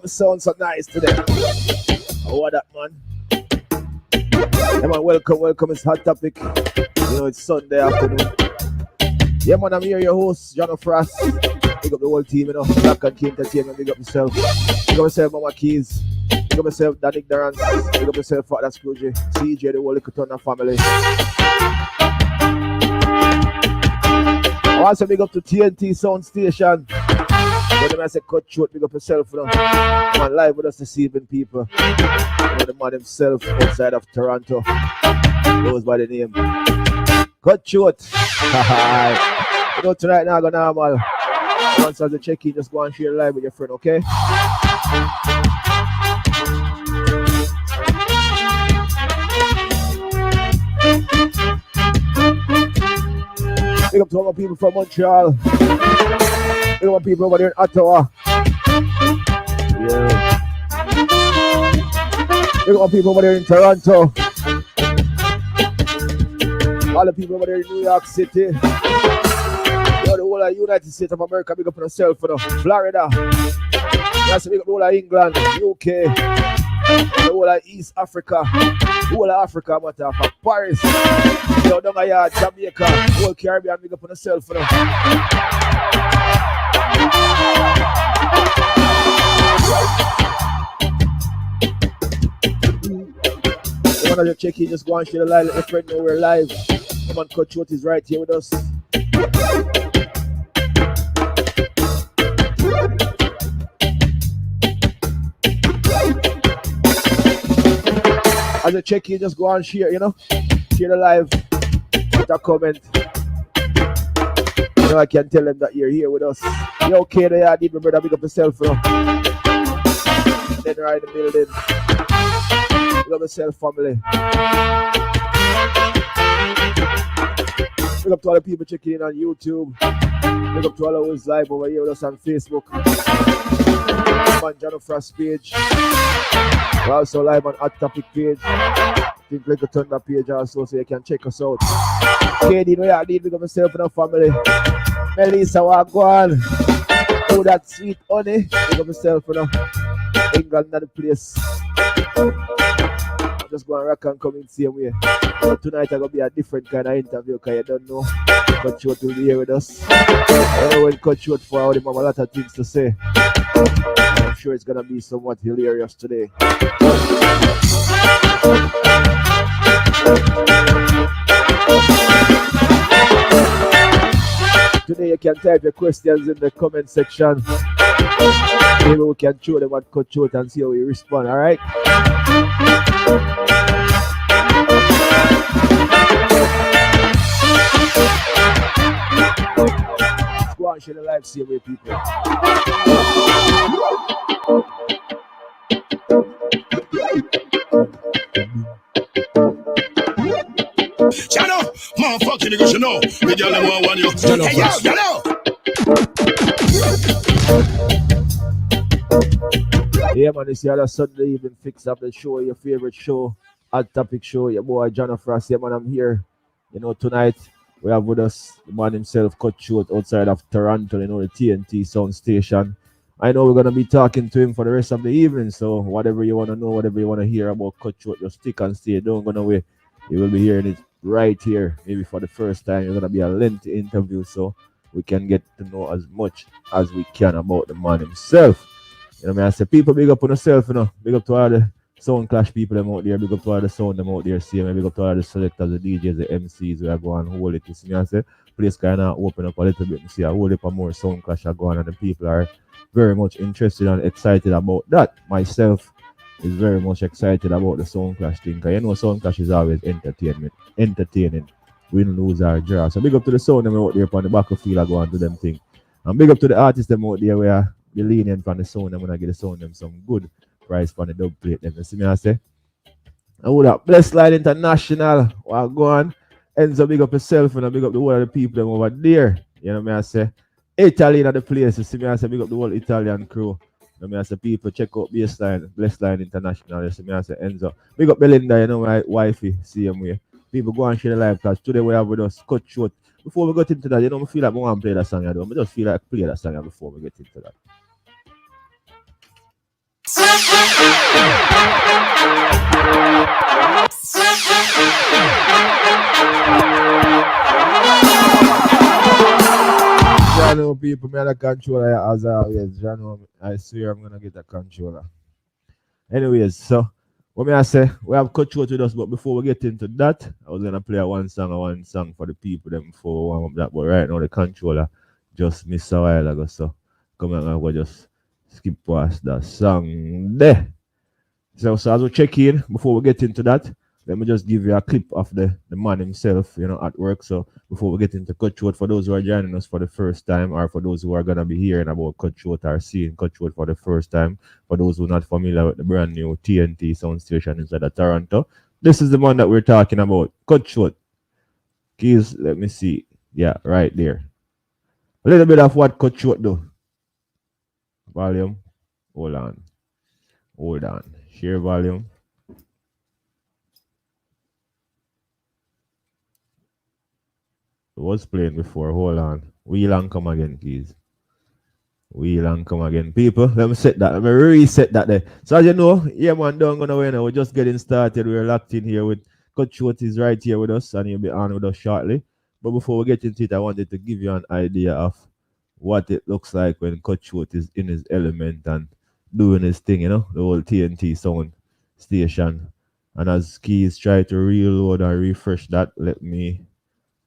Sounds so nice today. Oh, what up, man? Yeah, man, welcome. It's Hot Topic. You know, it's Sunday afternoon. Yeah, man, I'm here, your host, John Frost. Big up the whole team, you know. Black and Key Entertainment. Big up myself. Big up myself, Mama Keys. Big up myself, Dan Ignorance. Big up myself, Father Scrooge. CJ, the whole Cutthroat family. I also big up to TNT Soundstation. When I say Cutthroat, big up yourself, you know. Man, live with us this evening, people. You know, the man himself outside of Toronto goes by the name Cutthroat. You know, tonight now, go normal. Once as a check-in, just go and share live with your friend, okay? Big up to all my people from Montreal. Big up my people over there in Ottawa. Yeah. Big up my people over there in Toronto. All the people over there in New York City. You know, the whole of United States of America, big up on yourself, you know. Florida. Yes, big up the whole of England, UK, the whole of East Africa, the whole of Africa, matter of fact, Paris, you know, down here, Jamaica, the whole Caribbean, big up on yourself, you know. You want to check in, just go and share the live, let your friend know we're live. Come on, Cutthroat is right here with us. As a check in, just go and share, you know. Share the live, put a comment. You know, I can tell them that you're here with us. You okay there? I need my brother, big up yourself, you know. Then right in the building. Big up yourself, family. Big up to all the people checking in on YouTube. Big up to all of us live over here with us on Facebook. On John Frost page. We're also live on Hot Topic page. Think like a turn that page also so you can check us out. Katie, no, I need big up myself and our family. Melissa, Wagwan. Oh, that sweet honey. Big up myself, you know. England, not the place. I'm just going to rock and come in the same way. But tonight, I'm going to be a different kind of interview because you don't know. Cutthroat will be here with us. When Cutthroat for out, him have a lot of things to say. I'm sure it's going to be somewhat hilarious today. Today you can type your questions in the comment section. Maybe we can show them what Cutthroat and see how we respond, alright? Let's go and share the live see away people. Chano, motherfucker, niggas, you know. The girl them want you. Hey, yo, you know. Yeah, man, this year Sunday evening fix up the show, your favorite show, Hot Topic show, your boy John Frost. Yeah, man, I'm here. You know, tonight we have with us the man himself, Cutthroat, outside of Toronto, you know, the TNT Soundstation. I know we're going to be talking to him for the rest of the evening, so whatever you want to know, whatever you want to hear about Cutthroat, just stick and stay. Don't go away. You will be hearing it right here, maybe for the first time. It's going to be a lengthy interview, so we can get to know as much as we can about the man himself. You know what I mean? I say, people big up on yourself, you know. Big up to all the Sound Clash people them out there, big up to all the sound them out there, see me, big up to all the selectors, the DJs, the MCs, we are going hold it. You see me, I say, place kind of open up a little bit, you see, I hold up a more Sound Clash are going, and the people are very much interested and excited about that. Myself is very much excited about the Sound Clash thing, because you know Sound Clash is always entertaining, win, lose, or draw. So big up to the sound them out there on the battlefield, I go on to them thing. And big up to the artists them out there where be lenient from the sound them when I get the sound them some good price for the dub plate them. You see me I say? I would have Blessed Line International. Well, go on. Enzo, big up yourself and big up the whole of the people them over there. You know me I say? Italy in the place. You see me I say? Big up the whole Italian crew. You know me I say? People check out Baseline, Blessed Line International. You see me I say? Enzo. Big up Belinda, you know my wifey. See him way. People go and share the live because today we have with us Cutthroat. Before we get into that, you know, I feel like I want to play that song. I just feel like play that song before we get into that. Jano people, me the controller as always. Jano, I swear I'm gonna get a controller. Anyways, so what may I say? We have Cutthroat with us, but before we get into that, I was gonna play one song for the people them for warm up that. But right now the controller just missed a while ago, so come on, we'll just skip past that song there. So as we check in, before we get into that, let me just give you a clip of the man himself, you know, at work. So before we get into Cutthroat, for those who are joining us for the first time, or for those who are gonna be hearing about Cutthroat or seeing Cutthroat for the first time, for those who are not familiar with the brand new TNT Soundstation inside of Toronto, this is the man that we're talking about, Cutthroat. Keys, let me see. Yeah, right there. A little bit of what Cutthroat do. Volume. Hold on. Share volume. It was playing before. Hold on. Wheel and come again, please. Wheel and come again. People, let me set that. Let me reset that there. So as you know, yeah man, don't go nowhere now. We're just getting started. We're locked in here with Cutthroat is right here with us and he'll be on with us shortly. But before we get into it, I wanted to give you an idea of what it looks like when Cutthroat is in his element and doing his thing, you know, the whole TNT sound station. And as Keys try to reload and refresh that, let me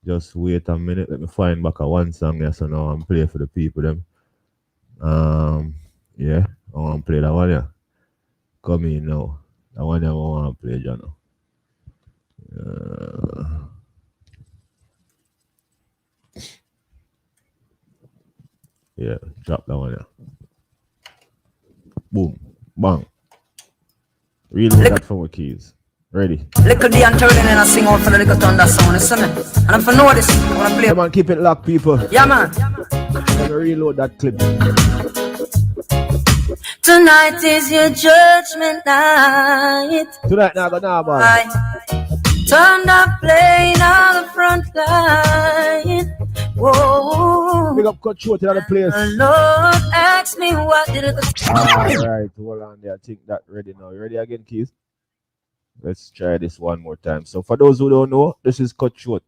just wait a minute. Let me find back a one song there so now I'm play for the people them. Yeah, I want to play that one, yeah. Come in now. That one I want to play, John. Yeah, drop that one, yeah. Boom, bang. Reload that from my keys. Ready. Little D and turning and I sing out for the little thunder sound, listen me. And I'm for know this, I wanna play. Come on, keep it locked, people. Yeah, man. Let me reload that clip. Tonight is your judgment night. Tonight now, go now, man. Turn up playing on the front line. Whoa. Big up Cutthroat in the place. The Lord asked me what did it. Alright, hold on there. I think that ready now. You ready again, Keith? Let's try this one more time. So for those who don't know, this is Cutthroat.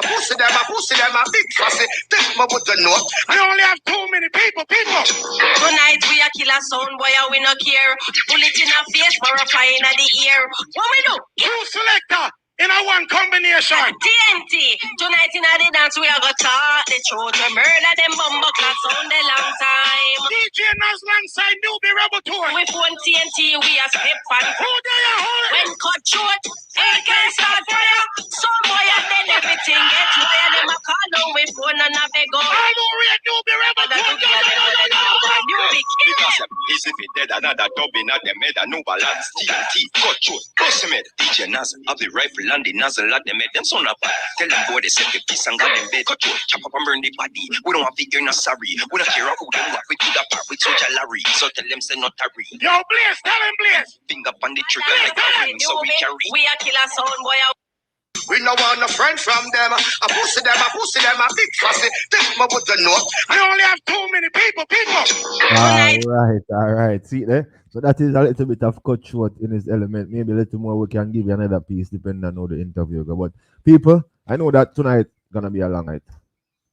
I pussy them, a big fussy. This my with the note. I only have too many people. Tonight we a killer sound boy and we no care. Bullet in a face, more flying at the ear. What we do? Two selector in a one combination. TNT. Tonight in the dance we are gonna talk the truth. We murder them bumbo class on the long time. DJ Nas alongside Newbie Rebel Tour. We phone TNT, we a step fan. Who they are? When Cutthroat, AK start fire. Some boy and then everything gets wire. Them a call on we phone and a beg on. I don't read Newbie Rebel Tour. Because is if it dead another dubbing at them head a new balance. TNT, Cutthroat, Custom DJ Nas, have the rifle and the nozzle at them head. Them son up. Tell them boy they set the piece and got them bed. Cutthroat, chop up and burn the body. We don't have to hear no sorry. We don't care who them what we do the part with Soldier Larry. So tell them say not hurry. Yo, Blaze, tell him Blaze. Finger on the trigger like a ring, so we carry. We a killer sound boy. We no want no friend from them. I pussy them, a big fussy. This my with the note. I only have too many people. All right. See there? So that is a little bit of Cutthroat in his element. Maybe a little more we can give you another piece depending on how the interview go. But people, I know that tonight gonna be a long night.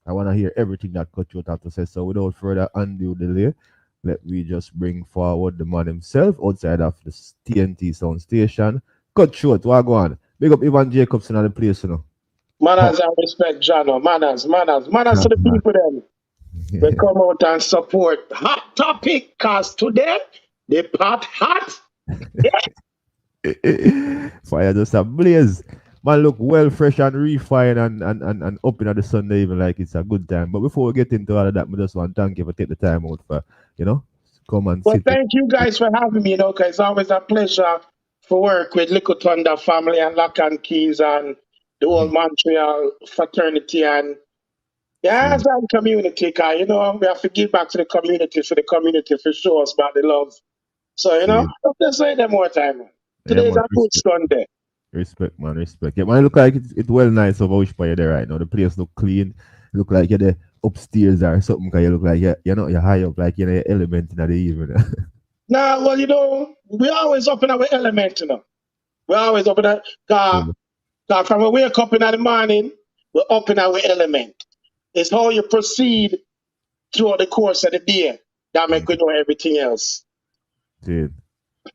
I wanna hear everything that Cutthroat have to say. So without further undue delay, let me just bring forward the man himself outside of the TNT Soundstation. Cutthroat, what go on? Big up Ivan Jacobson at the place, you know. Hot, Manners and respect, Jano. Manners to hot the man. people them. We come out and support hot topic, cause to them, the pot hot. Fire just a blaze. Man look well fresh and refined and up in the Sunday even like it's a good time. But before we get into all of that, we just want to thank you for taking the time out for, you know, come and Well, sit with thank you guys for having me, cause it's always a pleasure for work with Little Thunder family and Lock and Keys and the whole Montreal fraternity and yeah, see, as a community, cause we have to give back to the community for sure about the love. So, see. let's say that more time. Man. Yeah Today's man, a good Sunday. respect man, respect. Yeah, man, look like it's well nice of which part you're there right now. The place look clean. Look like you're there upstairs or something because you look like you're high up like you're in your element in the evening. Now, well, we always up in our element, We always up in that. True. From when we wake up in the morning, we're up in our element. It's how you proceed throughout the course of the day that make Mm. you know everything else. See, big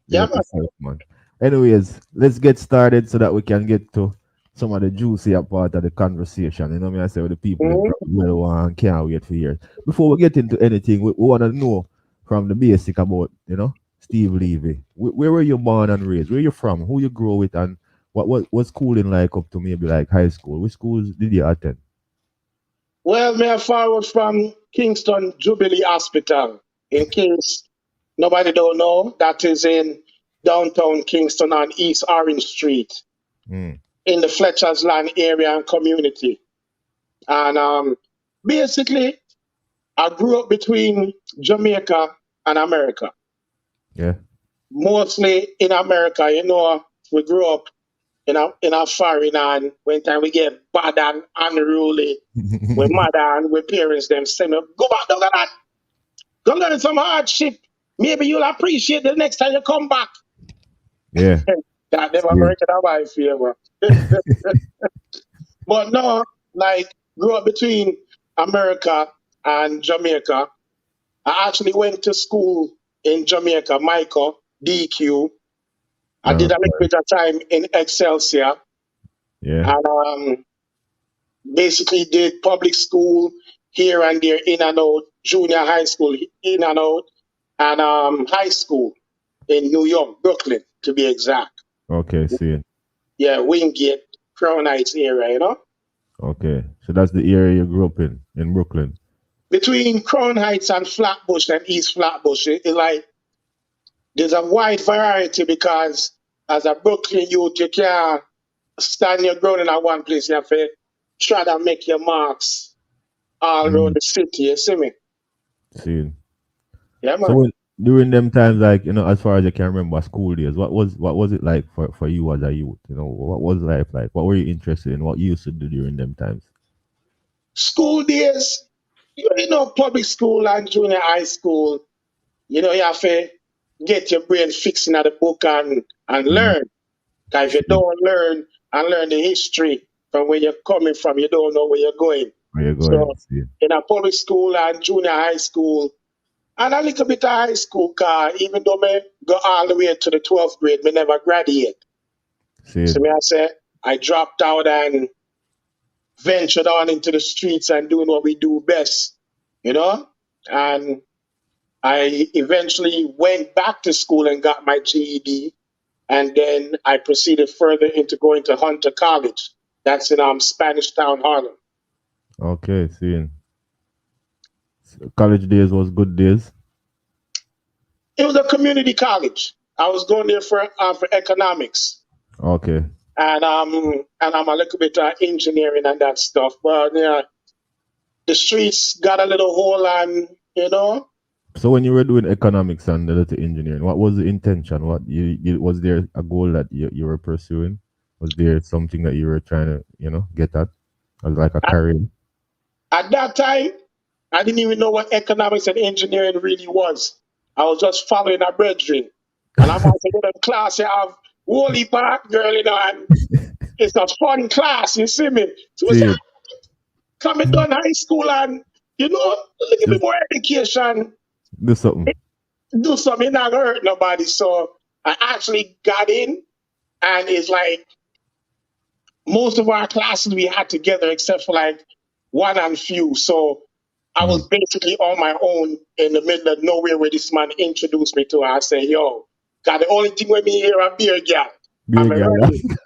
Yeah, up man. yourself, man. Anyways, let's get started so that we can get to some of the juicier part of the conversation. You know what I say with the people them Mhm. probably well want and can't wait for years. Before we get into anything, we want to know from the basic about, Steve Levy. Where were you born and raised? Where you from? Who you grew with and what's schooling like up to maybe like high school? Which schools did you attend? Well, may I forward from Kingston Jubilee Hospital. In case nobody don't know, that is in downtown Kingston on East Orange Street Mm, in the Fletcher's Land area and community. And basically, I grew up between Jamaica and America. yeah. Mostly in America, we grew up in a foreign and when time we get bad and unruly, we mother and we parents them say, "No, go back down to that. Go learn some hardship. Maybe you'll appreciate the next time you come back." Yeah. That never Yeah. worked in my favor. But no, like grew up between America and Jamaica. I actually went to school in Jamaica, Michael, DQ. I did a little Okay. bit of time in Excelsior Yeah. and basically did public school here and there, in and out, junior high school, in and out, and high school in New York, Brooklyn, to be exact. Okay, see. Yeah, Wingate, Crown Heights area, Okay. So that's the area you grew up in Brooklyn. Between Crown Heights and Flatbush and East Flatbush, it like there's a wide variety because as a Brooklyn youth, you can't stand your ground in one place. You have to try to make your marks all around Mm, the city. You see me? see. Yeah, So man. during them times, like as far as I can remember, school days, what was it like for you as a youth? What was life like? What were you interested in? What you used to do during them times? School days, public school and junior high school, you have to get your brain fixing at the book and Mm, learn. Because if you see. don't learn and learn the history from where you're coming from, you don't know where you're going. Where you So going? See. in a public school and junior high school, and a little bit of high school, car, even though me go all the way to the 12th grade, me never graduate. See. So me I say, I dropped out and ventured on into the streets and doing what we do best, you know? And I eventually went back to school and got my GED. And then I proceeded further into going to Hunter College. That's in Spanish Town, Harlem. Okay, seeing. So college days was good days. It was a community college. I was going there for economics. Okay. And I'm a little bit engineering and that stuff. But yeah, the streets got a little hole on, So when you were doing economics and the data engineering, what was the intention? What you was there a goal that you were pursuing? Was there something that you were trying to get at as like a At, career? at that time, I didn't even know what economics and engineering really was. I was just following a brethren. And I'm also in a class, you have Wally Park girl, and it's a fun class, you see me? So we say, See, coming done high school and, a little bit just more education. Do something. Do something, not hurt nobody. So I actually got in, and it's like most of our classes we had together, except for like one and few. So I was basically on my own in the middle of nowhere where this man introduced me to. I said, "Yo, got the only thing with me here a beer girl. I'm Big a guy. running."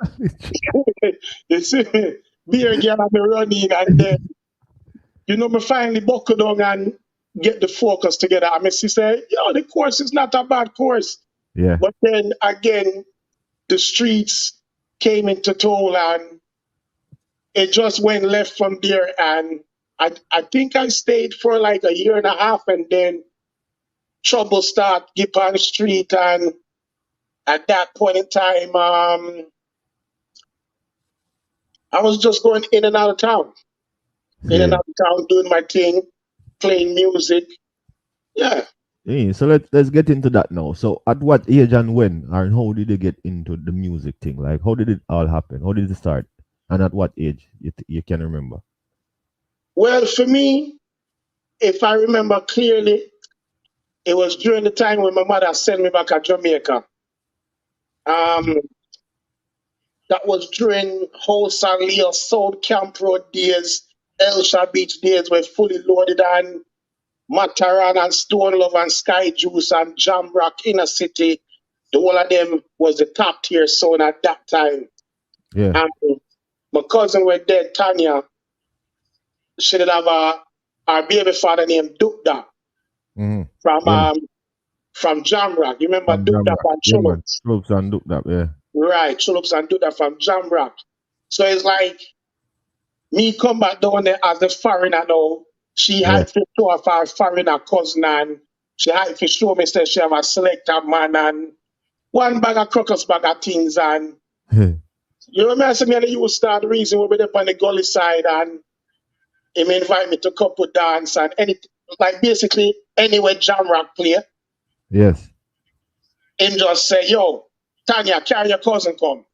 You see me? Beer girl, I'm a running, and then me finally buckle down and get the focus together. I mean, she said, the course is not a bad course. Yeah. But then again, the streets came into toll and it just went left from there. And I think I stayed for like a year and a half, and then trouble start get on the street. And at that point in time, I was just going in and out of town, in and Yeah. out of town, doing my thing, playing music. Yeah. Yeah, so let's get into that now. So at what age and when and how did you get into the music thing? Like how did it all happen? How did it start? And at what age you can remember? Well, for me, if I remember clearly, it was during the time when my mother sent me back to Jamaica. That was during Wholesale Leo South Camp Road days, Elsha Beach days were fully loaded on Mataran and Stone Love and Sky Juice and Jam Rock Inner City. The whole of them was the top tier sound at that time. Yeah. And my cousin was dead, Tanya. She did have our baby father named Dukda from Yeah. from Jamrock. You remember From Dukda Jamrock. from Yeah, man. Chulops? Slopes and look that, yeah. Right, Chulops and Dukda from Jamrock. So it's like me come back down there as a foreigner now. She Yeah. had to show off her foreigner cousin, and she had to show me that she have a selector man and one bag of crocus bag of things. And you remember me and the youth start the reason we were up on the gully side, and him invite me to couple dance and anything, like basically anywhere Jamrock play. Yes. Him just say, "Yo, Tanya, carry your cousin come."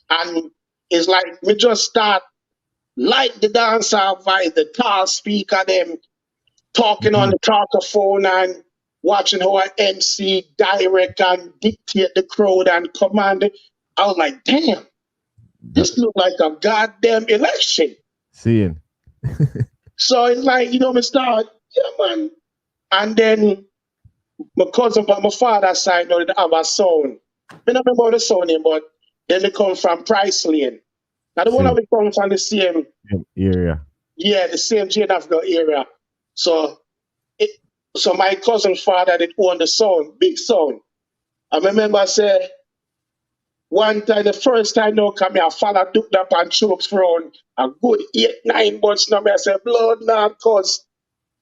And it's like me just start like the dancer vibe, the tall speaker, them talking on the talkaphone and watching how I MC, direct and dictate the crowd and command it. I was like, damn, this look like a goddamn election. Seeing. So it's like, me start, yeah, man. And then my cousin from my father's side, they have a sound. I don't remember the sound name, but then they come from Price Lane. Now the one See. of it comes from the same, Area. yeah, the same geographical area. So my cousin's father did own the sound, big sound. I remember I say one time, the first time now come here, I followed Duke up and Troops round a good 8-9 months now. I said, blood now, cause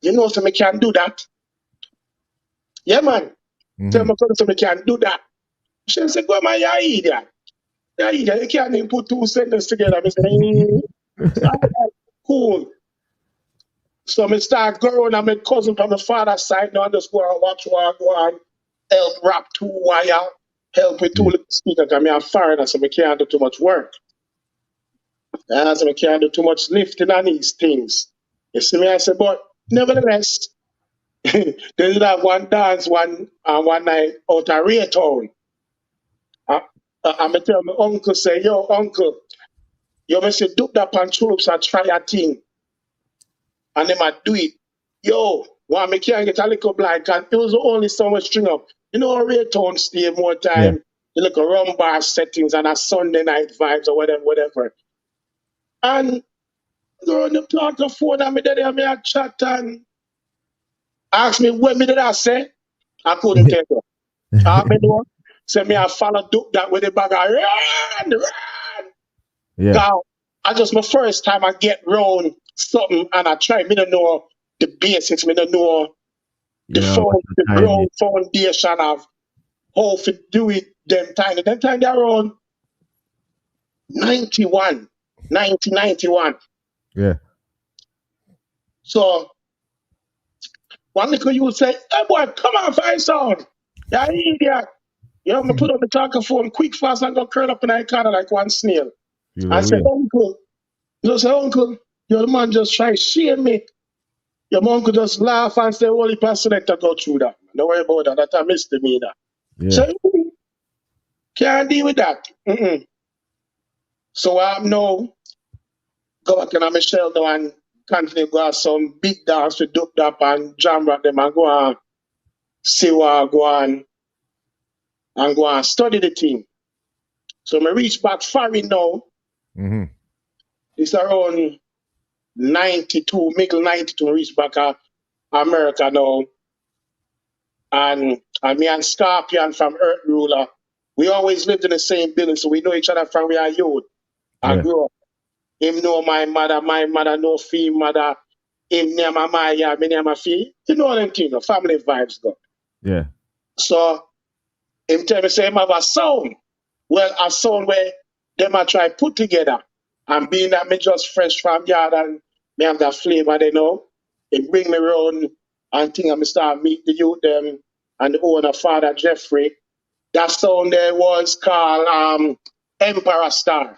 so me can do that. Yeah, man. Tell my cousin so me can do that. She said, go man, you're idiot. You're idiot. You can't even put two sentences together. I said, so I'm like, cool. So I start growing. I'm a cousin from the father's side now. I just go and watch one, go and help wrap two wire, help with two little speakers. I'm a foreigner, so I can't do too much work. So I can't do too much lifting on these things. You see me? I said, but nevertheless, they did have one dance one night out of Raytown. I'm going to tell my uncle, say, yo, uncle, you must say, do that pan troops and try a thing. And they might do it. Yo, why me can't get a little blind? And it was only so much string up. Raytown stay more time, the little rum bar settings and a Sunday night vibes or whatever. And go on the talk of phone and me there and me a chat and ask me what me did I say. I couldn't tell you. Me know. Say me I follow Duke that with the bag of run. Yeah. Now, I just my first time I get round something and I try. Me don't know the basics. Me don't know the ground foundation of how to do it them time. Them time they're around 1991. Yeah. So one little you would say, hey boy, come on, find sound. Yeah, idiot. Me put on the talkaphone quick fast and go curl up in the corner like one snail. I said, uncle, the man just try to shame me. Your mom could just laugh and say, "Holy pastor, let her go through that. Don't worry about that. That's a misdemeanor." Yeah. So can't deal with that. Mm-mm. So I'm now go back and Michelle now and continue go have some big dance with Duke Dap and Jam Rock them and go and see what go and go and study the team. So I reach back foreign now. Mm-hmm. It's around 92, middle 92, reach back America now. And me and Scorpion from Earth Ruler, we always lived in the same building, so we know each other from we are youth. I Yeah. grew up. Him know my mother know Fee mother. Him name my Maya, me name my Fee. You know them things, family vibes go. Yeah. So him tell me say him have a sound. Well, a sound where them I try put together. And being that me just fresh from yard and me have that flavor they know, it bring me around and think I start meet the youth them and the owner Father Jeffrey. That sound there was called Emperor Star.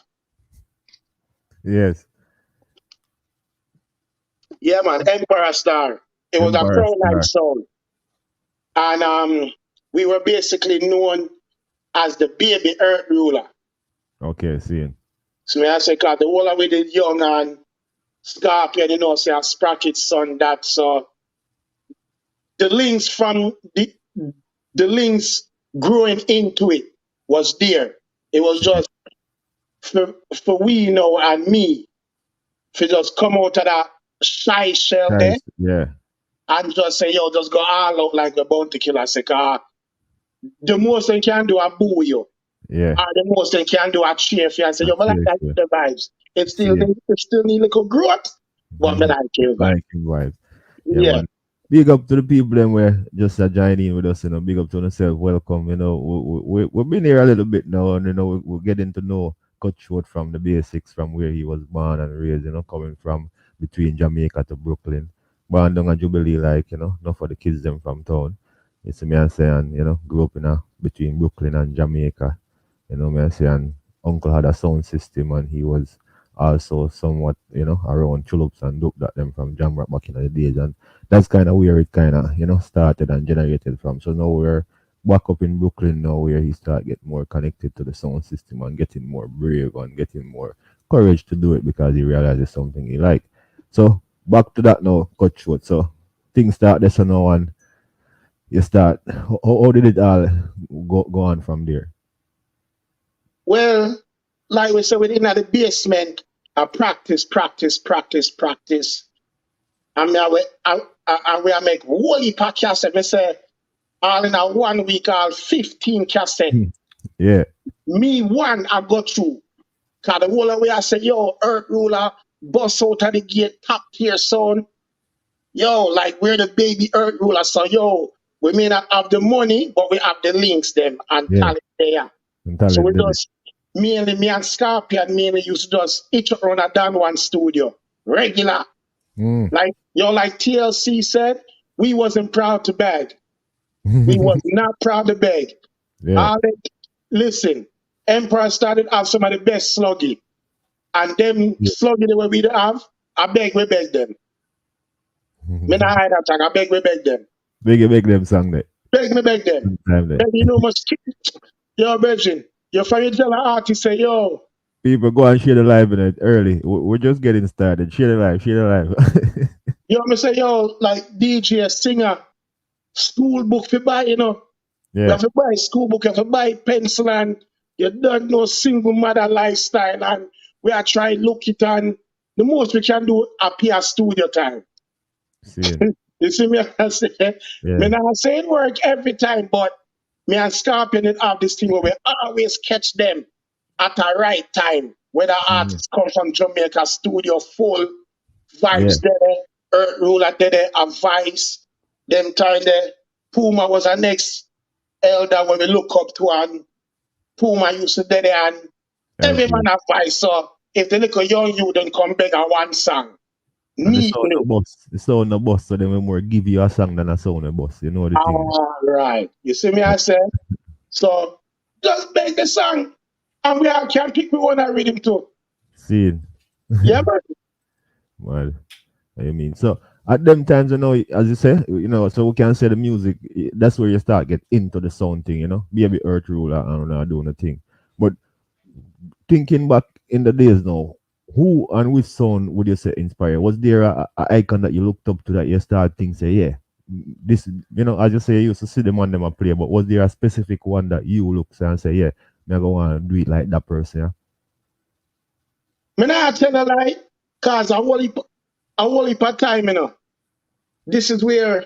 Yes. Yeah man, Emperor Star. It was a Empire pro night Star. sound. And we were basically known as the baby earth ruler. Okay, seeing. So I say, cause the whole of it is young and Scorpion, you know, say a Sprocket's son that so the links from the links growing into it was there. It was just for we you know and me to just come out of that shy shell there Nice. Yeah. and just say, yo, just go all out like the bounty killer. Say, the most they can do a boo you. Yeah. Or the most they can do a cheer for you and say, yo, but like Cheers, that yeah. the vibes. See. It still need little growth. But me Mm-hmm. like it, man. Like him vibe. Yeah, Yeah. man. Big up to the people them where just join in with us, you know. Big up to yourself. Welcome. You know, we've been here a little bit now, and you know, we're getting to know Cutthroat from the basics, from where he was born and raised, you know, coming from between Jamaica to Brooklyn. Born down at Jubilee, like, you know, not for the kids them from town. You see me and say, and you know, grew up in between Brooklyn and Jamaica. You know me and say, and uncle had a sound system, and he was also somewhat, you know, around Chulups and Duke that them from Jamrock back in the days. And that's kind of where it kind of, you know, started and generated from. So now we're back up in Brooklyn now where he start getting more connected to the sound system and getting more brave and getting more courage to do it because he realizes something he like. So back to that now, Cutthroat. So things start this now and you start, how did it all go on from there? Well, like we said, within the basement, I practice. And we make whole heap of cassette. Me say, all in a 1 week, all 15 cassette. Yeah. Me one, I go through. Cause the whole way I say, yo, Earth Ruler, bust out of the gate, top tier sound. Yo, like we're the baby Earth Ruler. So yo, we may not have the money, but we have the links them and Yeah. talent there. And So we talent did it. just mainly me and Scorpion mainly used to just each run a down one studio. Regular. Mm. Like like TLC said, we wasn't proud to beg. We was not proud to beg. Yeah. Listen, Empire started have some of the best sluggy. And them Yeah. sluggy the way we have, we beg them. Me not hide that thing, I beg we beg them. Make them song that. Beg them. Time there. Beg you know much yo, Virgin, your friend tell an artist say, yo, People go and share the live in it early. We're just getting started. Share the live. Share the live. you know me say, yo, like DJ, singer, school book for buy, you know. You Yeah. have to buy school book, you have to buy pencil, and you don't know single mother lifestyle. And we are trying to look it, and the most we can do appear studio time. See. You see me, I say, Yeah. me not say it work every time, but me and Scorpion it have this thing where we always catch them at the right time. Whether Mm. artists come from Jamaica studio full, Yeah. vibes there, Earth Ruler there, a Vice, them time there. Puma was our next elder when we look up to, and Puma used to there and I every see. man have Vice. So if the little young you don't come beg a one song, And the need sound me. the boss. The sound the boss. So they will more give you a song than a sound the boss. You know the thing. All right. You see me, Yeah. I said? So just beg the song. And we all can pick we want to rhythm too. See. Yeah, but Well, I mean, so At them times, as you say, so we can say the music. That's where you start get into the sound thing. Be a bit earth ruler and doing the thing. But thinking back in the days now, who and which sound would you say inspire? Was there a icon that you looked up to that you start think say, yeah, this, as you say, you used to see them on them and play, but was there a specific one that you look and say, yeah, me go want to do it like that person? Yeah? Me not tell a lie, cause a whole heap of time, This is where,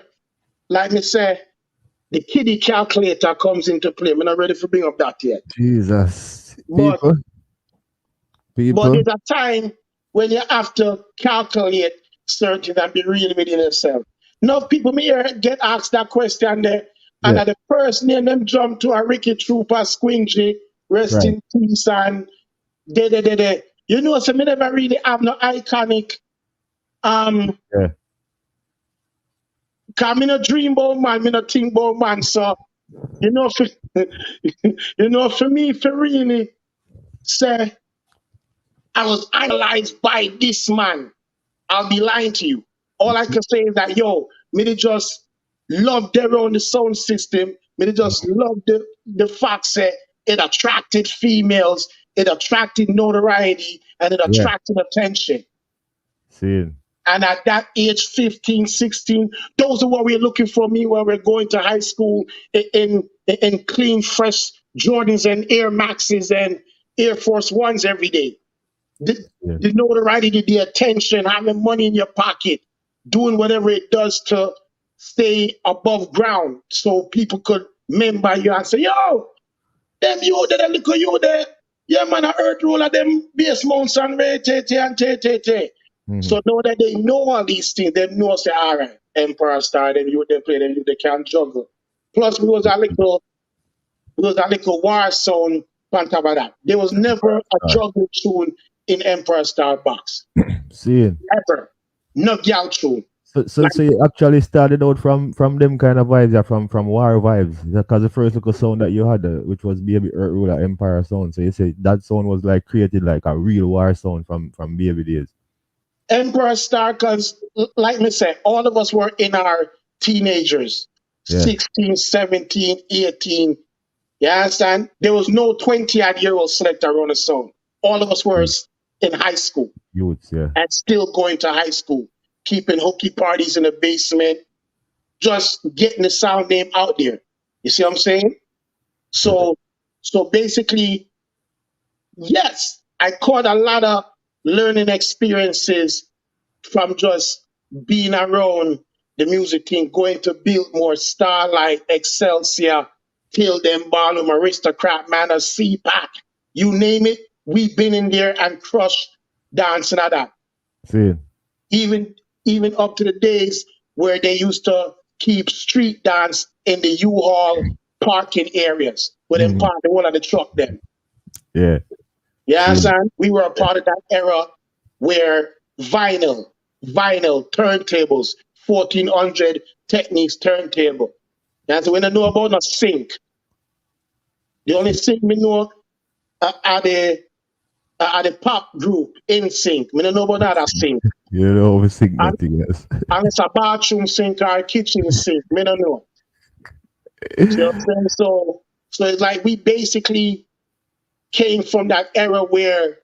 like me say, the kiddie calculator comes into play. I'm not ready to bring up that yet. Jesus, But people, but people, there's a time when you have to calculate certain and be real within yourself. Enough people me here get asked that question there, and yeah, at the first name them jump to a Ricky Trooper Squingy, rest right, in peace, and de. You know, so me never really have no iconic yeah, cause me no dream about man, me no think about man. So you know for for me, for really say I was idolized by this man, I'll be lying to you. All I can say is that me they just love their own the sound system. Me they just love the fact that it attracted females, it attracted notoriety, and it yeah, attracted attention. seeing, And at that age, 15, 16, those are what we're looking for me when we're going to high school in clean, fresh Jordans and Air Maxes and Air Force Ones every day. The, yeah, the notoriety, the attention, having money in your pocket, doing whatever it does to stay above ground so people could remember you and say, yo, them you there, look at you there. Yeah, man, I earth roller, them base mounts and te. mm-hmm. So now that they know all these things, they know say, all right, Emperor Star, them you they play, them you they can juggle. Plus, we was a little war sound on top of that. There was never a juggle tune in Emperor Star Box. Seeing. Ever. No gal tune. So you actually started out from them kind of vibes, yeah, from war vibes, because the first little sound that you had, which was Baby Earth Ruler Empire sound. So you say that sound was like created like a real war sound from Baby days. Emperor Star, because like me say, all of us were in our teenagers, Yeah, 16, 17, 18. You understand? There was no 20-odd-year-old selector on the song. All of us were mm. in high school Youths, yeah, and still going to high school, keeping hooky parties in the basement, just getting the sound name out there. You see what I'm saying? yeah. So basically, yes, I caught a lot of learning experiences from just being around the music team, going to Biltmore, Starlight, Excelsior, Till Them, Barnum, Aristocrat, Manor, CPAC, you name it, we've been in there and crushed dancing at that. Seeing. Even even up to the days where they used to keep street dance in the U-Haul parking areas, where them Mm-hmm. park the one of the truck them. Yeah, You seeing. understand? We were a part of that era where vinyl, turntables, 1400 Techniques turntable. That's when I know about a sync. The only sync we know are the pop group in sync. We don't know about that sync. You don't always think And, nothing else. and it's a bathroom sink or a kitchen sink. We don't know. See what I'm saying? So it's like we basically came from that era where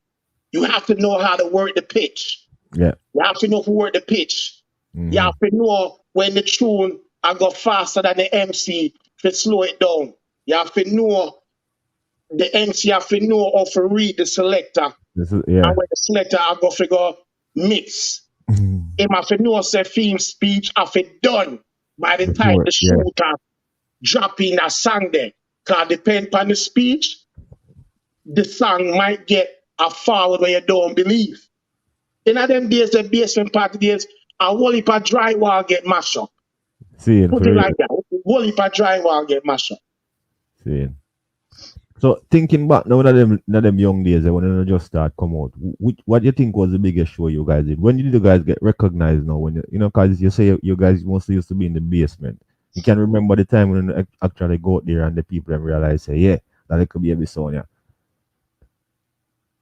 you have to know how to work the pitch. Yeah. You have to know to work the pitch. You Mm-hmm. have to know when the tune I go faster than the MC to slow it down. You have to know the MC have to know how to read the selector. This is, And yeah. when the selector I go figure mix. Him have to know say film speech have it done by the time Before, the yeah. shooter drop in a song there. Cause depend on the speech, the song might get a forward where you don't believe. In them days, the basement party days, a whole heap of drywall get mashed up. Seeing Put for it real. like that. A whole heap of drywall get mashed up. Seeing. So thinking back now, that them young days, when they just start come out, what do you think was the biggest show you guys did? When did you guys get recognized now? When because you say you guys mostly used to be in the basement. You can remember the time when you actually go out there and the people then realize, say, yeah, that it could be a Sonia.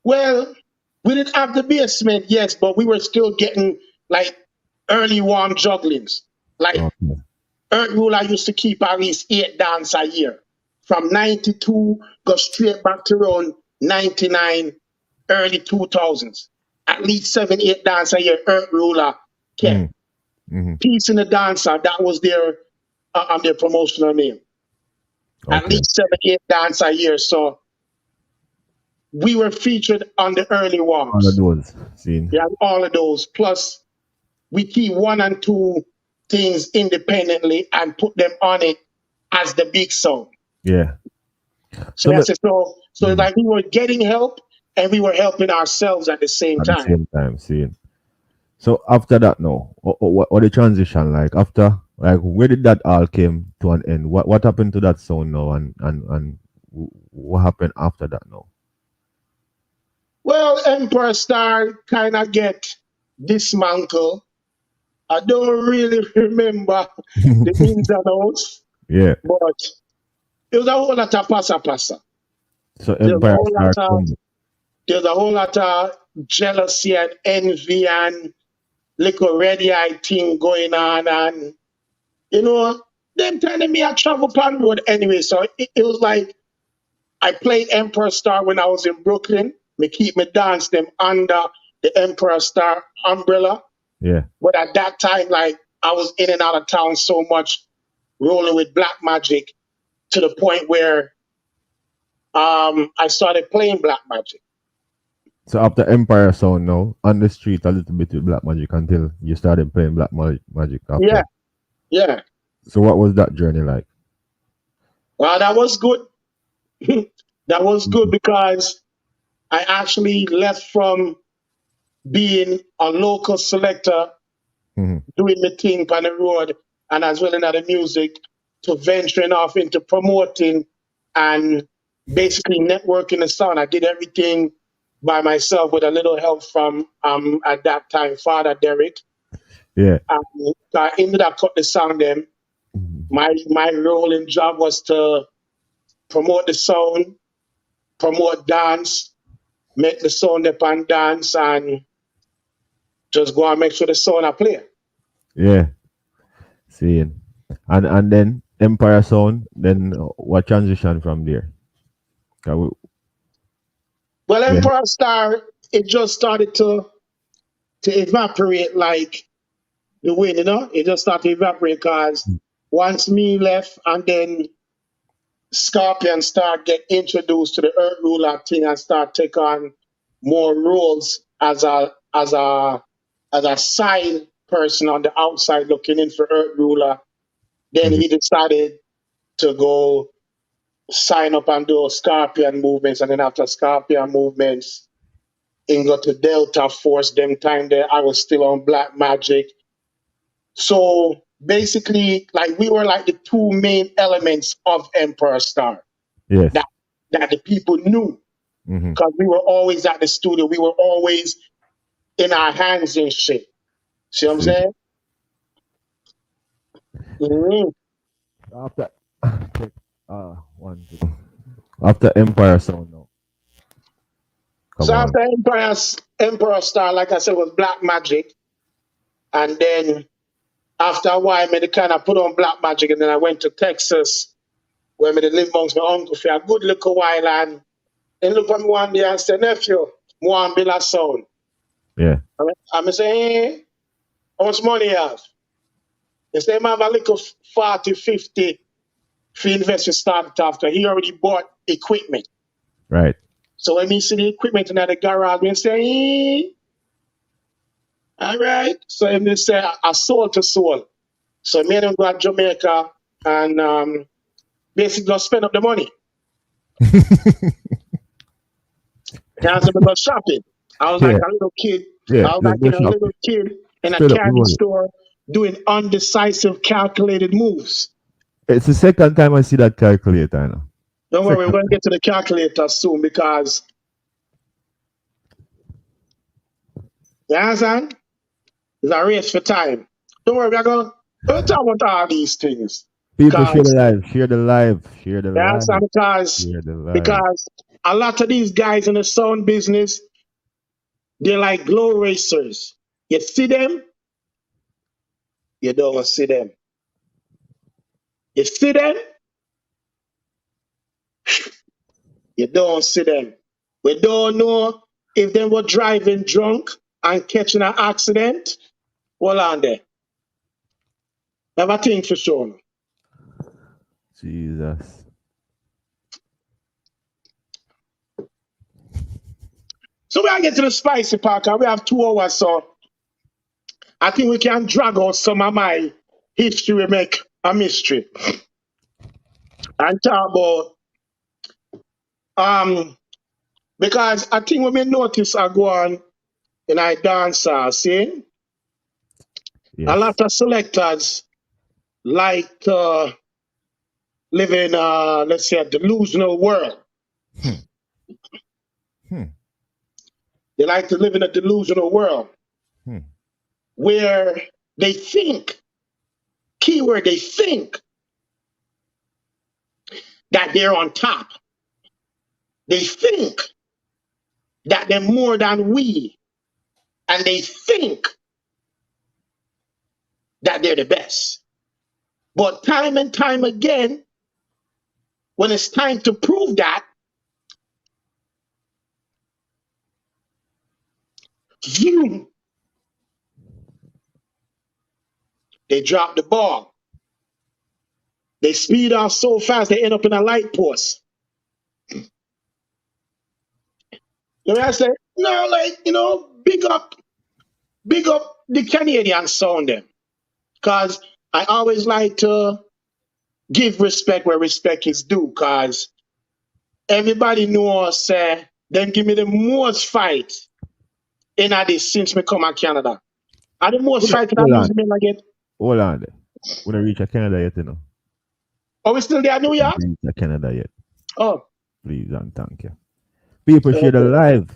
Well, we didn't have the basement, yes, but we were still getting like early warm jugglings. Like Okay. Earth Ruler used to keep at least 8 dance a year. From 92, go straight back to around 99, early 2000s. At least 7, 8 dance a year, Earth Ruler kept. Mm. Mm-hmm. Peace in the Dancer, that was their promotional name. At Okay. least 7, 8 dance a year. So we were featured on the early All of warms. those. Seen. Yeah, all of those. Plus, we keep 1 and 2 things independently and put them on it as the big song. Yeah. So So that's it. So mm, like we were getting help and we were helping ourselves at the same at the time. same time, seeing. So after that, no, what the transition like after, like where did that all came to an end? What happened to that sound now, and what happened after that now? Well, Emperor Star kind of get dismantled. I don't really remember the ins and outs, Yeah. but it was a whole lot of passa passa. So There's a Empire whole Star lot of come. there's a whole lot of jealousy and envy and little ready eye thing going on, and you know, them telling me I travel pan road anyway. So it was like I played Emperor Star when I was in Brooklyn. Me keep me dance them under the Emperor Star umbrella. Yeah. But at that time, like I was in and out of town so much, rolling with Black Magic to the point where I started playing Black Magic. So after Empire sound now on the street a little bit with Black Magic until you started playing Magic after. Yeah, yeah. So what was that journey like? Well, that was good. That was good because I actually left from being a local selector, Mm-hmm. doing my thing on the road, and as well in other music, to venturing off into promoting and basically networking the sound. I did everything by myself with a little help from at that time Father Derek. Yeah. So I ended up cut the sound then. My role and job was to promote the sound, promote dance, make the sound up and dance, and just go and make sure the sound I play. Yeah. Seeing. And then Empire sound. Then what transition from there? Well, Yeah. Empire Star, it just started to evaporate like the wind, you know? It just started to evaporate because once me left and then Scorpion start get introduced to the Earth Ruler thing and start take on more roles as a side person on the outside looking in for Earth Ruler. Then Mhm. he decided to go sign up and do Scorpion movements, and then after Scorpion movements, he got to Delta Force. Them time there, I was still on Black Magic. So basically, like we were like the two main elements of Emperor Star Yes. that the people knew Mm-hmm. because we were always at the studio. We were always in our hands and shit. See what I'm See. saying? Mhm. After check, one thing. After Empire sound now. Come So on. after Emperor Star, like I said, was Black Magic, and then after a while, I kind of put on Black Magic, and then I went to Texas, where I live amongst my uncle for a good little while, and then look at me one day and say, nephew, I want to build a sound. Yeah. I'm saying, hey, how much money you have? They say, I have a little 40, 50 for invest to start it after. He already bought equipment. Right. So when me see the equipment in the garage, me say, hey, all right. So him they say, a soul to soul. So me and him go to Jamaica and basically just spend up the money. And so we go shopping. I was like Yeah. a little kid. Yeah. I was like Just go a little shopping. kid in a Straight up the candy money. store doing undecisive, calculated moves. It's the second time I see that calculator now. Don't worry, Second we're going to time. get to the calculator soon because, you understand? It's a race for time. Don't worry, we're going to talk about all these things. People share the Because, live. Share the live. Share the you live. understand? Share the live. Because a lot of these guys in the sound business, they're like glow racers. You see them, You don't see them. You see them? You don't see them. We don't know if they were driving drunk and catching an accident. Hold on there. Never think for sure. Jesus. So we are getting to the spicy part, and we have 2 hours, so I think we can drag out some of my history, make a mystery. And talk about because I think when we notice I go on in I dance see Yes. a lot of selectors like to live in let's say a delusional world. They like to live in a delusional world where they think, keyword, they think that they're on top. They think that they're more than we. And they think that they're the best. But time and time again, when it's time to prove that, zoom, they drop the ball. They speed off so fast they end up in a light post. You know what I say? No, like, big up the Canadian sound them. Because I always like to give respect where respect is due. Because everybody knows them give me the most fight in this since me come to Canada. And the most fight that music men get. Hold on there. We don't reach Canada yet, Are we still there at New York? We don't reach Canada yet. Oh. Please and thank you. People share the live.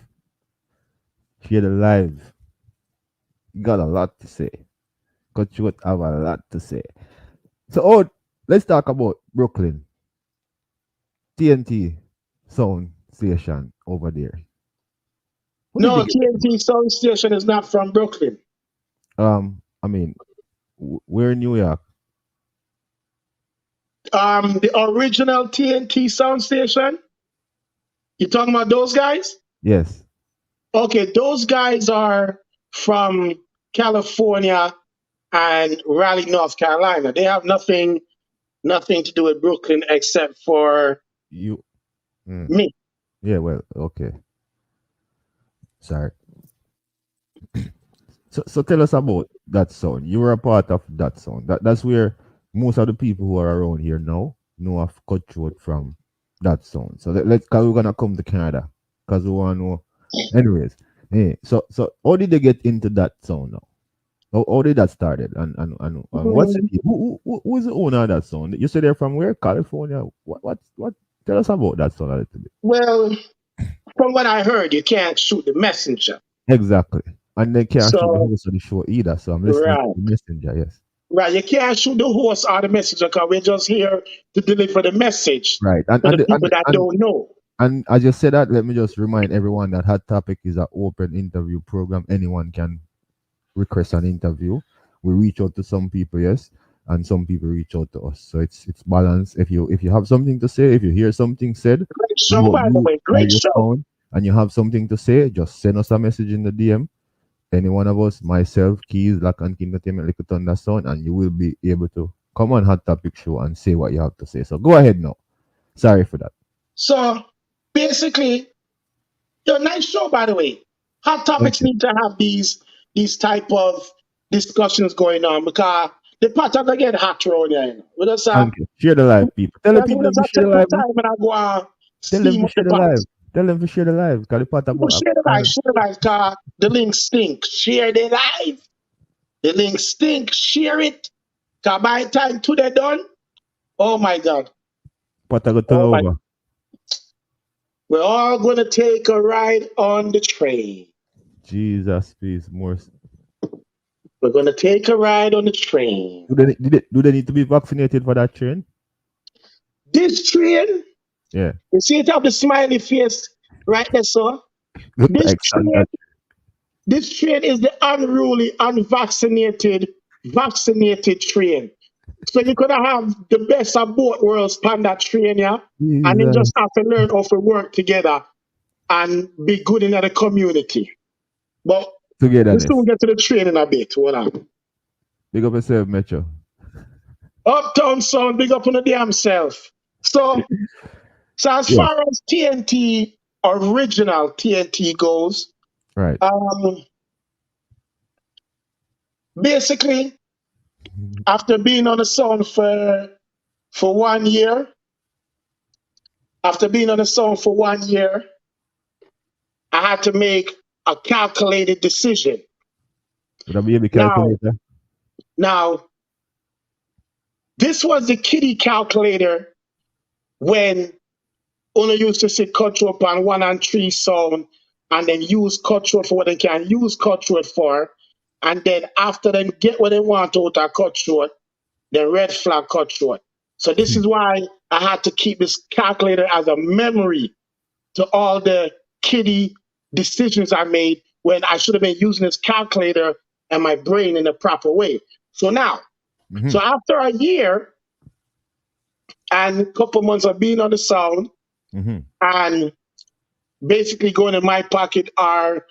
Share the live. You got a lot to say. Cutthroat have a lot to say. So, let's talk about Brooklyn. TNT Sound Station over there. No, TNT Soundstation is not from Brooklyn. I mean, we're in New York. The original TNT Soundstation. You talking about those guys? Yes. Okay, those guys are from California and Raleigh, North Carolina. They have nothing to do with Brooklyn except for me. Yeah, well, okay. Sorry. So tell us about that sound. You were a part of that sound. That's where most of the people who are around here now know of Cutthroat from that sound. So let's, cause we're gonna come to Canada, cause we wanna know. Anyways, so how did they get into that sound now? How did that started? And what's who is the owner of that sound? You said they're from where? California. What? Tell us about that sound a little bit. Well, from what I heard, you can't shoot the messenger. Exactly. And they can't shoot the host of the show either. So I'm listening to the messenger, yes. Right, you can't shoot the host or the messenger because we're just here to deliver the message. Right. And for the people that don't know. And as you said that, let me just remind everyone that Hot Topic is an open interview program. Anyone can request an interview. We reach out to some people, yes, and some people reach out to us. So it's balanced. If you have something to say, if you hear something said, great show, by the way, great show. And you have something to say, just send us a message in the DM. Any one of us, myself, Keys, Lack and King Entertainment, Little Thunder Sound, and you will be able to come on Hot Topic Show and say what you have to say. So go ahead now. Sorry for that. So basically, nice show, by the way. Hot Topics need to have these type of discussions going on because the pattern to get hot around here. We just have, share the live, people. Tell the people to share the live. Tell them to share the live. Tell them to share the live. Share the live, because the link stink. Share the live. The link stink. Share it. Because by the time today done, oh my God. Over. We're all going to take a ride on the train. Jesus, please, more. We're going to take a ride on the train. Do they need to be vaccinated for that train? This train? Yeah. You see it have the smiley face right there, sir? This train is the unruly, unvaccinated vaccinated train. So you could have the best of both worlds on that train, yeah? And then Jesus. just have to learn how to work together and be good in the community. But we Togetherness. soon get to the train in a bit. Hold on. Big up yourself, Metro. Uptown Sound, big up on the damn self. So, so as Yeah. far as TNT, original TNT goes, Right. um, basically, after being on the sound for 1 year, after being on the sound for 1 year, I had to make a calculated decision. Would I be able to Now, calculator? now, this was the kiddie calculator when Uno used to say Cutthroat on 1 and 3 sound and then use Cutthroat for what they can use Cutthroat for. And then after them get what they want out of Cutthroat, then red flag Cutthroat. So this is why I had to keep this calculator as a memory to all the kiddie decisions I made when I should have been using this calculator and my brain in the proper way. So now, Mm-hmm. so after a year and a couple months of being on the sound Mm-hmm. and basically going in my pocket are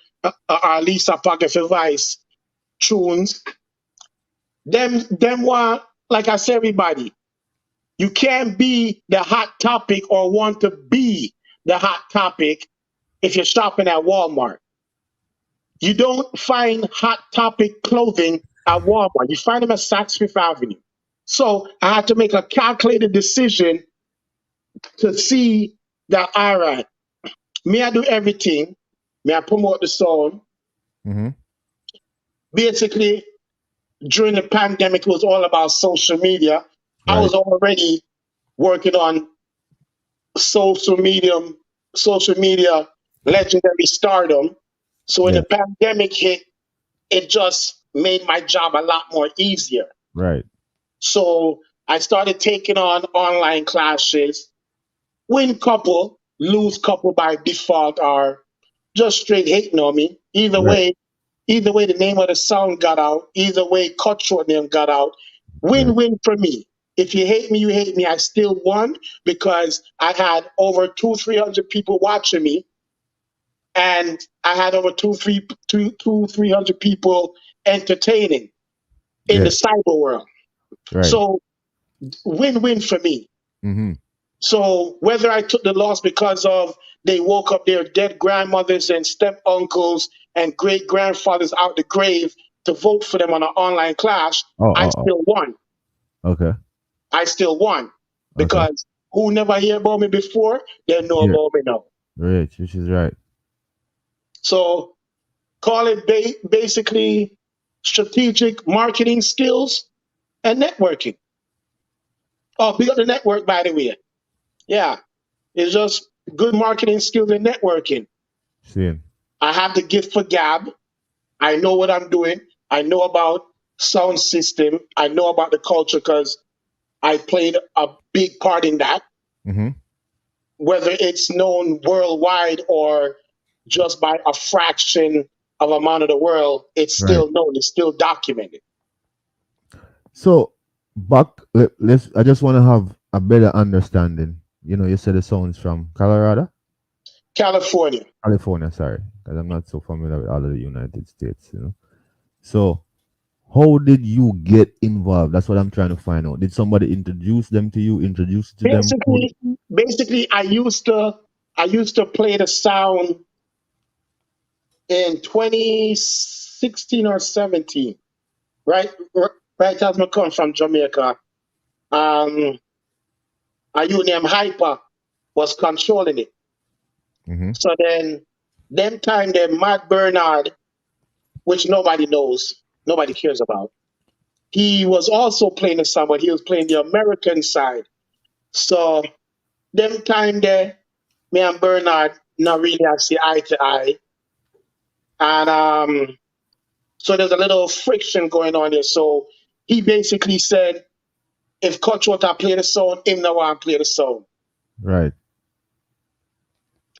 Lisa pocket for Vice tunes, them want, like I say, everybody, you can't be the hot topic or want to be the hot topic if you're shopping at Walmart. You don't find hot topic clothing at Walmart. You find them at Saks Fifth Avenue. So I had to make a calculated decision to see that, all right, may I do everything? May I promote the song? Mm-hmm. Basically, during the pandemic, it was all about social media. I Right. was already working on social media, social media legendary stardom. So when Yeah. the pandemic hit, it just made my job a lot more easier. Right. So I started taking on online classes, win couple, lose couple by default, or just straight hating on me. Right. Either way, the name of the sound got out. Either way, Cutthroat name got out. Right. Win-win for me. If you hate me, you hate me. I still won because I had over 300 people watching me, and I had over 300 people entertaining in the Yeah. cyber world. Right. So win-win for me. Mm-hmm. So whether I took the loss because of they woke up their dead grandmothers and step uncles and great grandfathers out the grave to vote for them on an online class, Oh, I oh, oh. still won. Okay. I still won Okay. because who never hear about me before, they know Yeah. about me now. Right. Which is right. So call it basically strategic marketing skills and networking. Oh, we got the network, by the way. Yeah, it's just good marketing skills and networking. Same. I have the gift for gab. I know what I'm doing. I know about sound system. I know about the culture because I played a big part in that. Mm-hmm. Whether it's known worldwide or just by a fraction of amount of the world, it's Right. still known. It's still documented. So back let's I just want to have a better understanding. You know, you said the sounds from Colorado? California. California, sorry. Because I'm not so familiar with all of the United States, you know. So how did you get involved? That's what I'm trying to find out. Did somebody introduce them to you? Introduce to them? Basically, I used to play the sound in 2016 or 17. Right, right as I come from Jamaica. Um, a youth named Hyper was controlling it. Mm-hmm. So then, them time, then Matt Bernard, which nobody knows, nobody cares about. He was also playing the song, but he was playing the American side. So them time there, me and Bernard not really have see eye to eye, and so there's a little friction going on there. So he basically said, if Cutthroat play the song, him no want play the song. Right.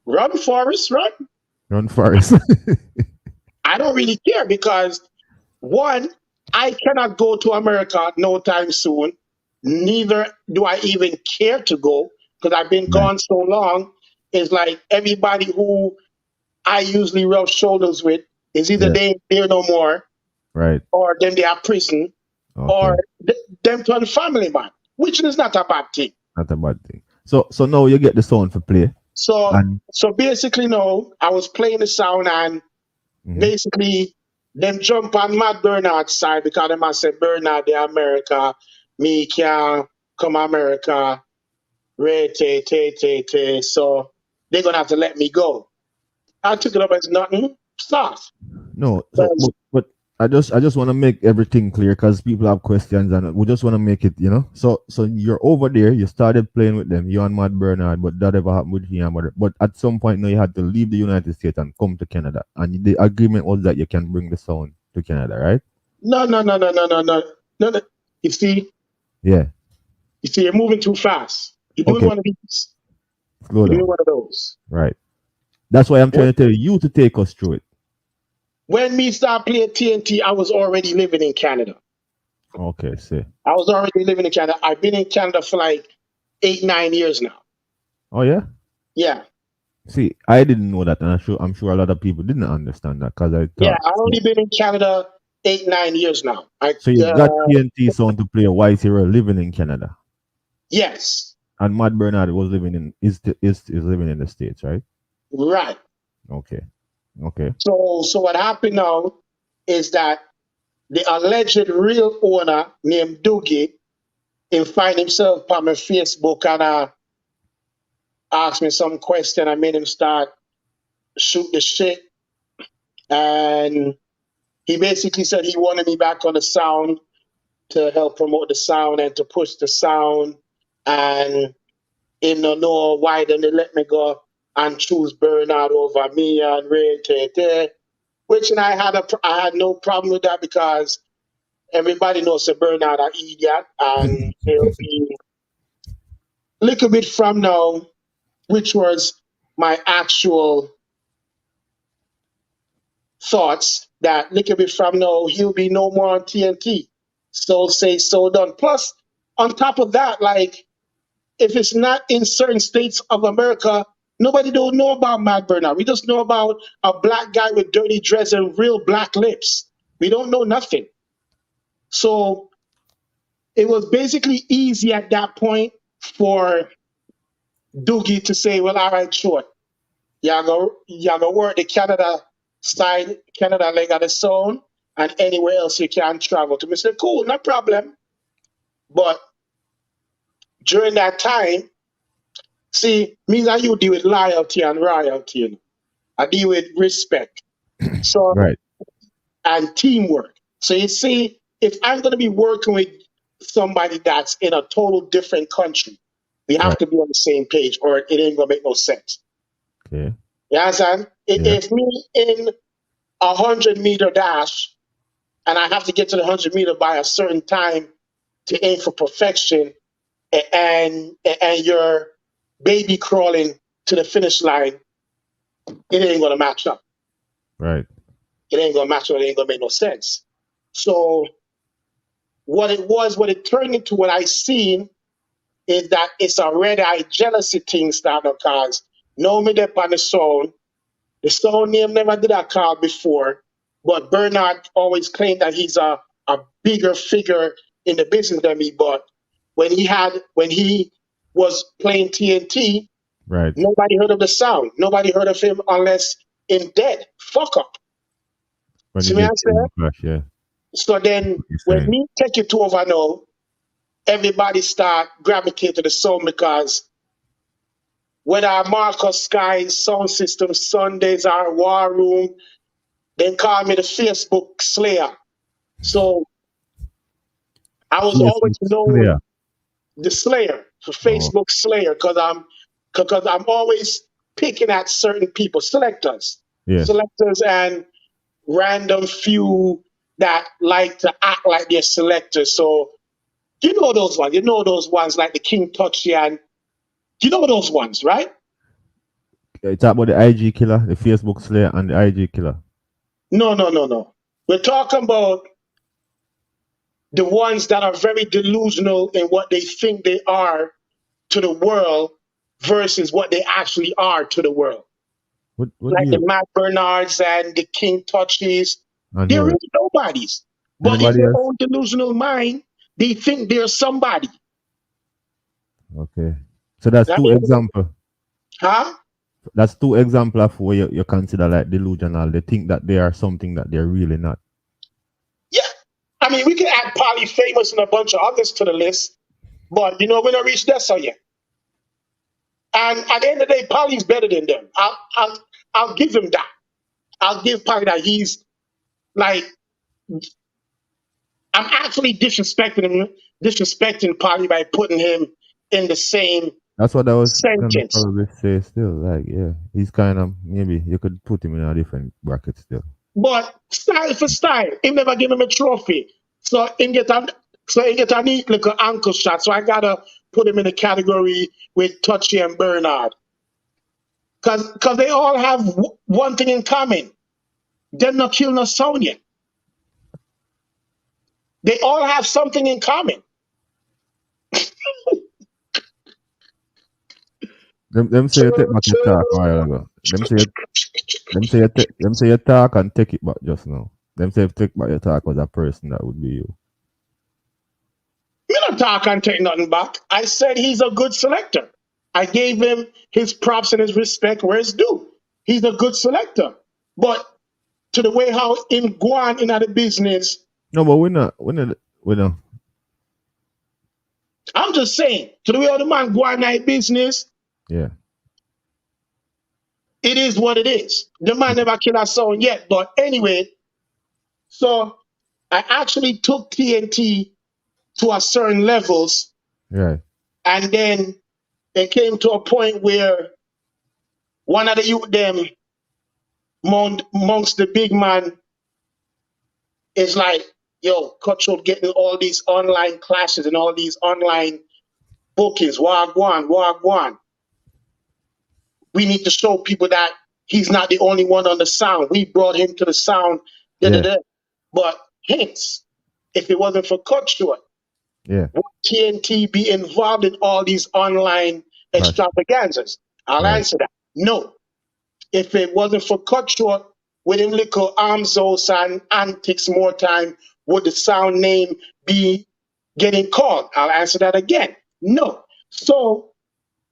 Run, Forrest, run. Run Forest. I don't really care because one, I cannot go to America no time soon. Neither do I even care to go because I've been Right. gone so long. It's like everybody who I usually rub shoulders with is either Yeah. they ain't there no more Right. or then they are prison or Okay. them turn family man, which is not a bad thing. Not a bad thing. So now you get the sound for play. So And so basically, no, I was playing the sound and mhm. basically them jump on Matt Bernard's side because them I said Bernard the America, me can come America, Ray te. So they're gonna have to let me go. I took it up as nothing, soft. No, so 'Cause but I just want to make everything clear because people have questions and we just want to make it, So you're over there, you started playing with them, you and Matt Bernard, but that ever happened with him. But at some point now you had to leave the United States and come to Canada, and the agreement was that you can bring the sound to Canada, right? no. You see, Yeah. you're moving too fast. You're doing Okay. one of these. Slow You're doing down. one of those. Right. That's why I'm When, trying to tell you to take us through it. when me start playing TNT, I was already living in Canada. Okay. See. I was already living in Canada. I've been in Canada for like 8, 9 years now. Oh yeah. Yeah. See, I didn't know that, and I'm sure a lot of people didn't understand that because I Yeah. thought. I've only been in Canada 8, 9 years now. So you got TNT sound to play while you were living in Canada, Yes. and Matt Bernard was living in is living in the States, right? Right. Okay, okay, So what happened now is that the alleged real owner named Doogie, him find himself on my Facebook and asked me some question. I made him start shoot the shit. And he basically said he wanted me back on the sound to help promote the sound and to push the sound. And in no know why then they let me go and choose Bernard over me and Ray Tete, which and I had no problem with that because everybody knows that Bernard an idiot and he'll be a little bit from now, which was my actual thoughts that little bit from now he'll be no more on TNT. So say so done. Plus, on top of that, like if it's not in certain states of America, nobody don't know about Matt Bernard. We just know about a black guy with dirty dreads and real black lips. We don't know nothing. So it was basically easy at that point for Doogie to say, well, all right, sure. You go work the Canada side, Canada leg of the zone, and anywhere else you can travel to. I said, cool, no problem. But during that time, see, me and you deal with loyalty and royalty. I deal with respect. So right, and teamwork. So you see, if I'm gonna be working with somebody that's in a total different country, we have right, to be on the same page or it ain't gonna make no sense. okay, You understand? yeah, If me in 100 meter dash and I have to get to the 100 meter by a certain time to aim for perfection, and you're baby crawling to the finish line, it ain't gonna match up. right, It ain't gonna match up. It ain't gonna make no sense. So what it turned into, what I seen is that it's a red eye jealousy thing starting cause no me dep on the sound. The sound name never did a call before, but Bernard always claimed that he's a bigger figure in the business than me. But when he was playing TNT, right. nobody heard of the sound. Nobody heard of him unless in dead. Fuck up. When you See me get answer? crash, yeah, So then you're when saying, me take it to over now, everybody start gravitating to the sound because whether Marcus Sky, Sound System, Sundays, or War Room, they call me the Facebook Slayer. So I was always Facebook known clear. the Slayer, the Oh, Facebook Slayer, because I'm always picking at certain people, yeah, selectors, and random few that like to act like they're selectors. So you know those ones. You know those ones like the King Touchy, and you know those ones, right? you talk about the IG killer, the Facebook slayer, and the IG killer. No. We're talking about the ones that are very delusional in what they think they are to the world versus what they actually are to the world. What do Like the you Matt Bernards and the King Touchies, and they're who else? really nobodies. But in Anybody their else? own delusional mind, they think they're somebody. Okay. So that's I two mean, example. huh? That's two example of where you consider like delusional. They think that they are something that they're really not. Yeah. I mean, we can add Polyphamous and a bunch of others to the list, but we're not reach that so yet. And at the end of the day, Poly's better than them. I'll give him that. I'll give Poly that. He's like, I'm actually disrespecting Poly by putting him in the same That's what I was gonna sentence. probably say still. Like, yeah. He's kind of maybe you could put him in a different bracket still. But style for style, he never give him a trophy. So he get a neat little ankle shot. So I gotta put him in a category with Touchy and Bernard. Cause they all have one thing in common. They're not killing no sound yet. They all have something in common. Them say you take back your talk a while ago. Them say you talk and take it back just now. Them say if take back your talk was a person that would be you. Me not talk and take nothing back. I said he's a good selector. I gave him his props and his respect where it's due. He's a good selector. But to the way how him go on in the business, No, but we're not. I'm just saying, to the way how the man go on in the business, Yeah. it is what it is. The man never killed a sound yet. But anyway, so I actually took TNT to a certain levels, Right. and then it came to a point where one of the youth them amongst the big man is like, yo, Cutthroat getting all these online classes and all these online bookings. Wagwan. We need to show people that he's not the only one on the sound. We brought him to the sound. Yeah. But hence, if it wasn't for Cutthroat, Yeah. would TNT be involved in all these online extravaganzas? I'll answer that. No. If it wasn't for Cutthroat, with him little armsos and antics more time, would the sound name be getting called? I'll answer that again. No. So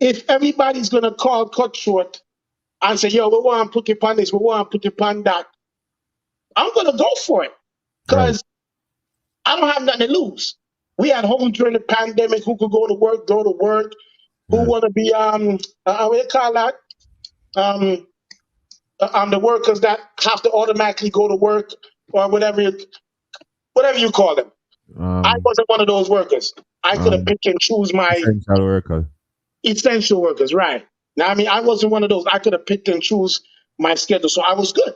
if everybody's gonna call Cutthroat and say, yo, we want to put it on this, we want to put it on that, I'm gonna go for it. Because I don't have nothing to lose. We at home during the pandemic, who could go to work, who wanna be what do you call that? The workers that have to automatically go to work or whatever you call them. I wasn't one of those workers. I could have picked and choose my essential worker. essential workers, right? Now, I mean, I wasn't one of those. I could have picked and choose my schedule, so I was good.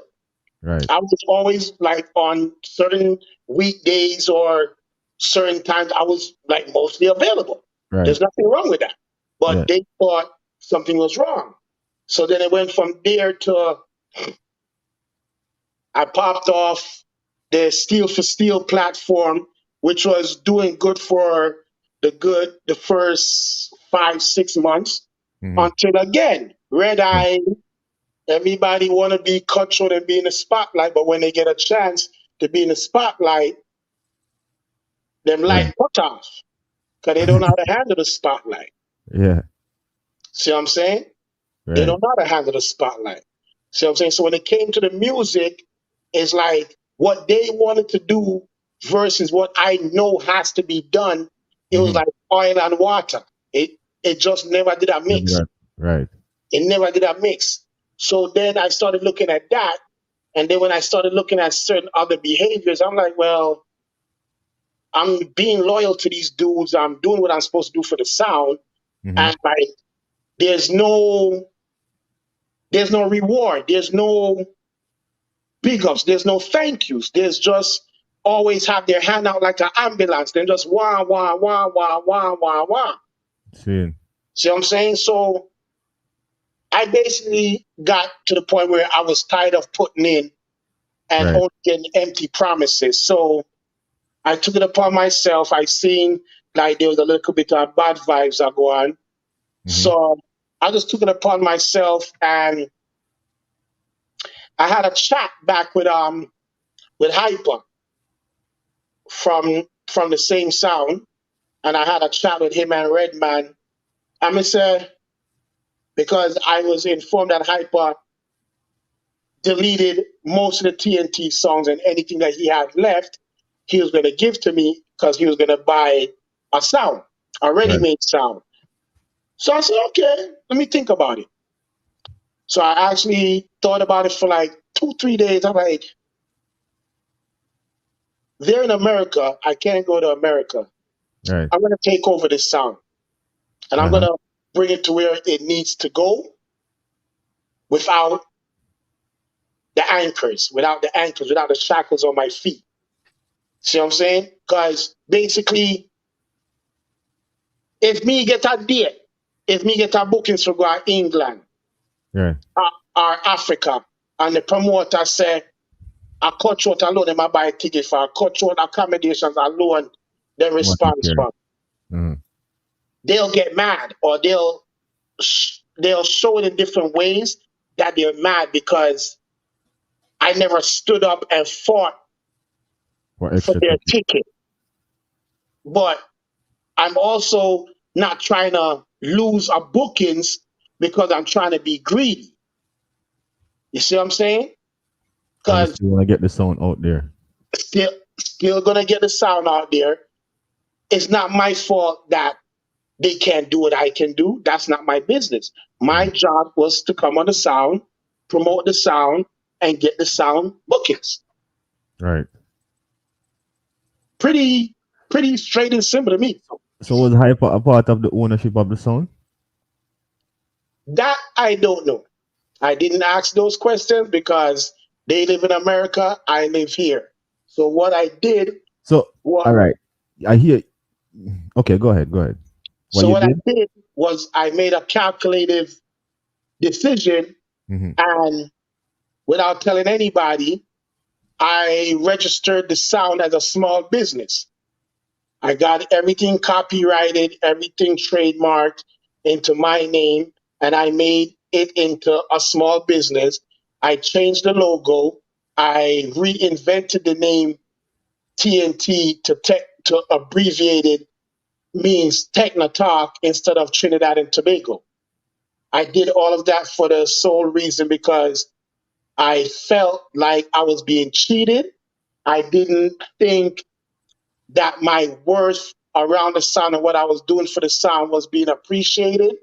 Right. I was always like on certain weekdays or certain times, I was like mostly available. Right. There's nothing wrong with that. But they thought something was wrong. So then it went from there to I popped off the Steel for Steel platform, which was doing good for the first 5-6 months until again, Red Eye, everybody want to be Cutthroat and be in the spotlight, but when they get a chance to be in the spotlight, them light cut off because they don't know how to handle the spotlight. Yeah. See what I'm saying? Right. They don't know how to handle the spotlight. See what I'm saying? So when it came to the music, it's like what they wanted to do versus what I know has to be done. It was like oil and water. It just never did a mix. Right. It never did a mix. So then I started looking at that. And then when I started looking at certain other behaviors, I'm like, well, I'm being loyal to these dudes. I'm doing what I'm supposed to do for the sound. And like, there's no reward. There's no big ups. There's no thank yous. There's just always have their hand out like an ambulance. Then just wah, wah, wah, wah, wah, wah, wah. See what I'm saying? So I basically got to the point where I was tired of putting in and only getting empty promises. So I took it upon myself. I seen like there was a little bit of bad vibes that go on. So I just took it upon myself, and I had a chat back with Hyper from the same sound, and I had a chat with him and Redman. I said, because I was informed that Hyper deleted most of the TNT songs, and anything that he had left, he was going to give to me because he was going to buy a sound, a ready-made sound. So I said, okay, let me think about it. So I actually thought about it for like 2-3 days. I'm like, they're in America. I can't go to America. Right. I'm going to take over this sound, and I'm going to bring it to where it needs to go without the anchors, without the shackles on my feet. See what I'm saying? Because basically, if me get a date, if me get a bookings for go to England Right. or Africa, and the promoter say, a Cutthroat alone, they might buy a ticket for a Cutthroat accommodations alone, they respond from. They'll get mad, or they'll show it in different ways that they're mad because I never stood up and fought for their ticket. But I'm also not trying to lose a bookings because I'm trying to be greedy. You see what I'm saying? Because you want to get the sound out there. Still gonna get the sound out there. It's not my fault that they can't do what I can do. That's not my business. My job was to come on the sound, promote the sound, and get the sound bookings. Right. Pretty straight and simple to me. So was Hyper a part of the ownership of the sound? That I don't know. I didn't ask those questions because they live in America, I live here. So what I did all right. I hear. Okay, go ahead. I did was I made a calculative decision, and without telling anybody, I registered the sound as a small business. I got everything copyrighted, everything trademarked into my name, and I made it into a small business. I changed the logo. I reinvented the name TNT to abbreviated means Techno Talk instead of Trinidad and Tobago. I did all of that for the sole reason because I felt like I was being cheated. I didn't think that my worth around the sound and what I was doing for the sound was being appreciated.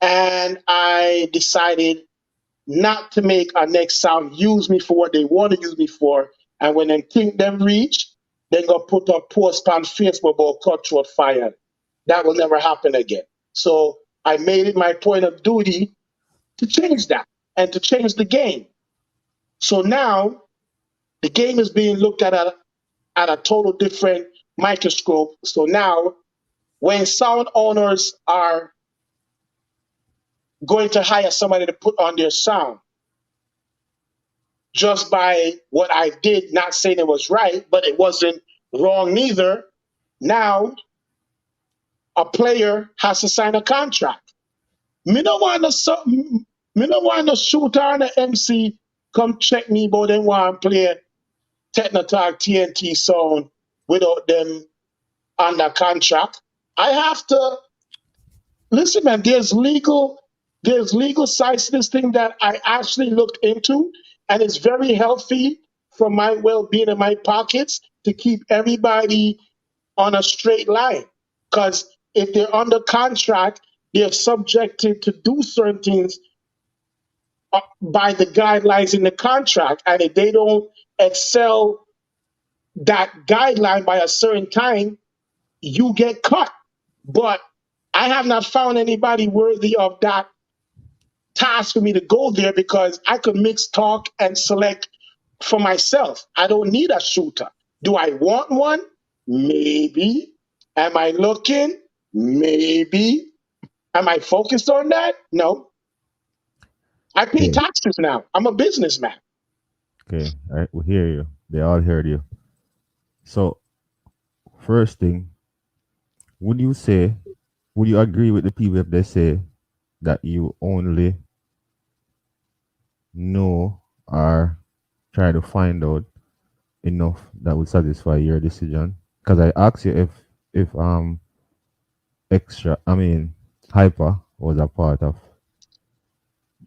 And I decided not to make our next sound use me for what they want to use me for. And when they think them reach, they're going to put a post on Facebook about Cutthroat fired. That will never happen again. So I made it my point of duty to change that and to change the game. So now the game is being looked at a total different microscope. So now when sound owners are going to hire somebody to put on their sound, just by what I did, not saying it was right, but it wasn't wrong neither, now a player has to sign a contract. Me no want no shooter and a MC come check me, but they want to play Techno Talk TNT sound without them under contract. I have to listen, man. There's legal sides to this thing that I actually looked into, and it's very healthy for my well-being in my pockets to keep everybody on a straight line. Because if they're under contract, they're subjected to do certain things by the guidelines in the contract, and if they don't excel that guideline by a certain time, you get cut. But I have not found anybody worthy of that task for me to go there because I could mix, talk, and select for myself. I don't need a shooter. Do I want one? Maybe. Am I looking? Maybe. Am I focused on that? No. I pay taxes now. I'm a businessman. Okay, all right, we hear you. They all heard you. So first thing, would you say, would you agree with the people if they say that you only know or try to find out enough that would satisfy your decision? Because I asked you if extra, I mean, hyper was a part of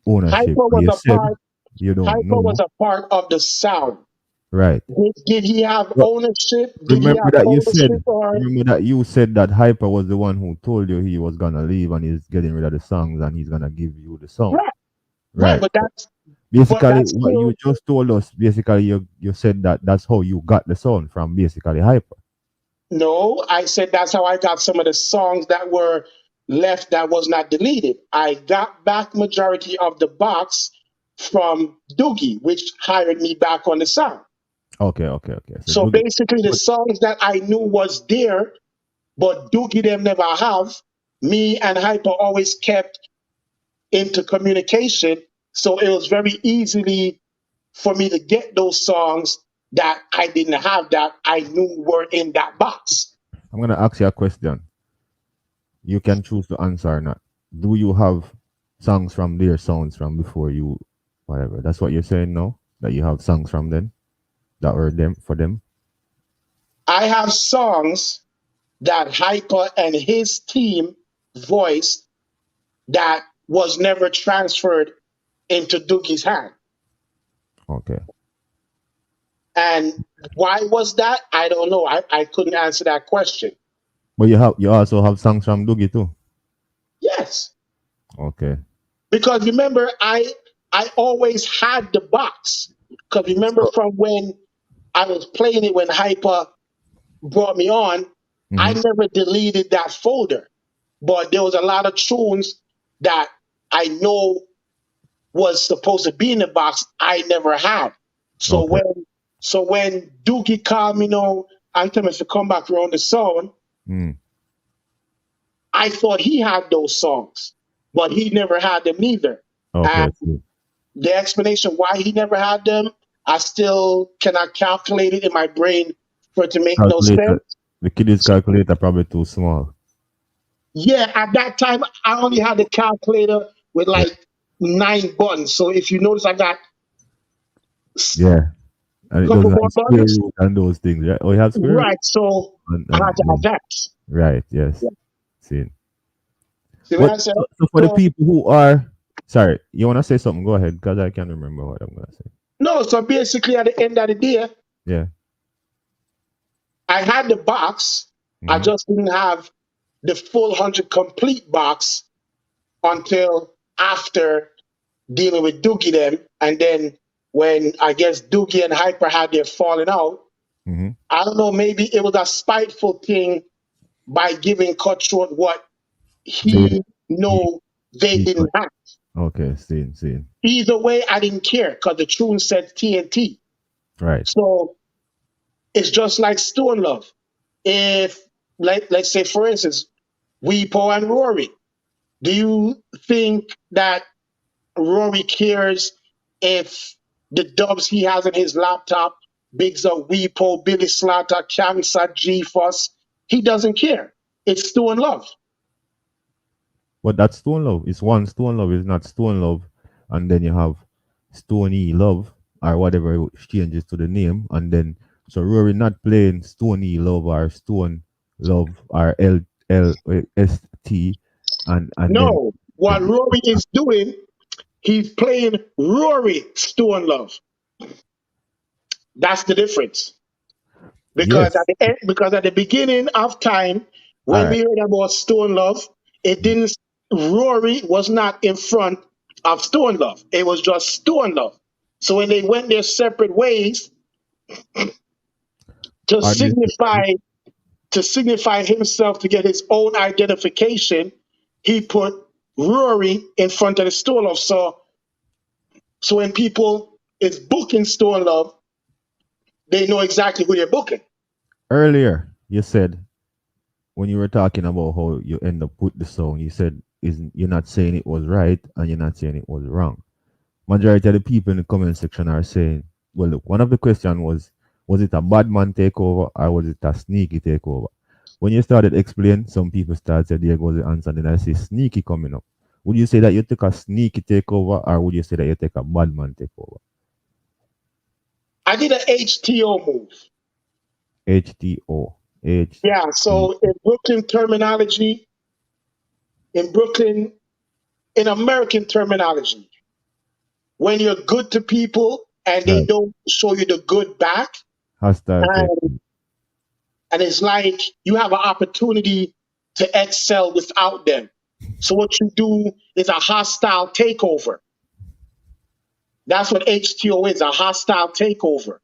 ownership. Hyper was You a said part. you don't Hyper was know, a part of the sound. right? Did he have But ownership? Did he remember have that you ownership said, or that Hyper was the one who told you he was gonna leave and he's getting rid of the songs and he's gonna give you the song, right? Right, right? but Basically, that's what still you just told us, basically, you said that that's how you got the sound from basically Hyper. no. I said that's how I got some of the songs that were left that was not deleted. I got back majority of the box from Doogie, which hired me back on the sound. Okay. So So do the, basically, the but songs that I knew was there, but Doogie them never have. Me and Hyper always kept into communication, so it was very easily for me to get those songs that I didn't have that I knew were in that box. I'm gonna ask you a question. You can choose to answer or not. Do you have songs from their sounds from before you, whatever? That's what you're saying now. That you have songs from them that were them for them. I have songs that Hyper and his team voiced that was never transferred into Doogie's hand. Okay. And why was that? I don't know. I couldn't answer that question. But you also have songs from Doogie too. Yes. Okay. Because remember, I always had the box. Because remember So, from when I was playing it when Hyper brought me on, I mhm. never deleted that folder. But there was a lot of tunes that I know was supposed to be in the box I never had. So Okay. when Doogie called me, and told me to come back around the sound, Mm. I thought he had those songs, but he never had them either. And Okay. So the explanation why he never had them, I still cannot calculate it in my brain for it to make no calculator. sense. The kid's calculator probably too small. Yeah, at that time, I only had the calculator with Yeah. like 9 buttons. So if you notice, I got a Yeah. And it couple doesn't more have square buttons. root and those things, right? Oh, you have square root Right. So I and had to yeah. have that. Right. Yes. Yeah. See. See what But I said? so for the So people who are sorry, you wanna say something? Go ahead, because I can't remember what I'm gonna say. no, so basically at the end of the day, Yeah. I had the box. I Hmm. just didn't have the full 100 complete box until after dealing with Doogie them. And then when I guess Doogie and Hyper had their falling out, Hmm. I don't know, maybe it was a spiteful thing by giving Cutthroat what They he he know they he didn't have. okay, seeing. Either way, I didn't care because the tune said TNT. Right. So it's just like Stone Love. If, like, let's say, for instance, Weepo and Rory, do you think that Rory cares if the dubs he has in his laptop, Bigs of Weepo, Billy Slaughter, Kamsa, G-Fuss, he doesn't care. It's Stone Love. But that's Stone Love. It's one Stone Love is not Stone Love, and then you have Stony Love or whatever it changes to the name, and then so Rory not playing Stony Love or Stone Love or LST, and then No, what Rory is doing, he's playing Rory Stone Love. That's the difference. yes, Because at the beginning of time, all when right. we heard about Stone Love, it didn't. Rory was not in front of Stone Love. It was just Stone Love. So when they went their separate ways to Are they signify himself to get his own identification, he put Rory in front of the Stone Love. So when people is booking Stone Love, they know exactly who they're booking. earlier? You said when you were talking about how you end up with the song, you said isn't you're not saying it was right and you're not saying it was wrong. Majority of the people in the comment section are saying, well, look, one of the question was, Was it a bad man takeover or was it a sneaky takeover? When you started explaining, some people started, there goes the answer, and then I see sneaky coming up. Would you say that you took a sneaky takeover or would you say that you take a bad man takeover? I did an HTO move. HTO. Yeah, so in Brooklyn terminology, in Brooklyn, in American terminology, when you're good to people and they Right. don't show you the good back, Hostile take. and, and it's like you have an opportunity to excel without them. So what you do is a hostile takeover. That's what HTO is, a hostile takeover.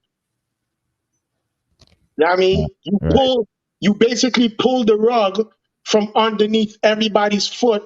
You know what I mean? Right. You basically pull the rug from underneath everybody's foot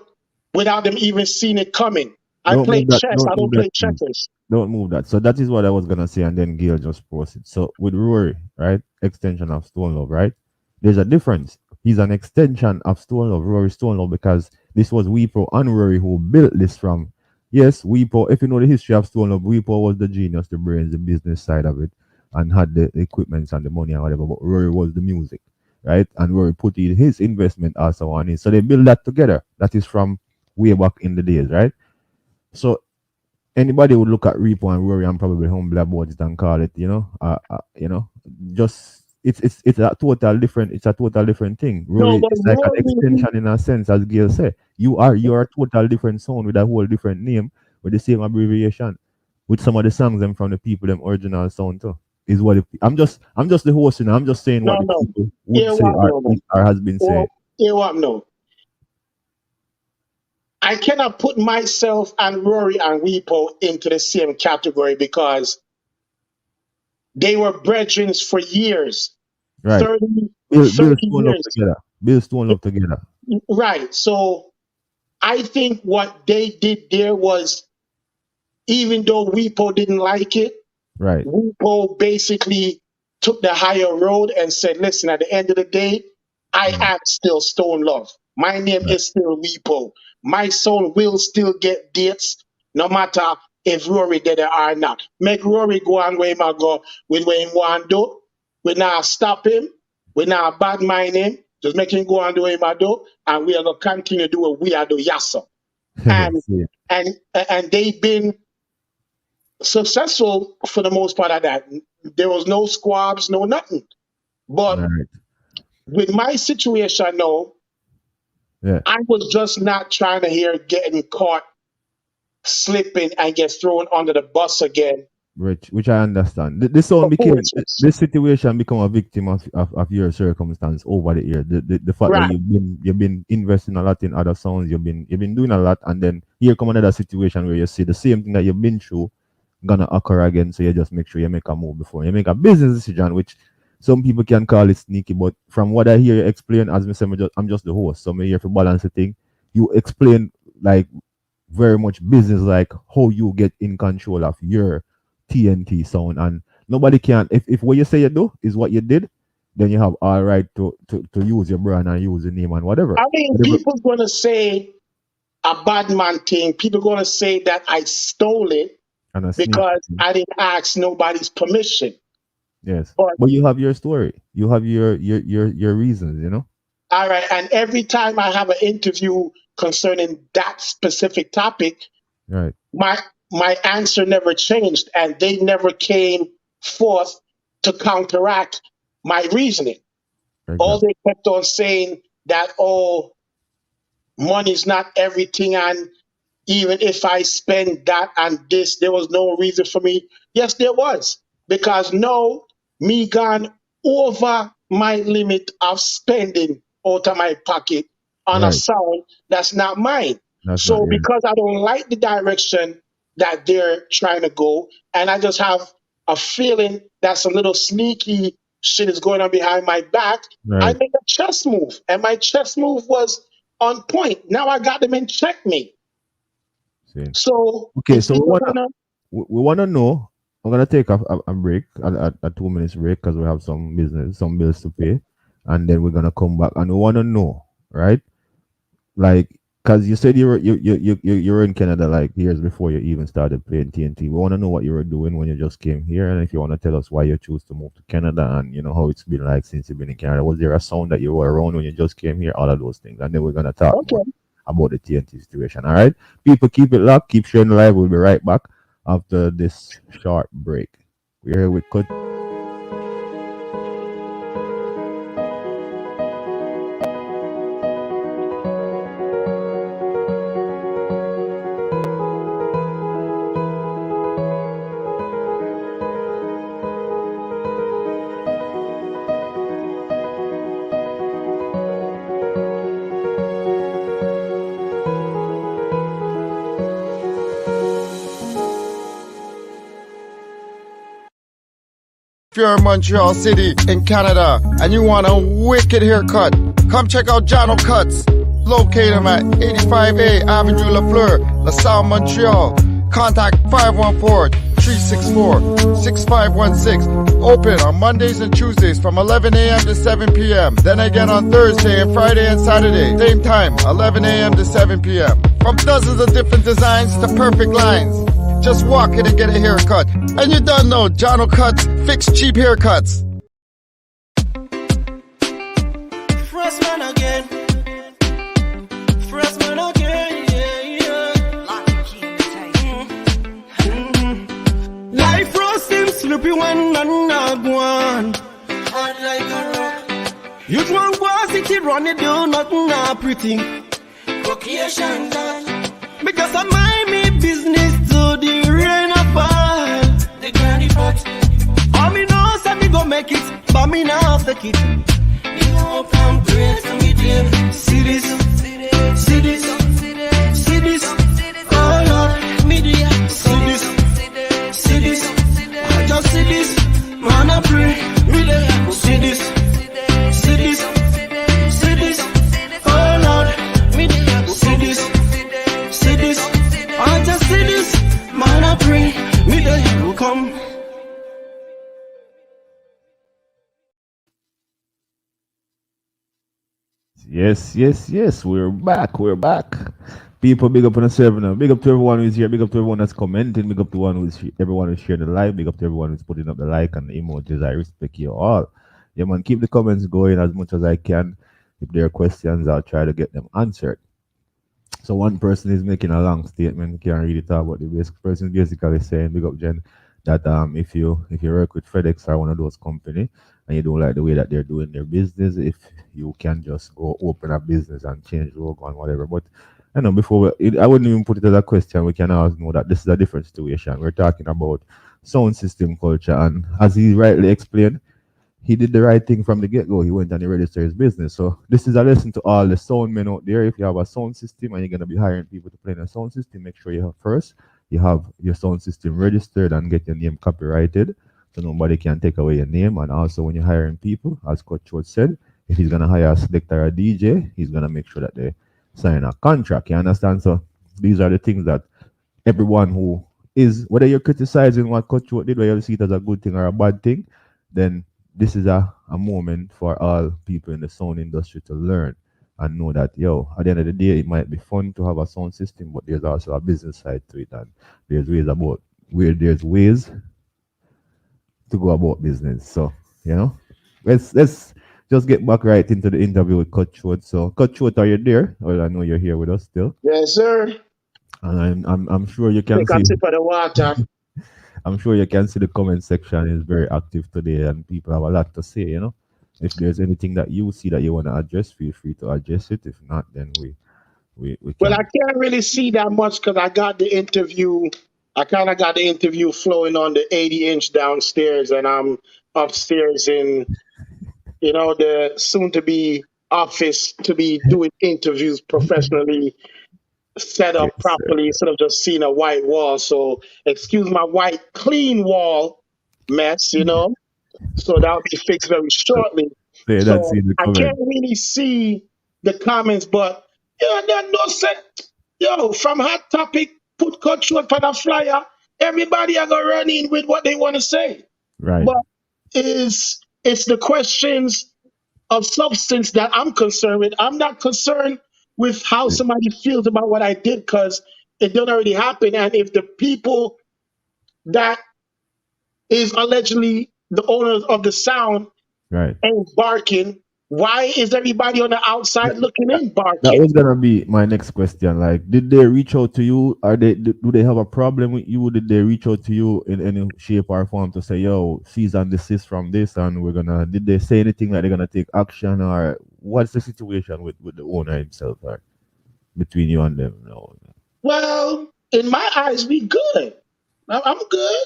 without them even seeing it coming. I Don't play move that. chess, Don't I move don't that, play please. checkers. Don't move that. So that is what I was gonna say, and then Gail just posted. So with Rory, right? Extension of Stone Love, right? There's a difference. He's an extension of Stone Love, Rory Stone Love, because this was Weepo and Rory who built this from. Yes, Weepo, if you know the history of Stone Love, Weepo was the genius, the brains, the business side of it, and had the equipment and the money and whatever, but Rory was the music, right? And Rory put in his investment also on it. So they built that together. That is from way back in the days, right? So anybody would look at Repo and Rory and probably humble about it and call it, just it's a total different. It's a total different thing. No, Rory but is like an Rory, extension in a sense, as Gail said. You are a total different sound with a whole different name with the same abbreviation. With some of the songs them from the people them original sound too. Is what I'm just the host, I'm just saying what no, the no. people would Hear say what, no, no. or has been said. Or, hear what, no. I cannot put myself and Rory and Weepo into the same category because they were brethren for years, Right. 30, Build 30 Stone Love years. together. Build Stone Love together. Right. So I think what they did there was, even though Weepo didn't like it, Right. Lupo basically took the higher road and said, listen, at the end of the day, I Right. am still Stone Love. My name Right. is still Repo. My soul will still get dates no matter if Rory did it or not. Make Rory go on where he might go with what he want to do. We now stop him. We now bad mind him. Just make him go on do what he might do. And we are going to continue to do what we are doing. Yes, sir. And, See. and they've been successful for the most part of that. There was no squabs, no nothing. But Right. with my situation now, Yeah. I was just not trying to hear getting caught slipping and get thrown under the bus again Which I understand. This sound for became foolishness. this situation become a victim of your circumstance over the year. The fact that Right. you've been investing a lot in other sounds, you've been doing a lot, and then here come another situation where you see the same thing that you've been through gonna occur again. So you just make sure you make a move before you make a business decision, which some people can call it sneaky, but from what I hear you explain, as me say, I'm just the host, so I'm here to balance the thing. You explain like very much business, like how you get in control of your TNT sound, and nobody can. If what you say you do is what you did, then you have all right to use your brand and use the name and whatever. I mean, Whatever people's going to say a bad man thing. People going to say that I stole it and a sneak. because I didn't ask nobody's permission. Yes, But but you have your story. You have your reasons. all right, and every time I have an interview concerning that specific topic, Right. my my answer never changed, and they never came forth to counteract my reasoning. All Exactly. they kept on saying that, oh, money's not everything, and even if I spend that and this, there was no reason for me. Yes, there was. Because no, me gone over my limit of spending out of my pocket on a Right. sound that's not mine. That's not So yours. because I don't like the direction that they're trying to go, and I just have a feeling that some little sneaky shit is going on behind my back, I Right. made a chess move. And my chess move was on point. Now I got them in checkmate. See. So Okay. it's So either we wanna gonna we, we wanna know. I'm gonna take a break, a 2 minutes break, because we have some bills to pay, and then we're gonna come back, and we wanna know, right? Like, Because you said you were in Canada like years before you even started playing TNT. We want to know what you were doing when you just came here, and if you want to tell us why you chose to move to Canada, and you know how it's been like since you've been in Canada. Was there a sound that you were around when you just came here? All of those things, and then we're gonna talk more Okay. about the TNT situation. All right, people, keep it locked, keep sharing the live. We'll be right back after this short break. We're here with Cut. If you're in Montreal City in Canada and you want a wicked haircut, come check out Jono Cuts. Locate him at 85A Avenue Lafleur, LaSalle, Montreal. Contact 514-364-6516. Open on Mondays and Tuesdays from 11 a.m. to 7 p.m. Then again on Thursday and Friday and Saturday. Same time, 11 a.m. to 7 p.m. From dozens of different designs to perfect lines. Just walk in and get a haircut. And you done know, Jono Cuts, fix cheap haircuts. Fresh man again. Fresh man again, yeah. Life roast him sleepy when none not one. Hard like a rock. You drunk was it run it do nothing not pretty. Vocation done. Because I mind me business to the rain or fall. The granny pot. All me know say me go make it, but me now take it. You know I'm great for me dear. See this, see this, see this. Oh Lord, me dear. See this, see this. I just see this. Man I pray, me dear. See this, see this, see this. Oh Lord, me dear. See this. See this, I just see this, man I pray, me the you come. Yes. We're back. People, big up on the server now. Big up to everyone who's here. Big up to everyone that's commenting. Big up to everyone who's sharing the live. Big up to everyone who's putting up the like and the emojis. I respect you all. Yeah, man, keep the comments going as much as I can. If there are questions, I'll try to get them answered. So one person is making a long statement. Can't really talk about the basic person. Basically saying, big up Jen, that if you work with FedEx or one of those company and you don't like the way that they're doing their business, if you can just go open a business and change logo and whatever. But I know I wouldn't even put it as a question. We can always know that this is a different situation. We're talking about sound system culture, and as he rightly explained, he did the right thing from the get-go. He went and he registered his business. So this is a lesson to all the sound men out there. If you have a sound system and you're going to be hiring people to play in a sound system, make sure you have your sound system registered and get your name copyrighted so nobody can take away your name. And also when you're hiring people, as Cutthroat said, if he's going to hire a selector or a DJ, he's going to make sure that they sign a contract. You understand? So these are the things that everyone who is, whether you're criticizing what Cutthroat did, whether you see it as a good thing or a bad thing, then this is a moment for all people in the sound industry to learn and know that, at the end of the day, it might be fun to have a sound system, but there's also a business side to it, and there's ways to go about business. So, let's just get back right into the interview with Cutthroat. So, Cutthroat, are you there? Well, I know you're here with us still. Yes, sir. And I'm sure you can Take a sip of the water. I'm sure you can see the comment section is very active today, and people have a lot to say. If there's anything that you see that you want to address, feel free to address it. If not, then we can. Well, I can't really see that much because I got the interview. I kind of got the interview flowing on the 80-inch downstairs, and I'm upstairs in, the soon-to-be office to be doing interviews professionally, set up properly instead of just seeing a white wall. So excuse my white clean wall mess, So that'll be fixed very shortly. So I can't really see the comments, but there's no set. From Hot Topic, put Cutthroat for the flyer. Everybody are gonna run in with what they want to say. Right. But it's the questions of substance that I'm concerned with. I'm not concerned with how somebody feels about what I did because it didn't already happen. And if the people that is allegedly the owners of the sound Right. ain't barking, why is everybody on the outside looking in That barking? was gonna be my next question. Like, did they reach out to you? Do they have a problem with you? Did they reach out to you in any shape or form to say, "Yo, cease and desist from this," and we're gonna? Did they say anything like they're gonna take action, or what's the situation with the owner himself, or between you and them? No. Well, in my eyes, we good. I'm good.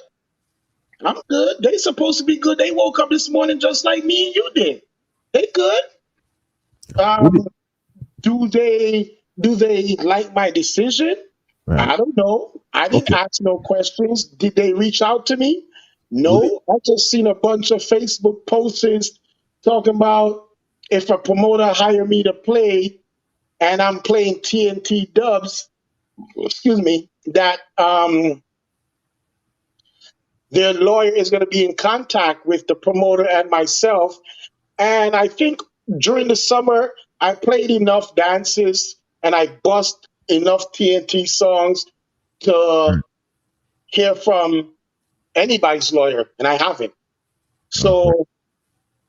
I'm good. They supposed to be good. They woke up this morning just like me and you did. They good. Would it, Um, do they like my decision? right. I don't know. I didn't Okay. ask no questions. Did they reach out to me? Would it, No. I just seen a bunch of Facebook posts talking about if a promoter hire me to play and I'm playing TNT dubs, excuse me, that their lawyer is going to be in contact with the promoter and myself. And I think during the summer, I played enough dances and I bust enough TNT songs to right. hear from anybody's lawyer, and I haven't. Okay. So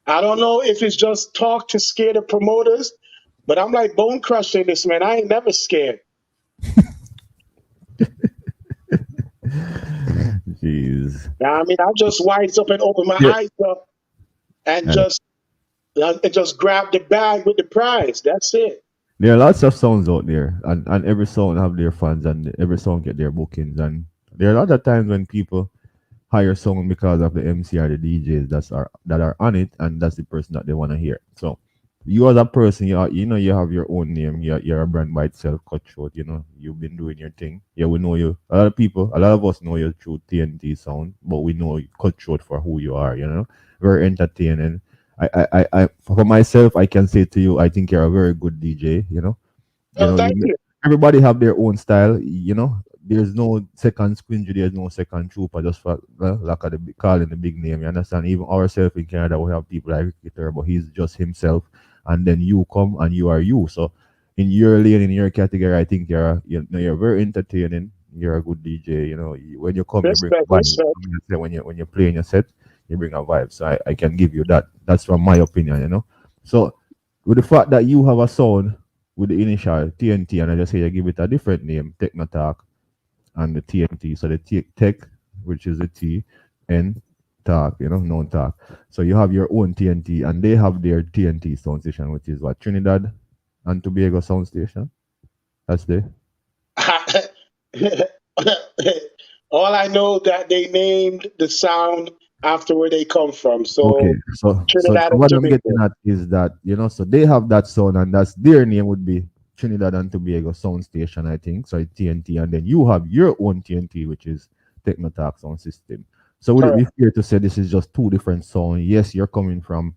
I don't know if it's just talk to scare the promoters, but I'm like bone crushing this, man. I ain't never scared. Jeez. I mean, I just wise up and open my Yeah. eyes up and Right. just grab the bag with the prize. That's it. There are lots of sounds out there, and every song have their fans, and every song get their bookings. And there are other times when people hire someone because of the MC or the DJs that are on it, and that's the person that they want to hear. So you as a person, you have your own name. You're a brand by itself, Cutthroat. You've been doing your thing. Yeah, we know you. A lot of us know you through TNT sound, but we know Cutthroat for who you are. Very entertaining. For myself, I can say to you, I think you're a very good DJ. You Oh, know, thank you, you. everybody have their own style. There's no second squingy, there's no second trooper, just for like the calling the big name. You understand? Even ourselves in Canada, we have people like Ricky, but he's just himself. And then you come and you are you. So in your lane, in your category, I think you're very entertaining. You're a good DJ. When you come, you bring Respect, a vibe. respect. I mean, say when you're playing your set, you bring a vibe. So I can give you that. That's from my opinion. So with the fact that you have a sound with the initial TNT, and I just say you give it a different name, Techno Talk, and the TNT. So the Tech, which is the T, and Talk, known Talk. So you have your own TNT, and they have their TNT sound station, which is what, Trinidad and Tobago sound station. That's the All I know that they named the sound after where they come from. okay. So So Trinidad and what I'm getting Tobago. at is that so they have that sound, and that's their name would be Trinidad and Tobago Sound Station, I think. So it's TNT, and then you have your own TNT, which is Technotalk Sound System. So would it be Correct. fair to say this is just two different sounds? Yes, you're coming from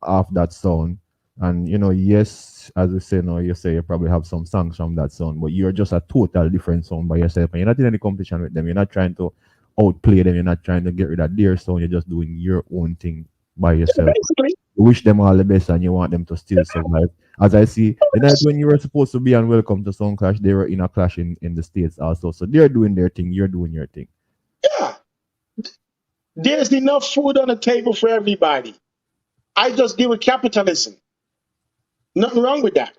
off that sound, and yes, as we say now, you say you probably have some songs from that sound, but you're just a total different sound by yourself, and you're not in any competition with them. You're not trying to outplay them. You're not trying to get rid of their sound. You're just doing your own thing by yourself. Basically, You wish them all the best, and you want them to still survive. As I see, the night when you were supposed to be on Welcome to Sound Clash, they were in a clash in the States also. So they're doing their thing, you're doing your thing. yeah. There's enough food on the table for everybody. I just deal with capitalism. Nothing wrong with that.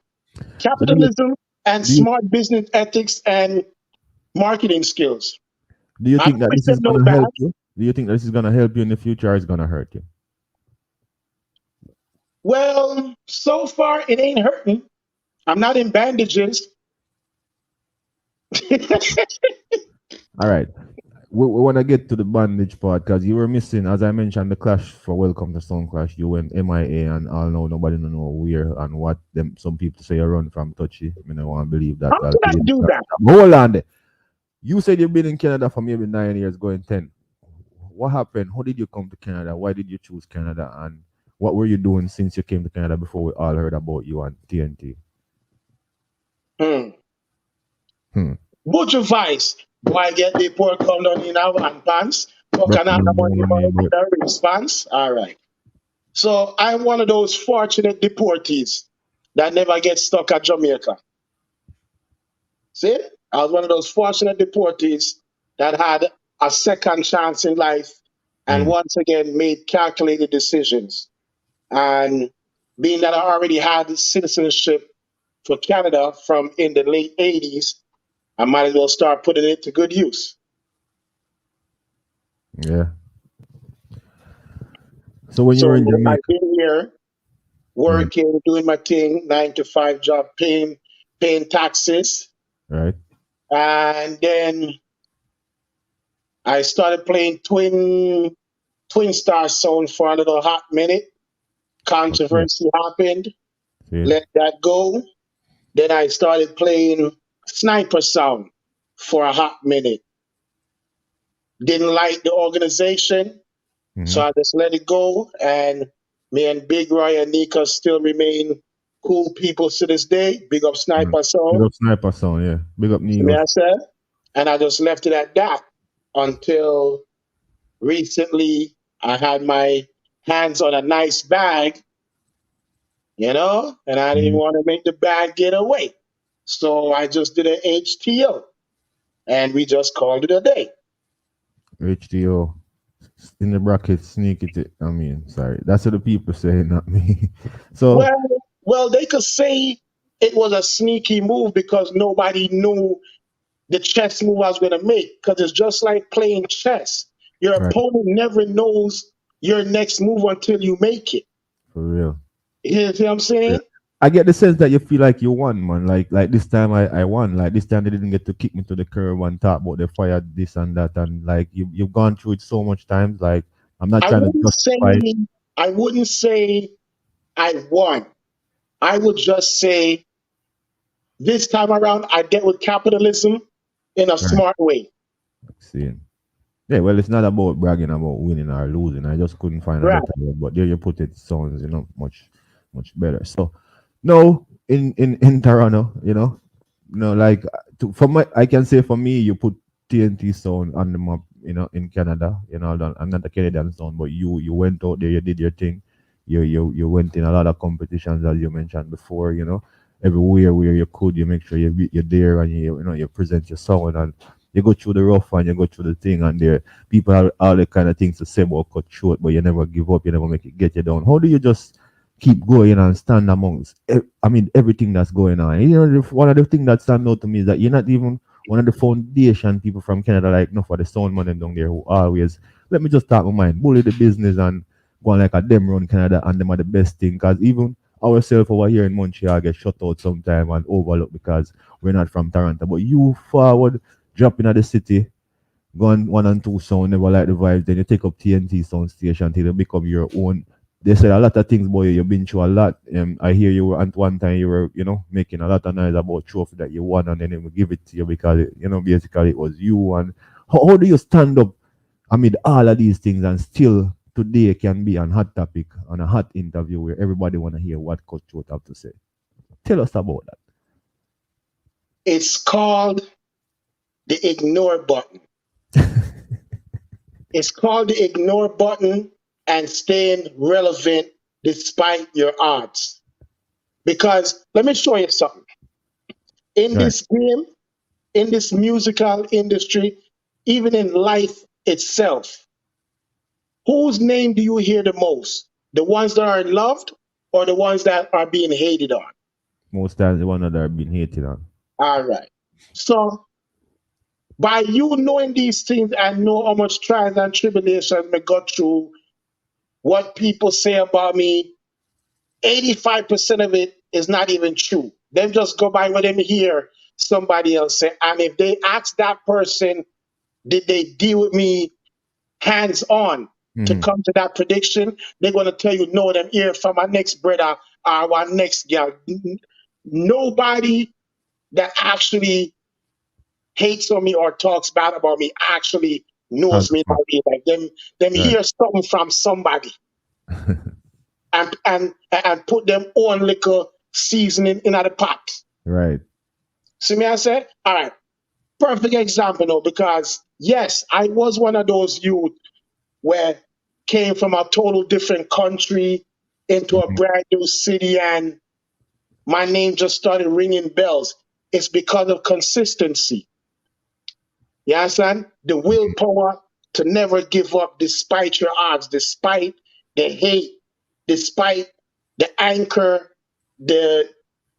So do you, Capitalism and do you, smart business ethics and marketing skills. do you I think don't that wish this is them no going to bad. help you? Do you think that this is going to help you in the future, or it's going to hurt you? Well, so far it ain't hurting. I'm not in bandages. All right. We want to get to the bandage part because you were missing, as I mentioned, the clash for Welcome to Sound Clash. You went MIA and all know nobody don't know where and what them. Some people say you run from Touchy. I don't want to believe that. How could I do that? Hold on there. You said you've been in Canada for maybe 9 years, going 10. What happened? How did you come to Canada? Why did you choose Canada? And what were you doing since you came to Canada before we all heard about you on TNT? Hmm. Hmm. Butcher Vice. Boy, get the poor come down in our pants. Fuck But, another money with a response. All right. So I'm one of those fortunate deportees that never get stuck at Jamaica. See? I was one of those fortunate deportees that had a second chance in life and once again made calculated decisions. And being that I already had citizenship for Canada from in the late 80s, I might as well start putting it to good use. Yeah. So when you were in Jamaica, I've been here working, doing my thing, 9 to 5 job, paying taxes. right? And then I started playing twin star sound for a little hot minute. Controversy happened. See? Let that go. Then I started playing sniper sound for a hot minute. Didn't like the organization, so I just let it go. And me and Big Roy and Nika still remain cool people to this day. Big up Sniper Big Sound. up Sniper Sound, yeah. Big up See me, I Negos. said? And I just left it at that until recently I had my hands on a nice bag, you know, and I didn't want to make the bag get away. So I just did an HTO and we just called it a day. HTO. In the bracket, sneak it. I mean, sorry. That's what the people say, not me. So, Well, they could say it was a sneaky move because nobody knew the chess move I was going to make. Because it's just like playing chess. Your Right. opponent never knows your next move until you make it. For real. You see what I'm saying? I get the sense that you feel like you won, man. Like this time I won. Like this time they didn't get to kick me to the curb and talk about they fired this and that. And like you've gone through it so much times. Like I'm not trying to justify it. I wouldn't say I won. I would just say this time around I dealt with capitalism in a smart way. Seeing. Yeah, well, it's not about bragging about winning or losing. I just couldn't find a better word. But there you put it, sounds much better. So, no, in Toronto, like I can say for me, you put TNT sound on the map, in Canada. I'm not a Canadian sound, but you went out there, you did your thing. You went in a lot of competitions as you mentioned before. Everywhere where you could, you make sure you're there and you present your sound and. You go through the rough and you go through the thing, and there people have all the kind of things to say about Cutthroat, but you never give up, you never make it get you down. How do you just keep going and stand amongst everything that's going on? One of the things that stand out to me is that you're not even one of the foundation people from Canada, like for the sound man down there who always let me just talk my mind, bully the business and go on like a them run Canada and them are the best thing, because even ourselves over here in Montreal get shut out sometime and overlooked because we're not from Toronto. But you forward dropping at the city, going 1 and 2 sound, never like the vibes, then you take up TNT Soundstation till you become your own. They say a lot of things, boy, you've been through a lot. I hear you were at one time you were, making a lot of noise about trophy that you won, and then they will give it to you because basically it was you. And how do you stand up amid all of these things and still today can be on hot topic on a hot interview where everybody wanna hear what Cutthroat have to say? Tell us about that. It's called the ignore button. It's called the ignore button and staying relevant despite your odds. Because let me show you something. In this game, in this musical industry, even in life itself, whose name do you hear the most? The ones that are loved or the ones that are being hated on? Most times the ones that are being hated on. All right. So by you knowing these things and know how much trials and tribulations I got through, what people say about me, 85% of it is not even true. They just go by what they hear somebody else say. And if they ask that person, did they deal with me hands on to come to that prediction, they're going to tell you, no, them hear from my next brother or our next girl. Nobody that actually hates on me or talks bad about me actually knows me like them hear something from somebody and put them own liquor seasoning in the pot. Right. See me I say? All right. Perfect example though, because yes, I was one of those youth where came from a total different country into a brand new city, and my name just started ringing bells. It's because of consistency. You understand? The willpower to never give up despite your odds, despite the hate, despite the anchor, the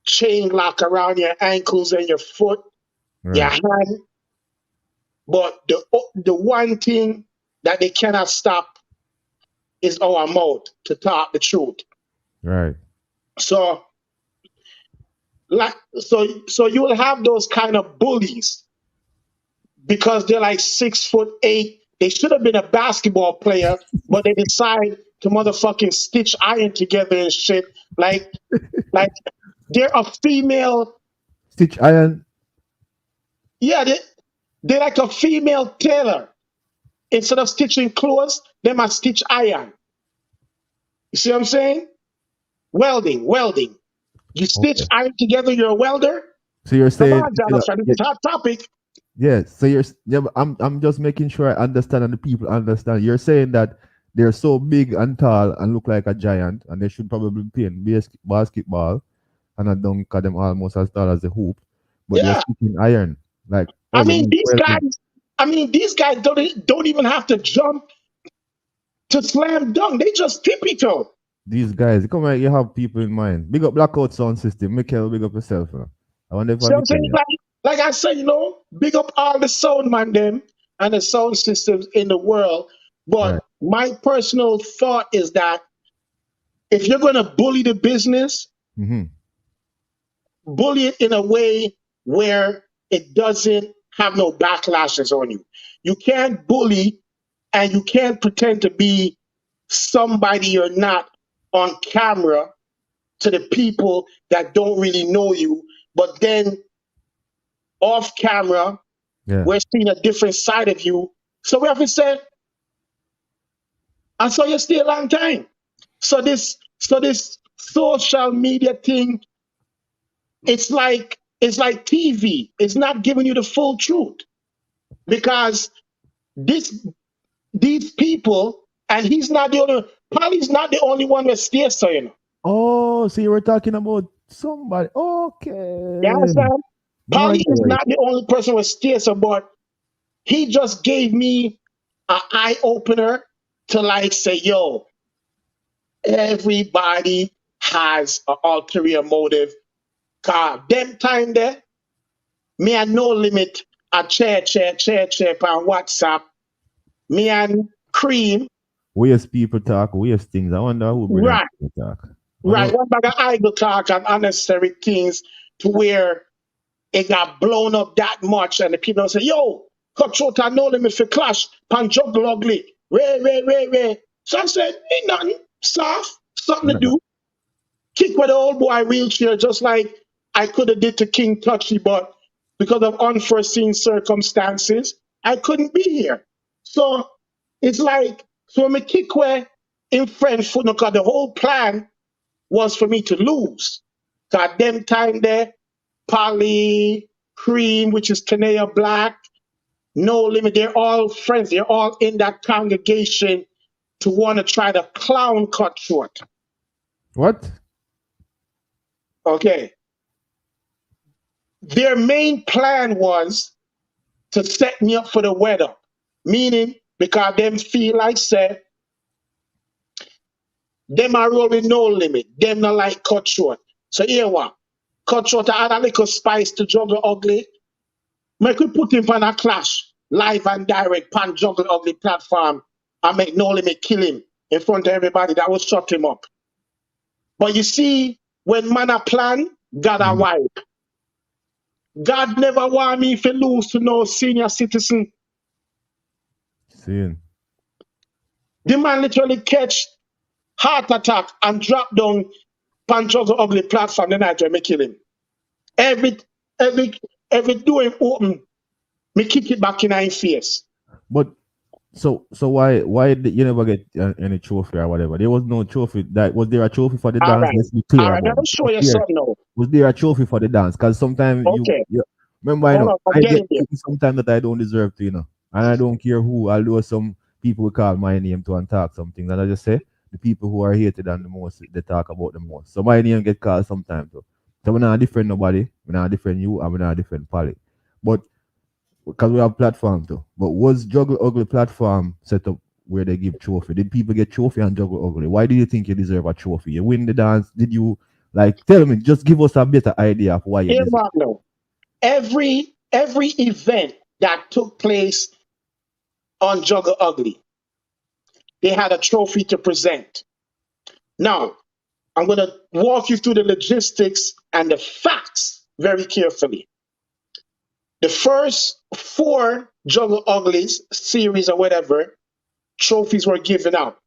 chain lock around your ankles and your foot, your Right. hand. But the one thing that they cannot stop is our mouth to talk the truth. Right. So so you will have those kind of bullies because they're like 6'8". They should have been a basketball player, but they decide to motherfucking stitch iron together and shit. Like they're a female. Stitch iron. Yeah, they're like a female tailor. Instead of stitching clothes, they must stitch iron. You see what I'm saying? Welding. You stitch Okay. iron together, you're a welder? So you're Come saying on, Jonathan, this yeah, is a hot topic. yeah. So yeah, but I'm just making sure I understand and the people understand. You're saying that they're so big and tall and look like a giant, and they should probably be playing basketball, and I don't cut them almost as tall as a hoop, but they're Yeah. sticking iron. Like, I oh, they mean, need these welding. guys, don't even have to jump to slam dunk. They just tippy toe. These guys, come on, you have people in mind. Big up Blackout Sound System. Michael, big up yourself. I wonder if I See what I'm Michael. saying? Like I said, big up all the sound man them and the sound systems in the world. But Right. my personal thought is that if you're gonna bully the business, Mm-hmm. bully it in a way where it doesn't have no backlashes on you. You can't bully and you can't pretend to be somebody you're not on camera to the people that don't really know you, but then off camera, Yeah. we're seeing a different side of you. So we have to say, I saw you stay a long time. So this social media thing, it's like TV. It's not giving you the full truth because this these people, and Polly's not the only one that stays so Oh, so you were talking about somebody. You Okay. understand? Now I Polly get is it. not the only person with stays so, but he just gave me an eye opener to like say, yo, everybody has an ulterior motive. God, them time there, me and No Limit a chair on WhatsApp. Me and Cream, Waste people talk, waste things. I wonder who bring up right, people talk. I right. know. One bag of idle talk and unnecessary things to where it got blown up that much, and the people say, yo, Cutthroat and No Limit for clash, pan juggle ugly. Ray. So I said, ain't nothing, soft, something to Nah. do. Kick with the old boy wheelchair, just like I could have did to King Touchy, but because of unforeseen circumstances, I couldn't be here. So it's like, so me kick where in French foot, because the whole plan was for me to lose. So at them time there, Polly, Cream, which is Tanea Black, No Limit, they're all friends. They're all in that congregation to want to try to clown Cutthroat. What? Okay. Their main plan was to set me up for the weather, meaning because them feel like said, them are roll with No Limit, them not like Cutthroat. So here what? Cutthroat add a little spice to Juggle Ugly. Make we put him on a clash, live and direct, pan Juggle Ugly platform, and make No Limit kill him in front of everybody. That will shut him up. But you see, when man a plan, God a wipe. God never want me to lose to no senior citizen. Seeing. The man literally catch heart attack and drop down Pancho's ugly platform the night when me kill him. Every every every door him open, me kick it back in his face. But so why did you never get any trophy or whatever? There was no trophy. That was there a trophy for the All dance? right. Let's be All clear right, let about me it. show you something now. Was there a trophy for the dance? Because sometimes Okay. you remember, I Hold know on, I'm I get getting you. things sometimes that I don't deserve to, and I don't care who. Although some people will call my name to and talk some things, and I just say the people who are hated and the most they talk about the most. So my name get called sometimes too. So we're not different nobody, we're not different you, and we're not different Polly. But because we have platform too. But was Juggle Ugly platform set up where they give trophy? Did people get trophy and Juggle Ugly? Why do you think you deserve a trophy? You win the dance. Did you like tell me? Just give us a better idea of why you Here, deserve. Marlo, every event that took place on Juggle Ugly, they had a trophy to present. Now, I'm going to walk you through the logistics and the facts very carefully. The first 4 Juggle Uglies series or whatever trophies were given out.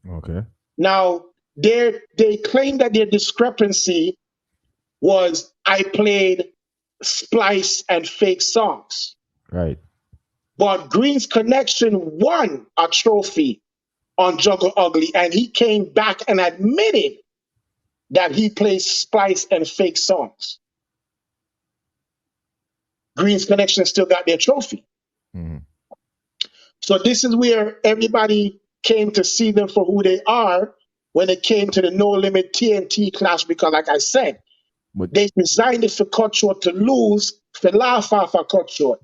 Okay. Now, they claim that their discrepancy was I played splice and fake songs. Right. But Green's Connection won a trophy on Juggle Ugly, and he came back and admitted that he plays splice and fake songs. Green's Connection still got their trophy. Mm-hmm. So this is where everybody came to see them for who they are when it came to the No Limit TNT clash, because like I said, But they designed it for Cutthroat to lose, for laugh off for Cutthroat.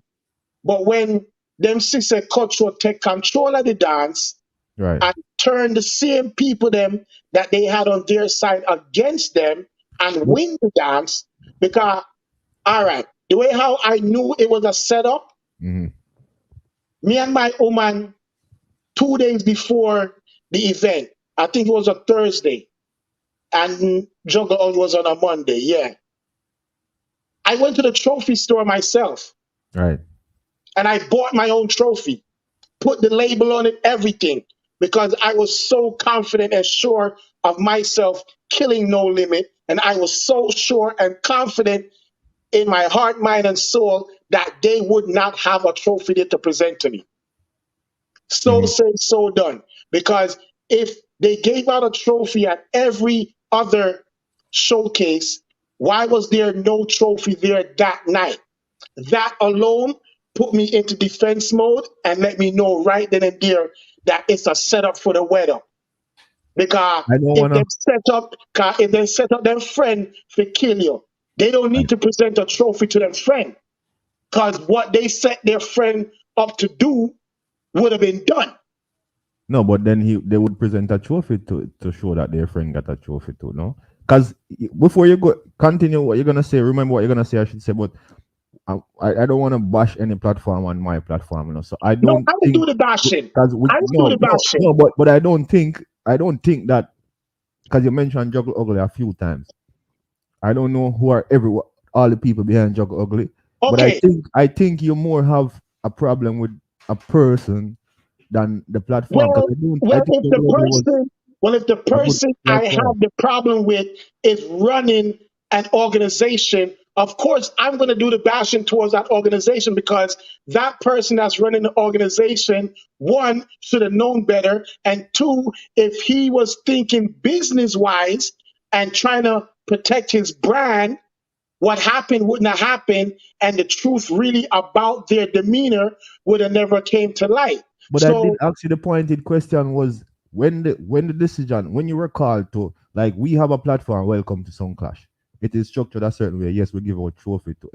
But when them sister Cutthroat take control of the dance right. and turn the same people them that they had on their side against them and But, win the dance, because all right, the way how I knew it was a setup, mm-hmm. me and my woman 2 days before the event, I think it was a Thursday, and Juggle was on a Monday. Yeah, I went to the trophy store myself Right. and I bought my own trophy, put the label on it, everything, because I was so confident and sure of myself killing No Limit. And I was so sure and confident in my heart, mind, and soul that they would not have a trophy there to present to me. So Mm-hmm. said, so done. Because if they gave out a trophy at every other showcase, why was there no trophy there that night? That alone put me into defense mode and let me know right then and there that it's a setup for the weather. Because I don't wanna. if they set up their friend for kill you, they don't Right. need to present a trophy to their friend. Because what they set their friend up to do would have been done. No, but then they would present a trophy to show that their friend got a trophy too. No, because before you go continue what you're gonna say, remember what you're gonna say. I should say, but I don't want to bash any platform on my platform, you know. So I No, don't I would think do the bashing. because we I would do the bashing. no, but I don't think that because you mentioned Juggle Ugly a few times. I don't know who are all the people behind Juggle Ugly, but Okay. I think you more have a problem with a person than the platform because I think Juggle Ugly was If the a good person I platform. have the problem with is running an organization, of course I'm going to do the bashing towards that organization, because that person that's running the organization, one, should have known better, and two, if he was thinking business wise and trying to protect his brand, what happened wouldn't have happened, and the truth really about their demeanor would have never came to light. But I did So ask you the pointed question was when the decision when you were called to like we have a platform welcome to Sound Clash. It is structured a certain way. Yes, we give out trophy to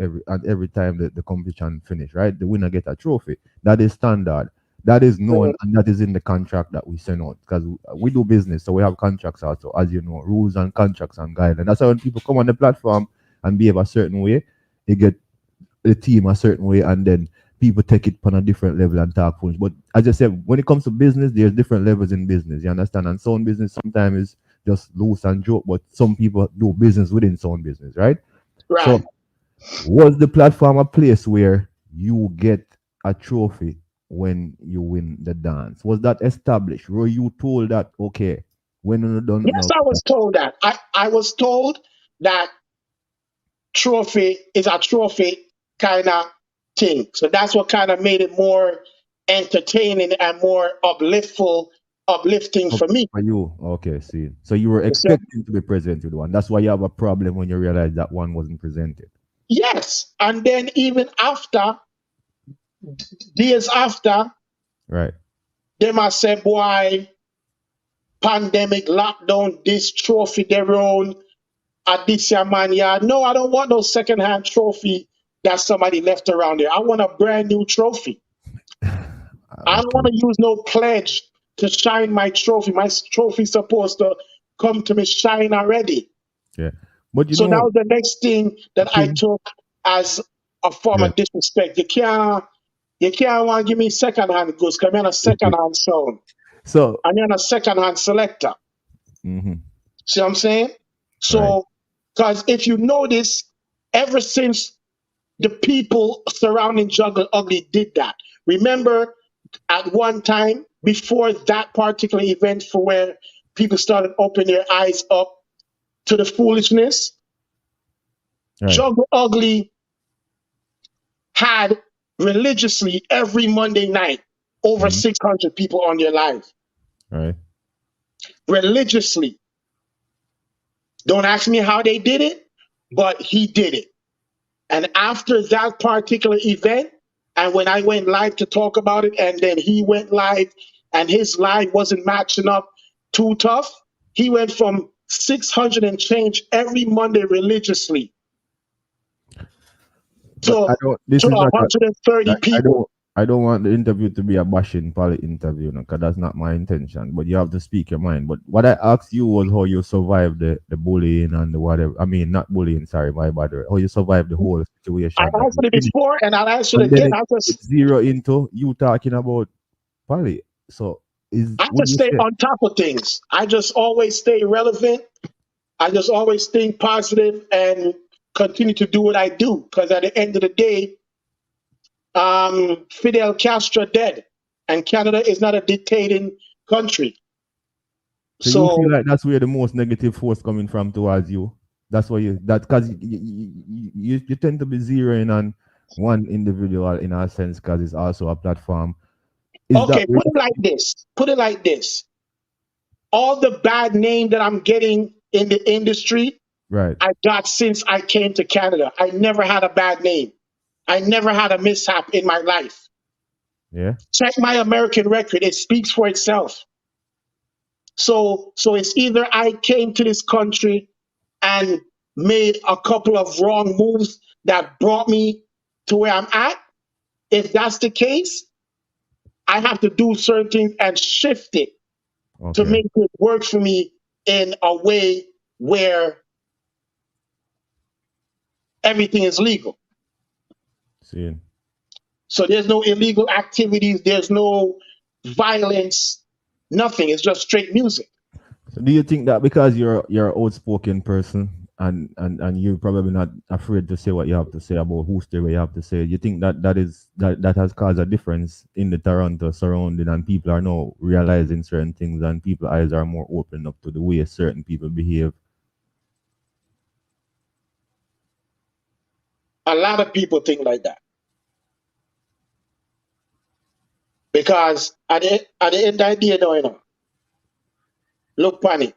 every time the competition finish, right? The winner get a trophy. That is standard. That is known and that is in the contract that we send out because we do business, so we have contracts also, as you know, rules and contracts and guidelines. That's why when people come on the platform and behave a certain way, they get the team a certain way, and then people take it on a different level and talk foolish. But as I said, when it comes to business, there's different levels in business. You understand? And sound business sometimes is just loose and joke, but some people do business within sound business, right? right. So, was the platform a place where you get a trophy when you win the dance? Was that established? Were you told that okay, when you're done Yes, now? I was told that. I was told that trophy is a trophy kind of thing. So that's what kind of made it more entertaining and more uplifting for me. For you, okay, see. So you were So, expecting to be presented one. That's why you have a problem when you realize that one wasn't presented. yes. And then even after, years after, Right. they must say, boy, pandemic, lockdown, this trophy, their own. at this year man yard. No, I don't want no secondhand trophy that somebody left around there. I want a brand new trophy. I don't want to use no pledge to shine my trophy. My trophy's supposed to come to me shine already. Yeah. But you So that know, was the next thing that I King, took as a form yeah. of disrespect. You can't want to give me secondhand goods because I'm a secondhand sound. So, I'm a secondhand selector. mhm, See what I'm saying? right. So, because if you notice, ever since the people surrounding Juggle Ugly did that, remember at one time before that particular event for where people started opening their eyes up to the foolishness, Right. Juggle Ugly had religiously every Monday night over Mhm. 600 people on their live. Right. Religiously. Don't ask me how they did it, but he did it. And after that particular event, and when I went live to talk about it, and then he went live and his live wasn't matching up too tough, he went from 600 and change every Monday religiously But I to, don't. This to is not. 130 I people. don't. I don't want the interview to be a bashing poly interview, because that's not my intention. But you have to speak your mind. But what I asked you was how you survived the bullying and the whatever. I mean, not bullying. Sorry, my bad. How you survived the whole I situation that you answered it finished, before and I'll answer it and then again. it zero into you talking about poly. So is I would just you stay say? on top of things. I just always stay relevant. I just always think positive and continue to do what I do. Because at the end of the day, Fidel Castro dead, and Canada is not a dictating country. So you feel So like that's where the most negative force coming from towards you. That's why you that because you tend to be zeroing on one individual in a sense because it's also a platform. Is that okay, where put it like this. Put it like this. All the bad name that I'm getting in the industry, right? I got since I came to Canada. I never had a bad name. I never had a mishap in my life. Yeah. Check my American record. It speaks for itself. So it's either I came to this country and made a couple of wrong moves that brought me to where I'm at. If that's the case, I have to do certain things and shift it to Okay. make it work for me in a way where everything is legal. Seeing. So there's no illegal activities, there's no violence, nothing. It's just straight music. So do you think that because you're an outspoken person and you're probably not afraid to say what you have to say about who say what you have to say, you think that has caused a difference in the Toronto surrounding and people are now realizing certain things and people's eyes are more open up to the way certain people behave? A lot of people think like that. Because at the end of the day, though, look, Pani,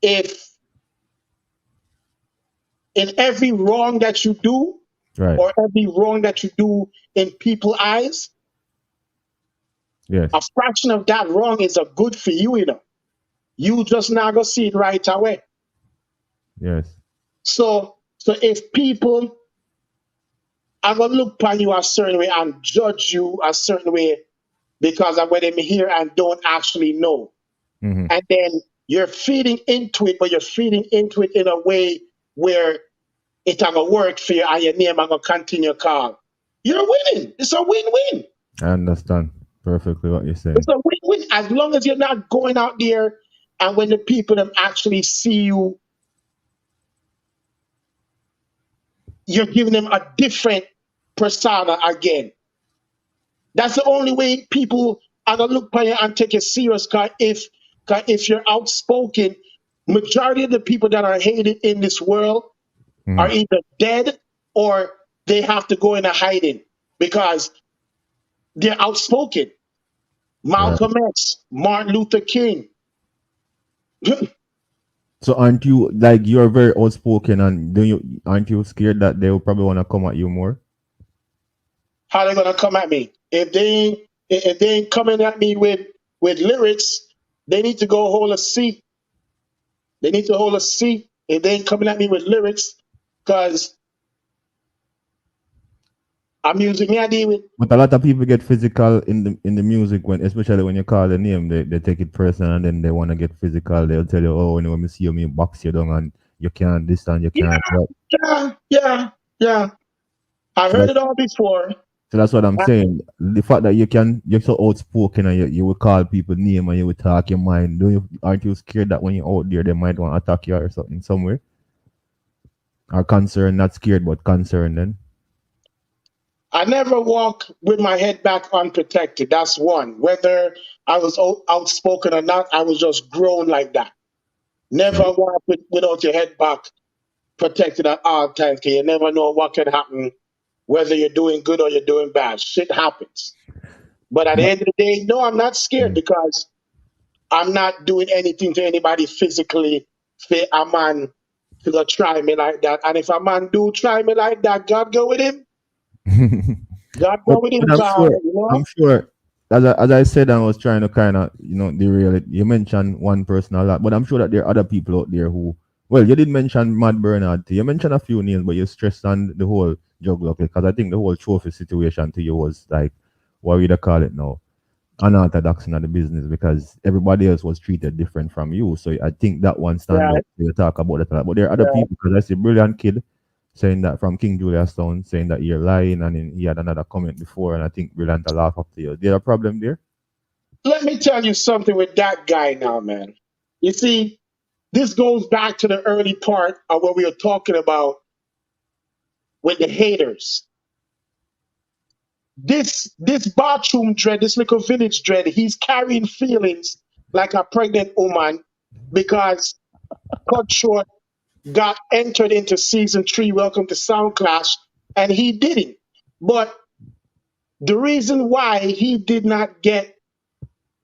if in every wrong that you do, Right. or every wrong that you do in people's eyes, Yes. a fraction of that wrong is a good for you, You just not gonna see it right away. Yes. So if people are gonna look upon you a certain way and judge you a certain way because of what they hear and don't actually know, Mm-hmm. and then you're feeding into it, but you're feeding into it in a way where it's gonna work for you and your name are gonna continue call. You're winning. It's a win-win. I understand perfectly what you're It's saying. a win-win as long as you're not going out there and when the people them actually see you, you're giving them a different persona again. That's the only way people are gonna look at you and take it serious. Cause if you're outspoken, majority of the people that are hated in this world are Mm-hmm. either dead or they have to go into hiding because they're outspoken. Right. Malcolm X, Martin Luther King. So aren't you like you're very outspoken and do you aren't you scared that they will probably want to come at you more? How they gonna come at me? If they ain't coming at me with lyrics, they need to go hold a seat. They need to hold a seat if they ain't coming at me with lyrics, because I'm using me, I deal with. But a lot of people get physical in the music when, especially when you call the name, they take it personal and then they want to get physical. They'll tell you, oh, when we see you, me box you down and you can't this and you can't that. Yeah. I So heard that's, it all before. so that's what I'm saying. The fact that you're so outspoken and you will call people name and you will talk your mind. Aren't you scared that when you're out there they might want to attack you or something somewhere? Or concerned, not scared but concerned then? I never walk with my head back unprotected. That's one. Whether I was outspoken or not, I was just grown like that. Never So walk without your head back protected at all times, because you never know what can happen, whether you're doing good or you're doing bad. Shit happens. But at the end of the day, no, I'm not scared because I'm not doing anything to anybody physically for a man to go try me like that. And if a man do try me like that, God go with him. God go with him, but God, you know? I'm sure, as I said, I was trying to kind of, derail it. You mentioned one person a lot, but I'm sure that there are other people out there who, well, you did mention Matt Bernard. You mentioned a few names, but you stressed on the whole juggler because I think the whole trophy situation to you was like, what would I call it now? Unorthodox in the business because everybody else was treated different from you. So I think that one stand Right, out. You talk about it a lot. But there are other right. people because I see Brilliant Kid saying that from King Julius Stone, saying that you're lying, and then he had another comment before, and I think Brilliant a laugh up to you. Is there a problem there? Let me tell you something with that guy now, man. You see, this goes back to the early part of what we were talking about with the haters. This bathroom dread, this little village dread, he's carrying feelings like a pregnant woman because Cutthroat got entered into season 3, Welcome to Sound Clash, and he didn't. But the reason why he did not get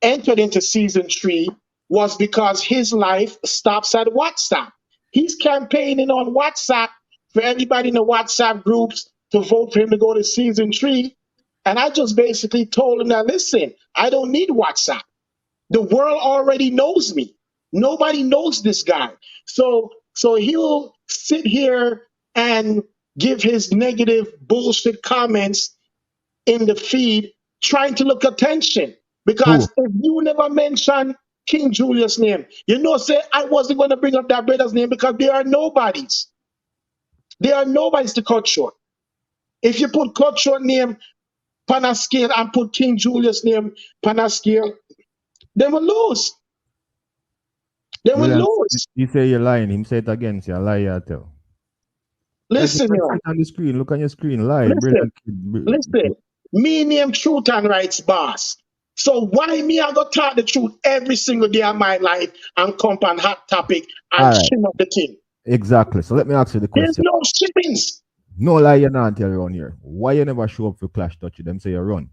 entered into season 3 was because his life stops at WhatsApp. He's campaigning on WhatsApp for everybody in the WhatsApp groups to vote for him to go to season 3. And I just basically told him that, listen, I don't need WhatsApp. The world already knows me. Nobody knows this guy. So he'll sit here and give his negative bullshit comments in the feed trying to look attention. Who? Because if you never mention King Julius' name, say I wasn't going to bring up that brother's name because they are nobodies. They are nobodies to Cutthroat. If you put Cutthroat name on a scale and put King Julius' name on a scale, they will lose. They will Brilliant. lose. You say you're lying. Him say it again. Say, I lie, you tell. Like, you Listen, can see yo. it on the screen. Look on your screen. Lie. Listen. Brilliant Kid. Listen. Me name Truth and Rights Boss. So why me I go talk the truth every single day of my life and come on Hot Topic and All right. shim up the thing? Exactly. So let me ask you the There's question. no shippings. No lie, you not tell around here. Why you never show up for Clash Touch? Them say you run.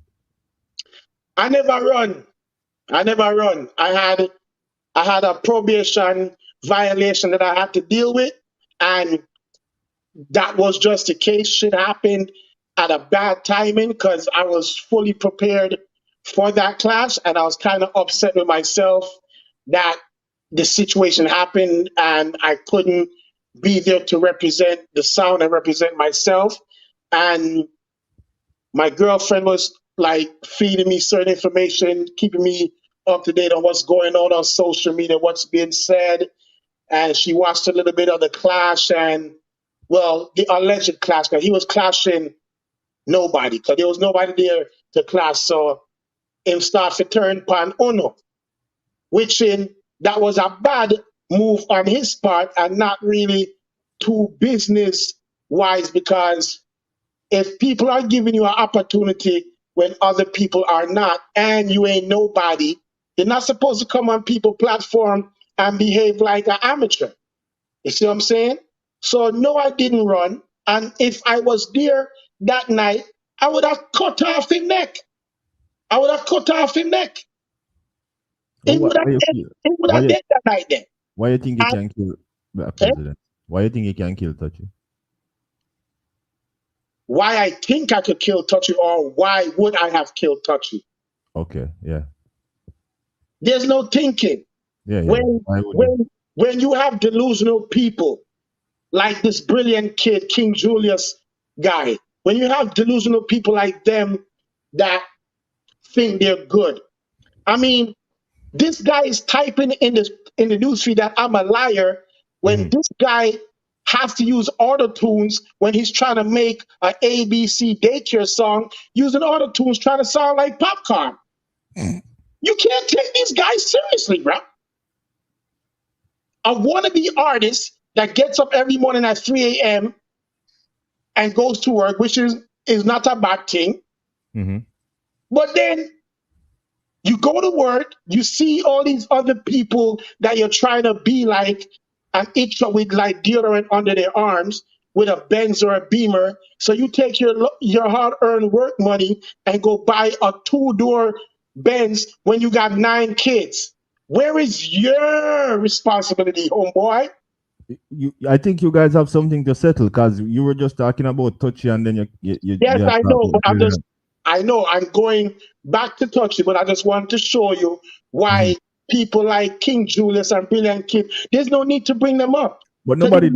I never run. I had a probation violation that I had to deal with, and that was just the case. Shit happened at a bad timing because I was fully prepared for that clash, and I was kind of upset with myself that the situation happened and I couldn't be there to represent the sound and represent myself. And my girlfriend was like feeding me certain information, keeping me up to date on what's going on social media, what's being said. And she watched a little bit of the clash and, well, the alleged clash, because he was clashing nobody, because there was nobody there to clash. So him start to turn pan Uno, which that was a bad move on his part and not really too business wise, because if people are giving you an opportunity when other people are not, and you ain't nobody, you're not supposed to come on people platform and behave like an amateur. You see what I'm saying? So no, I didn't run. And if I was there that night, I would have cut off his neck. I would have cut off his neck. But It would have dead that night then. why you think you And, can kill the eh, president? Why you think you can kill Touchy? why I think I could kill Touchy, or why would I have killed Touchy? Okay, yeah. There's no thinking. Yeah, yeah. When Why would you? when when you have delusional people like this brilliant kid, King Julius guy, when you have delusional people like them that think they're good. I mean, this guy is typing in the newsfeed that I'm a liar when this guy has to use auto tunes when he's trying to make an ABC daycare song using auto tunes trying to sound like popcorn. You can't take these guys seriously, bro. A wannabe artist that gets up every morning at 3 a.m. and goes to work, which is not a bad thing. But then you go to work, you see all these other people that you're trying to be like, and each with like deodorant under their arms with a Benz or a Beamer. So you take your hard-earned work money and go buy a 2-door Benz when you got 9 kids. Where is your responsibility, homeboy? I think you guys have something to settle because you were just talking about Touchy and then you yes, I know, but I'm going back to Touchy, but I just want to show you why people like King Julius and Brilliant Kid, there's no need to bring them up. But nobody.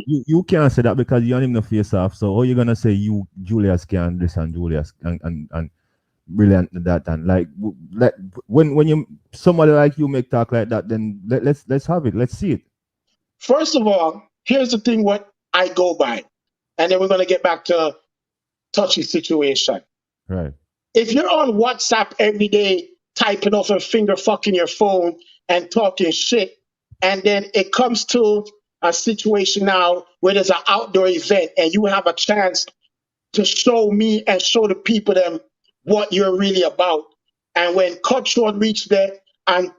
You can't say that because you don't even know face off. So how you gonna say you Julius can this and Julius and Brilliant that and like when you somebody like you make talk like that, then let's have it. Let's see it. First of all, here's the thing what I go by, and then we're gonna get back to Touchy's situation. Right. If you're on WhatsApp every day typing off and finger fucking your phone and talking shit, and then it comes to a situation now where there's an outdoor event and you have a chance to show me and show the people them what you're really about. And when Cutthroat reached there and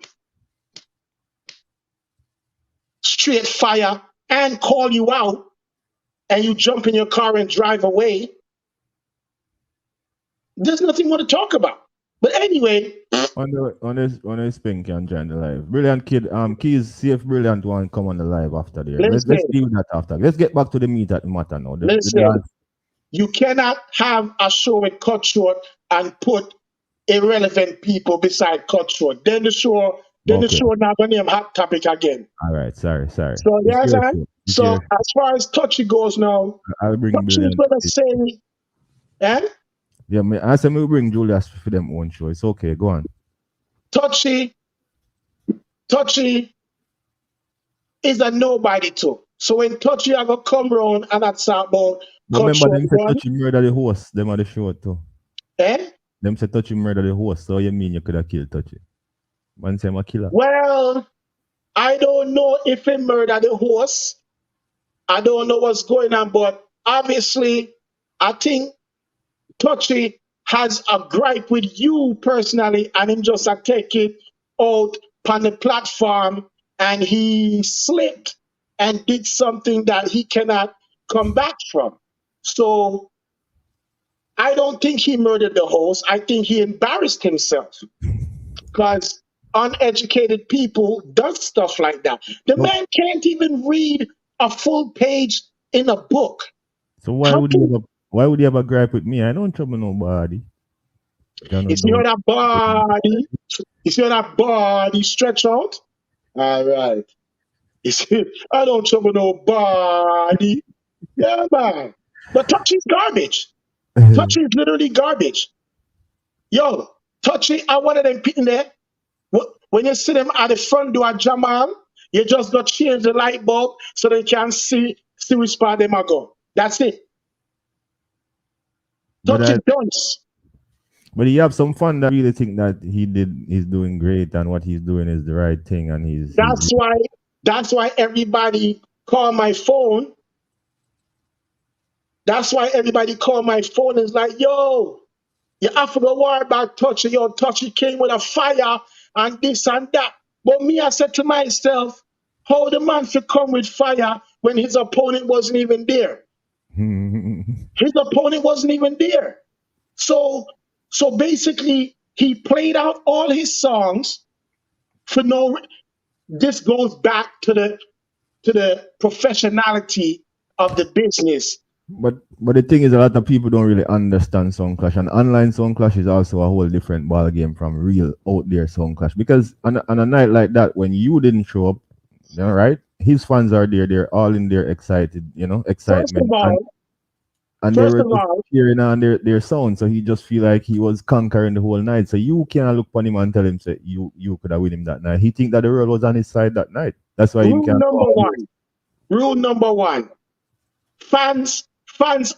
straight fire and call you out and you jump in your car and drive away, there's nothing more to talk about. But anyway, on his ping can join the live. Brilliant Kid, Keys, see if Brilliant one come on the live after there. Let's deal that after. Let's get back to the meat at the matter now. You cannot have a show with Cutthroat and put irrelevant people beside Cutthroat. Then the show now gonna name Hot Topic again. All right, sorry. So yes, so as far as Touchy goes now, I'll bring Touchy's gonna say, yeah, I said we bring Julius for them own show. It's okay, go on. Touchy is a nobody too. So when Touchy are gonna come round and that's about remember them say Touchy murder the host, them are the show too. Them say Touchy murder the host, so you mean you could have killed Touchy? Man say I'm a killer. Well, I don't know if he murdered the host. I don't know what's going on, but obviously I think Touchy has a gripe with you personally, and him just take it out on the platform, and he slipped and did something that he cannot come back from. So I don't think he murdered the host. I think he embarrassed himself because uneducated people does stuff like that. The man can't even read a full page in a book. So why would he have a gripe with me? I don't trouble nobody. You see how that body stretch out? All right. You see, I don't trouble nobody. Yeah, man. But Touchy's garbage. Touchy is literally garbage. Yo, Touchy, I wanted them people there. When you see them at the front door at Jamal, you just got to change the light bulb so they can see which part they might go. That's it. Touchy dunce. But you have some fun that really think that he's doing great and what he's doing is the right thing and that's why everybody call my phone. That's why everybody call my phone and is like, yo, you have to go worry about Touchy. Yo, Touchy came with a fire and this and that. But me, I said to myself, how the man should come with fire when his opponent wasn't even there? His opponent wasn't even there. So basically, he played out all his songs for no. This goes back to the professionality of the business. But the thing is, a lot of people don't really understand Sound Clash, and online Sound Clash is also a whole different ball game from real out there Sound Clash. Because on a night like that, when you didn't show up, All right. His fans are there. They're all in there excited, First of excitement. And all, and they first were of just all, cheering on their sound. So he just feel like he was conquering the whole night. So you can't look upon him and tell him say you could have win him that night. He think that the world was on his side that night. That's why he rule can't go number out. one. Rule number one. Fans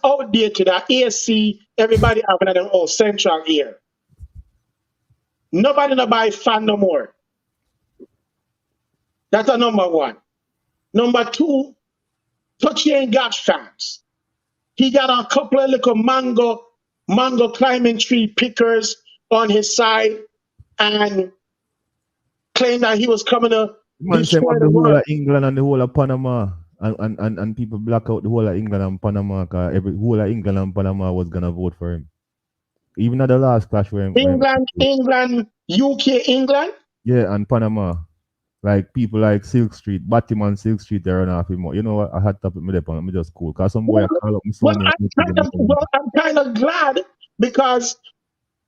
out there to the AC, everybody having their own central ear. Nobody no buy fan no more. That's a number one. Number two, Touchy ain't got fans. He got a couple of little mango climbing tree pickers on his side and claimed that he was coming to Man say destroy map the the whole world. of England and the whole of Panama. And people black out the whole of England and Panama because every whole of England and Panama was gonna vote for him. Even at the last clash when England, UK, England. yeah, and Panama. Like people like Silk Street, Batman Silk Street, they run off him. You know what? I had to put me there, on me just cool. Cause some boy I call up my Well, son and I'm kind of glad because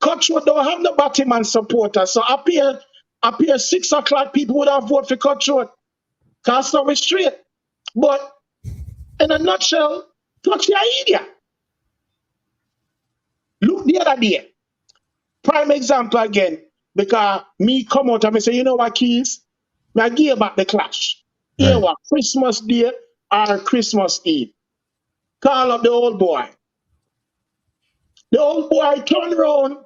Cutthroat don't have no Batman supporters. So up here 6 o'clock, people would have voted for Cutthroat. Cause so straight. But in a nutshell, Touchy a idiot. Look the other day. Prime example again, because me come out and me say, you know what, Keys? I give back the clash. Here Right. what, Christmas Day or Christmas Eve. Call up the old boy. The old boy turn around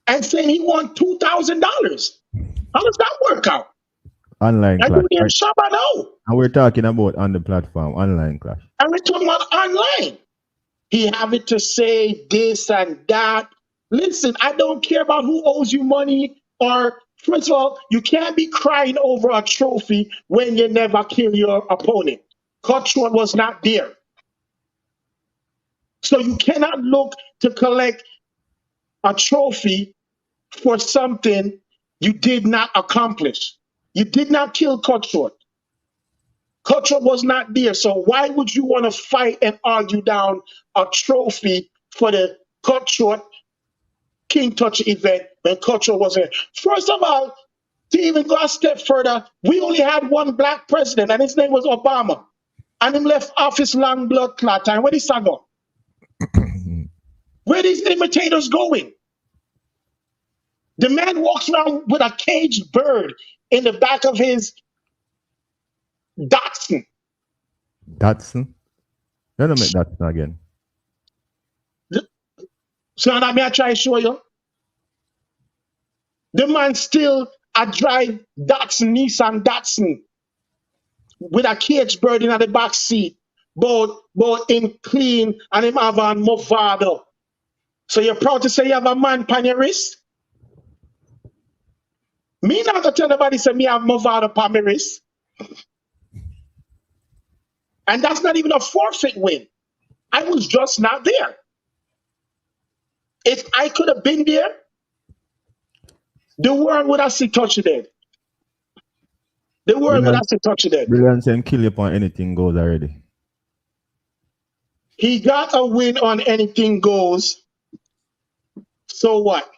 and say he won $2,000. How does that work out? Online And clash. you hear Right. Shabba now. And we're talking about on the platform, online clash. And we're talking about online. He have it to say this and that. Listen, I don't care about who owes you money or, first of all, you can't be crying over a trophy when you never kill your opponent. Cutthroat was not there. So you cannot look to collect a trophy for something you did not accomplish. You did not kill Cutthroat. Cutthroat was not there. So why would you want to fight and argue down a trophy for the Cutthroat King Touch event when Cutthroat wasn't? First of all, to even go a step further, we only had one black president, and his name was Obama. And him left office long blood clot time. Where did he go? Where these imitators going? The man walks around with a caged bird in the back of his Datsun. Datsun? Let me make Datsun again. So now I try to show you. The man still a drive Nissan Datsun with a caged bird in the back seat, both in clean and him have a Movado. So you're proud to say you have a man pan your wrist? Me not gonna tell nobody say me have Movado pan my wrist. And that's not even a forfeit win. I was just not there. If I could have been there, the world would have seen Touchy dead. The world would have seen Touchy dead. Brilliant saying kill you upon anything goes already. He got a win on anything goes. So what?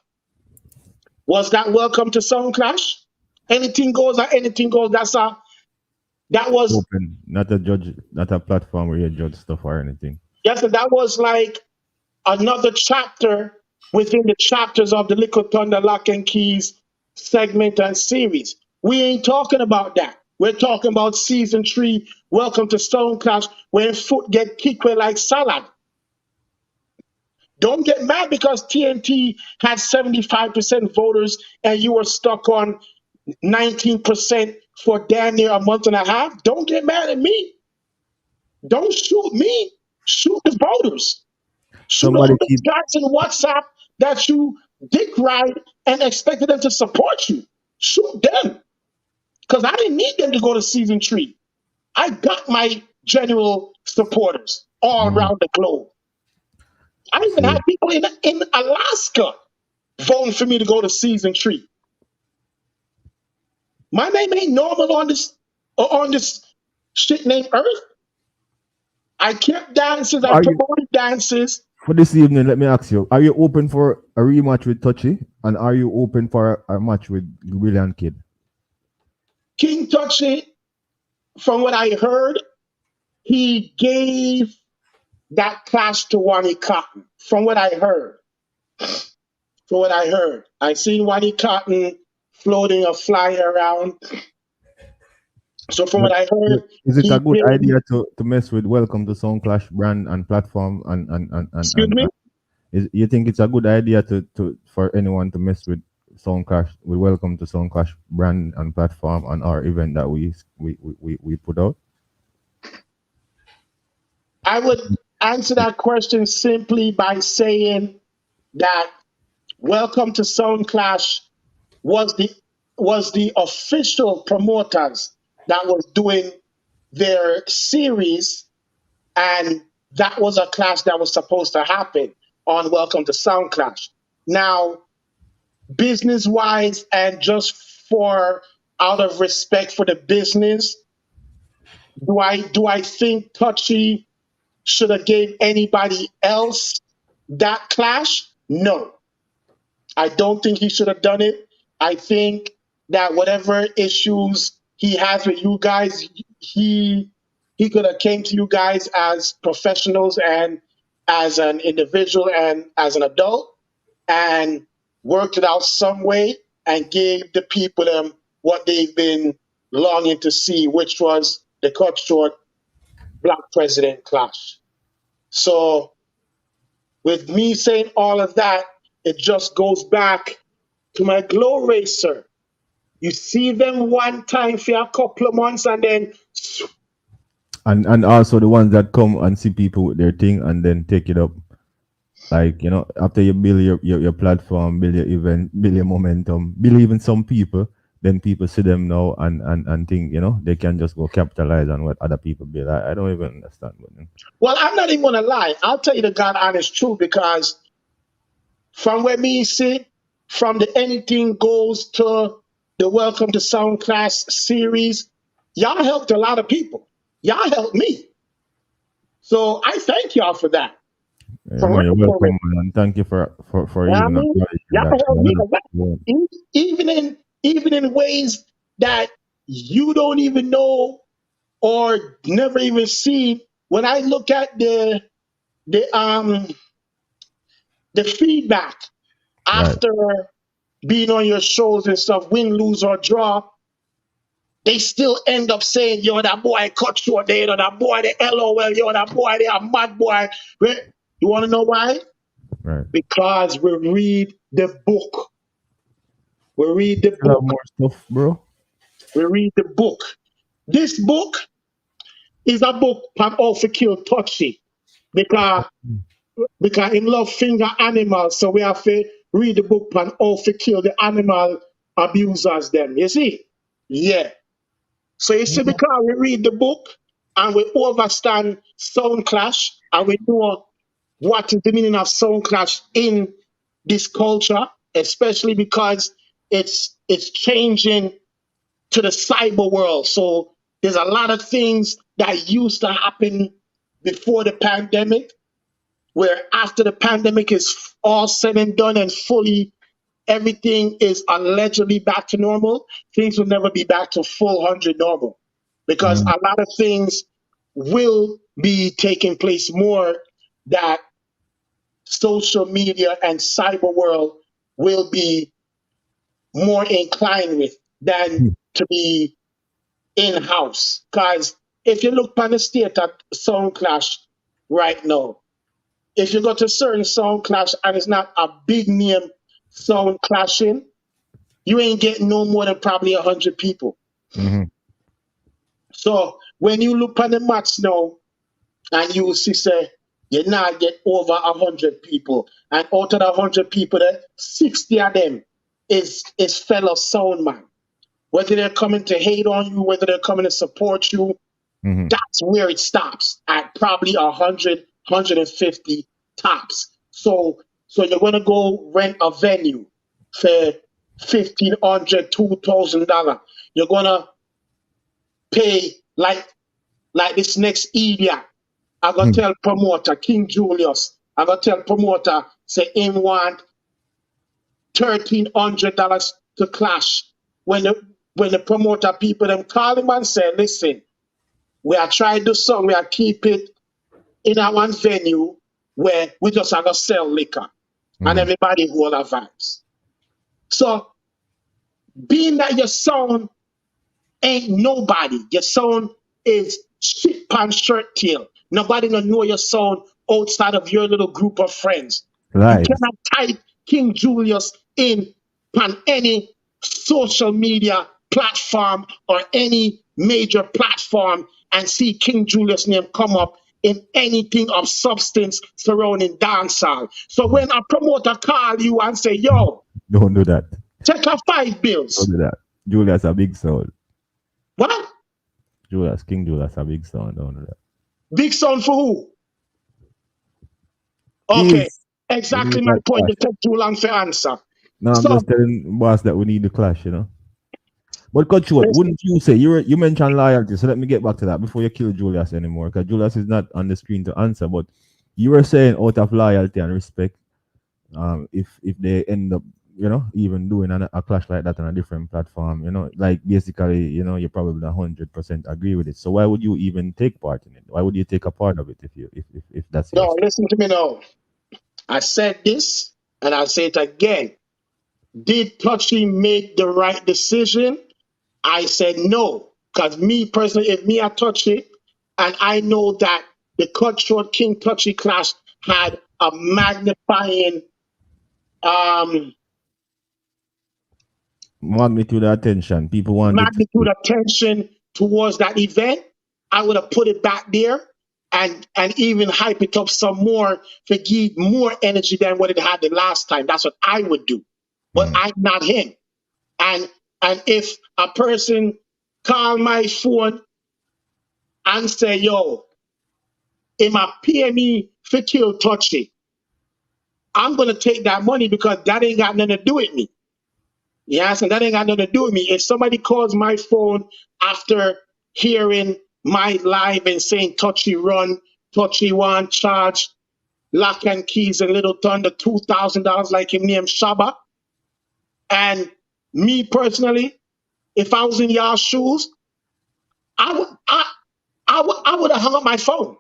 Was that welcome to Sound Clash? Anything goes or anything goes. That was open, not a judge, not a platform where you judge stuff or anything. Yes, and that was like another chapter within the chapters of the Little Thunder Lock and Keys segment and series. We ain't talking about that. We're talking about season 3, Welcome to Sound Clash, when foot get kicked with like salad. Don't get mad because TNT had 75% voters and you were stuck on 19% for damn near a month and a half. Don't get mad at me. Don't shoot me. Shoot the voters. Shoot all the guys in WhatsApp that you dick ride and expected them to support you. Shoot them. Because I didn't need them to go to season 3. I got my general supporters all around the globe. I even had people in Alaska voting for me to go to season 3. My name ain't normal on this shit named Earth. I kept dances, I promoted dances. For this evening, let me ask you, are you open for a rematch with Touchy? And are you open for a match with Brilliant Kid? King Touchy, from what I heard, he gave that clash to Wani Cotton. From what I heard. I seen Wani Cotton floating a flyer around. So from But what I heard, is it a he good gave, idea to mess with Welcome to Sound Clash brand and platform excuse me? you think it's a good idea to for anyone to mess with Sound Clash with Welcome to Sound Clash brand and platform on our event that we put out? I would answer that question simply by saying that Welcome to Sound Clash was the official promoters that was doing their series, and that was a clash that was supposed to happen on Welcome to Sound Clash. Now, business wise and just for out of respect for the business, do I think Touchy should have gave anybody else that clash? No. I don't think he should have done it. I think that whatever issues he has with you guys, he could have came to you guys as professionals and as an individual and as an adult and worked it out some way and gave the people them what they've been longing to see, which was the Cutthroat Black President clash. So with me saying all of that, it just goes back to my glow racer. You see them one time for a couple of months and then And also the ones that come and see people with their thing and then take it up. Like, after you build your platform, build your event, build your momentum, believe in some people, then people see them now and think, they can just go capitalize on what other people build. I don't even understand. Well, I'm not even gonna lie. I'll tell you the God honest truth, because from where me sit, from the Anything Goes to the Welcome to Sound Class series, y'all helped a lot of people. Y'all helped me. So I thank y'all for that. Man, you're welcome, man, and thank you for I even mean, acknowledging y'all that. helped me a lot. Even in ways that you don't even know or never even seen. When I look at the feedback Right. after being on your shows and stuff, win, lose, or draw, they still end up saying, yo, that boy Cutthroat there, that boy, the LOL, yo, that boy, they a mad boy. You want to know why? Right. Because we read the book. We read the Still have book. more stuff, bro. We read the book. This book is a book on how to kill Touchy, because him love finger animals, so we have to read the book on how to kill the animal abusers them. You see? Yeah. So you see, because we read the book and we understand sound clash and we know what is the meaning of sound clash in this culture, especially because it's changing to the cyber world. So there's a lot of things that used to happen before the pandemic, where after the pandemic is all said and done and fully everything is allegedly back to normal, things will never be back to full 100 normal, because a lot of things will be taking place more that social media and cyber world will be more inclined with than to be in-house. Because if you look on the state of Sound Clash right now, if you go to certain Sound Clash and it's not a big name sound clashing, you ain't getting no more than probably 100 people. Mm-hmm. So when you look on the match now and you see say you now get over 100 people, and out of the 100 people, there 60 of them is fellow sound man. Whether they're coming to hate on you, whether they're coming to support you, that's where it stops at probably 100, 150 tops. So you're gonna go rent a venue for $1,500, $2,000. You're gonna pay like this next idiot. I'm gonna tell promoter King Julius. I'm gonna tell promoter say him want $1,300 to clash when when the promoter people them call him and say, listen, we are trying to do something, we are keep it in our one venue where we just are gonna sell liquor and everybody hold our vibes. So being that your sound ain't nobody, your sound is shit pan shirt tail. Nobody gonna know your sound outside of your little group of friends. You Right. cannot type King Julius in on any social media platform or any major platform and see King Julius' name come up in anything of substance surrounding dancehall. So when a promoter call you and say, yo, Don't do that. check out 5 Don't bills. do that. Julius a big sound. What? King Julius a big sound. Don't do that. Big sound for who? Okay, Kids. We exactly need my that point. clash. You take too long for answer. No, I'm So just telling boss that we need the clash, you know. But Cutthroat, listen, wouldn't you say you mentioned loyalty? So let me get back to that before you kill Julius anymore, because Julius is not on the screen to answer. But you were saying out of loyalty and respect, if they end up, even doing a clash like that on a different platform, like basically, you probably 100% agree with it. So why would you even take part in it? Why would you take a part of it if that's yours? no, listen to me now. I said this and I'll say it again. Did Touchy make the right decision? I said no. Because me personally, if me I touch it, and I know that the Cutthroat King Touchy clash had a magnifying um Magnitude of attention. People wanted to magnitude attention towards that event, I would have put it back there and even hype it up some more to give more energy than what it had the last time. That's what I would do. But I'm not him. And if a person call my phone and say, yo, if I pay me for kill touchy, I'm gonna take that money because that ain't got nothing to do with me. Yes, and that ain't got nothing to do with me. If somebody calls my phone after hearing my live and saying touchy run, touchy one, charge, lock and keys and little thunder $2,000 like him named Shaba, and me personally, if I was in y'all shoes, I would have hung up my phone.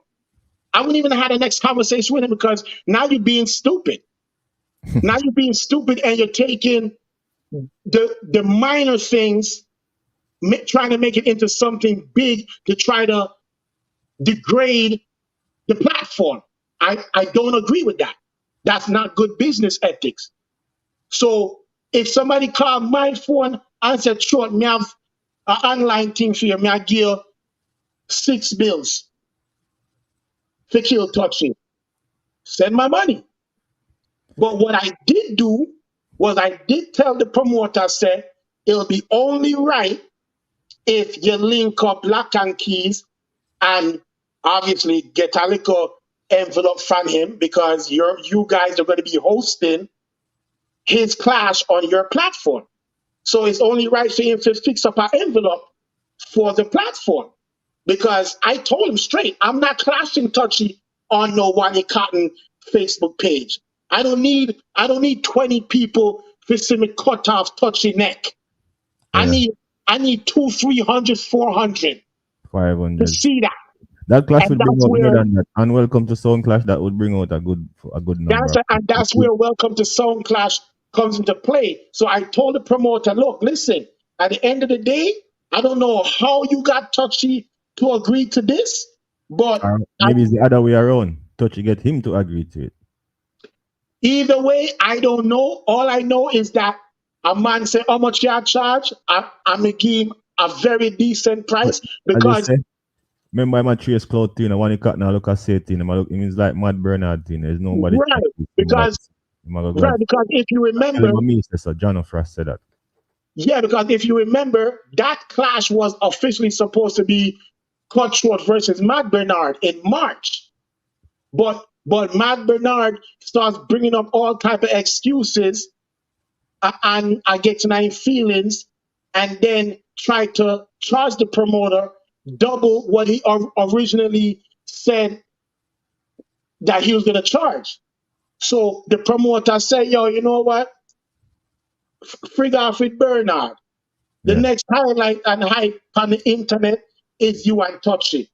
I wouldn't even have had the next conversation with him because now you're being stupid. Now you're being stupid and you're taking the minor things, trying to make it into something big to try to degrade the platform. I don't agree with that. That's not good business ethics. So if somebody called my phone and said, short, me have an online thing for you, me I give you 6 bills for kill touching, send my money. But what I did do was I did tell the promoter, said, it'll be only right if you link up lock and keys and obviously get a little envelope from him because you guys are going to be hosting his clash on your platform. So it's only right for him to fix up an envelope for the platform. Because I told him straight, I'm not clashing Touchy on no Wally Cotton Facebook page. I don't need 20 people to see me cut off Touchy neck. Yeah, I need 200, 300, 400 to 500. see that. That clash And would bring that's out more where than that. And welcome to Sound Clash, that would bring out a good number. that's where Welcome to Sound Clash comes into play. So I told the promoter, look, listen, at the end of the day, I don't know how you got Touchy to agree to this, but Or maybe it's the other way around. Touchy get him to agree to it. either way, I don't know. All I know is that a man say how much you charge. I'm gonna give him a very decent But price as you because say, remember my trace cloud thing, and when you cut now look at say thing, it means like Mad Bernard thing. There's nobody right, because go right, because if you tell remember, him a me, so John of Frost said that. yeah, because if you remember, that clash was officially supposed to be Cutthroat versus Matt Bernard in March. But Matt Bernard starts bringing up all type of excuses and I get tonight feelings and then try to charge the promoter double what he originally said that he was going to charge. So the promoter said, yo, you know what? Frig off with Bernard. The next highlight and hype on the internet is you and Touchy.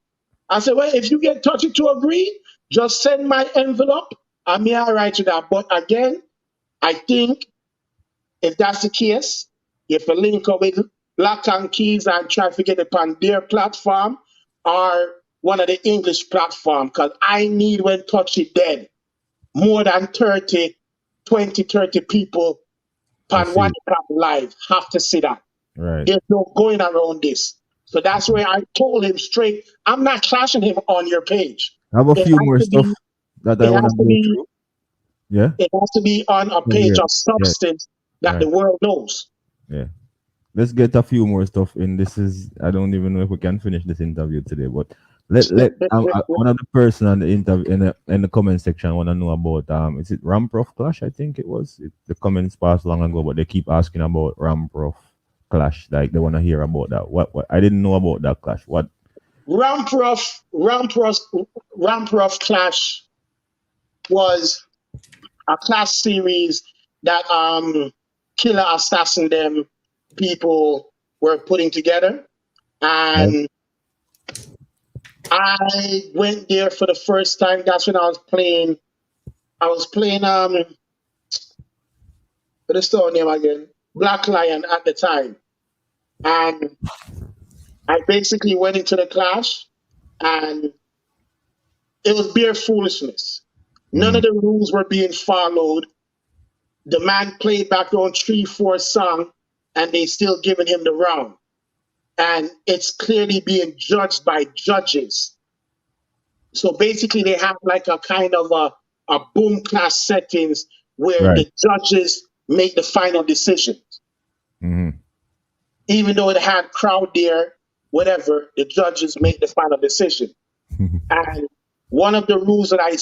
I said, well, if you get Touchy to agree, just send my envelope. I'm all right with that. But again, I think if that's the case, if you link up with Lock and Keys and try to get it on their platform or one of the English platform, because I need when Touchy dead, more than 30 people on one live have to see that. Right. There's no going around this. So that's where I told him straight, I'm not clashing him on your page. I have a It few has more to stuff be, that I it want has to to go be, through. Yeah. it has to be on a page of substance that the world knows. Yeah. Let's get a few more stuff in. This is, I don't even know if we can finish this interview today, but one of the person on the interview in the comment section want to know about is it Ramprof Clash? I think it was. The comments passed long ago, but they keep asking about Ramprof Clash. Like they want to hear about that. What I didn't know about that clash. What Ramprof Clash was a clash series that Killer Assassin them people were putting together, and I went there for the first time. That's when I was playing what is the name again? Black Lion at the time. And I basically went into the clash and it was bare foolishness. None of the rules were being followed. The man played back on 3-4 song and they still giving him the round. And it's clearly being judged by judges. So basically they have like a kind of a boom class settings where the judges make the final decisions. Even though it had crowd there, whatever, the judges make the final decision. And one of the rules that I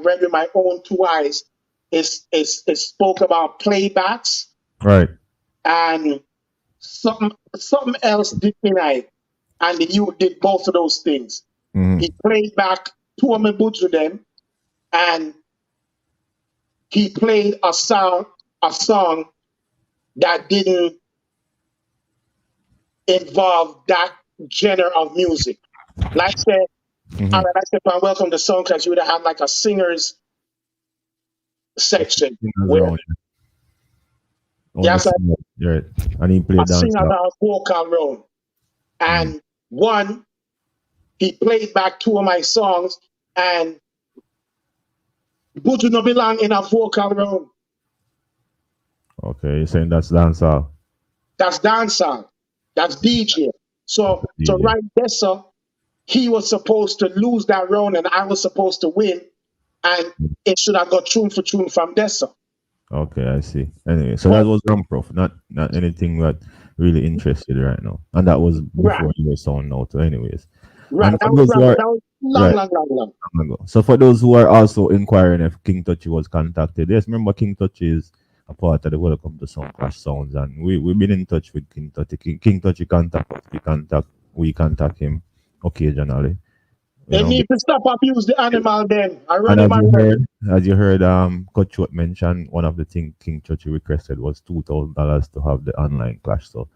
read with my own two eyes, is spoke about playbacks. Right. And something else did tonight. And you did both of those things. He played back two of my boots with them, and he played a song that didn't involve that genre of music. Like I said, all right, I said, welcome to Song Clash. You would have had like a singers section. Yes, and he played a dance. singer about vocal round. And one, he played back two of my songs, and Buju no belong in a vocal round. Okay, you're saying that's dancehall. That's dancehall. That's DJ. So right there, so he was supposed to lose that round, and I was supposed to win, and it should have got tune for tune from Dessa. Okay, I see. Anyway, so that was Ramprof, not anything that really interested right now, and that was before you were sound out. So, anyways, right, that was long ago. So for those who are also inquiring if King Touchy was contacted, yes, remember King Touchy is a part of the Welcome to Sound Clash Sounds, and we've been in touch with King Touchy. King Touchy contact us. We contact him occasionally. They need to stop abuse the animal then. As you heard, Cutthroat mentioned one of the things King Touchy requested was $2,000 to have the online clash. So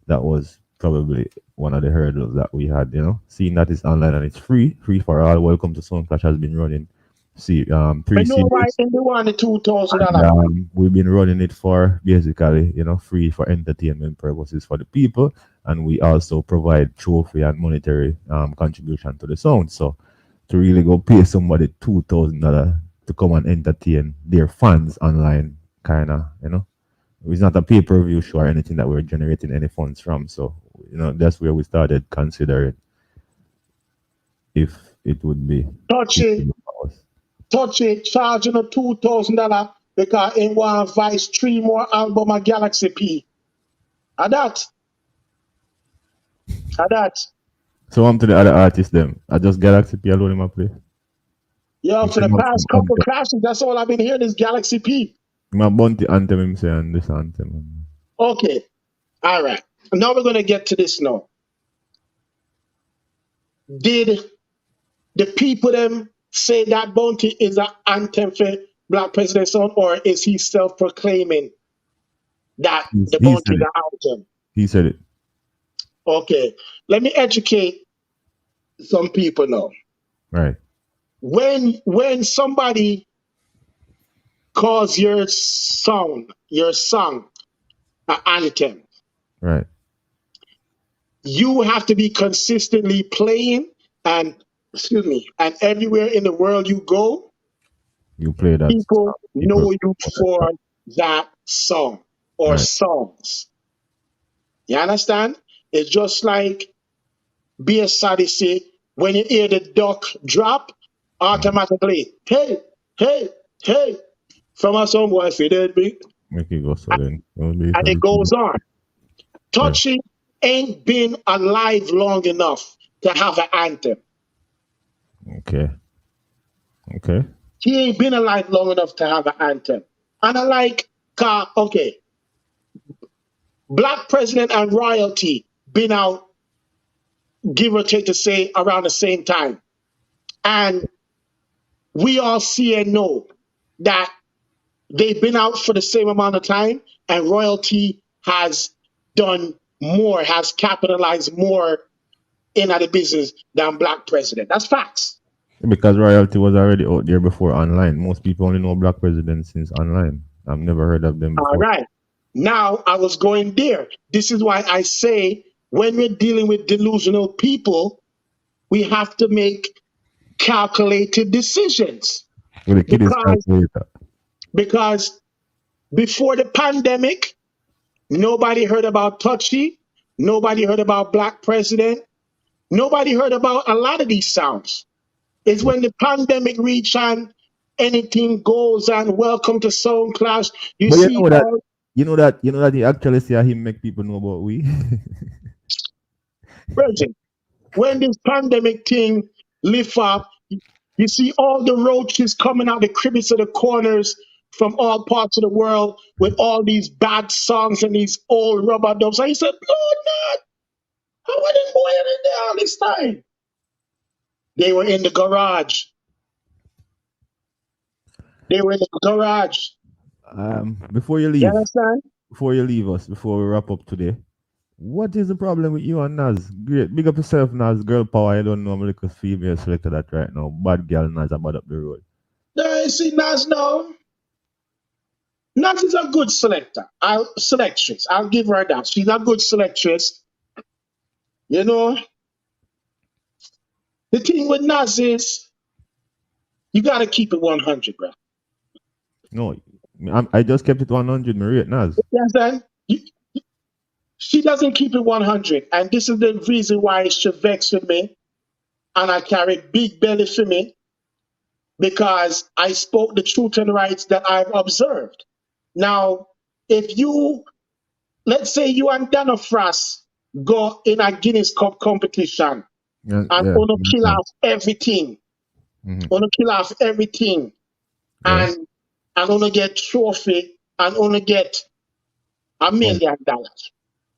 that was probably one of the hurdles that we had, seeing that it's online and it's free for all. Welcome to Sound Clash has been running 3 series. $2,000. We've been running it for basically, free for entertainment purposes for the people, and we also provide trophy and monetary contribution to the sound. So to really go pay somebody $2,000 to come and entertain their fans online, kind of, it's not a pay-per-view show or anything that we're generating any funds from. So that's where we started considering if it would be Touchy charging a $2,000 because he want Vice 3 more album of Galaxy P. And that. So I'm to the other artists them. I just Galaxy P alone in my play. Yeah, for the past couple clashes, that's all I've been hearing is Galaxy P. My bounty anthem him say and this anthem. Okay. All right. Now we're gonna get to this now. Did the people them say that bounty is an anthem for Black President Sound, or is he self-proclaiming that the bounty is an anthem? He said it. Okay, let me educate some people now. Right. When somebody calls your song an anthem, Right. you have to be consistently playing, and and everywhere in the world you go, You play that. people People. know you for that song or Right. songs. You understand? It's just like BS say, when you hear the duck drop, automatically, hey, hey, hey, from a song boy, if you did me, Make it go so then. Don't be and it goes on. Yeah. Touchy ain't been alive long enough to have an anthem. Okay. Okay. He ain't been alive long enough to have an anthem. And I like, okay, Black President and Royalty been out, give or take to say, around the same time. And we all see and know that they've been out for the same amount of time, and Royalty has done more, has capitalized more in the business than Black President. That's facts. Because royalty was already out there before online. Most people only know Black President since online. I've never heard of them All before. right. Now I was going there. This is why I say when we're dealing with delusional people, we have to make calculated decisions. Well, the kid is Because, calculator. because before the pandemic, nobody heard about Touchy, nobody heard about Black President, nobody heard about a lot of these sounds. It's when the pandemic reached and anything goes and welcome to Sound Clash. You But see all you know that he actually say him make people know about we. Virgin. When this pandemic thing lift up, you see all the roaches coming out the crevices of the corners from all parts of the world with all these bad songs and these old rubber dubs. I said, Lord, man, how are them boys in there all this time? They were in the garage. They were in the garage. Before you You leave, understand? before you leave us, before we wrap up today, what is the problem with you and Naz? Great, big up yourself, Naz. Girl power. I don't know. I'm a little female selector that right now. Bad girl Naz about up the road. No, you see, Nas now. Nas is a good selectress. I'll give her that. She's a good selectress. You know, the thing with Nas is you got to keep it 100, bro. No, I just kept it 100. Maria Naz. You understand? She doesn't keep it 100. And this is the reason why she vexed with me. And I carry big belly for me because I spoke the truth and rights that I've observed. Now, if you, let's say you and Dana Frost go in a Guinness Cup competition and wanna kill off everything, wanna kill off everything, and wanna get trophy and wanna get $1 million.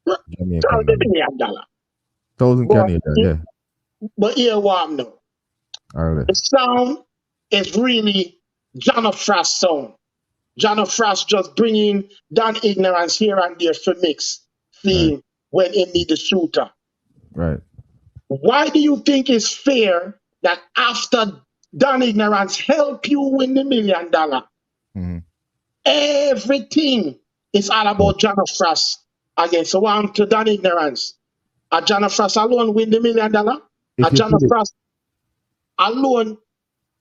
$1 million. 1,000 Canadian, yeah. But here what now. All right. The sound is really John Frost sound. John Frost just bringing down ignorance here and there for mix theme when he need the shooter. Right. Why do you think it's fair that after Dan Ignorance help you win the $1 million, everything is all about John Frost again? So I'm to Dan Ignorance. A John Frost alone win the $1 million? A John Frost alone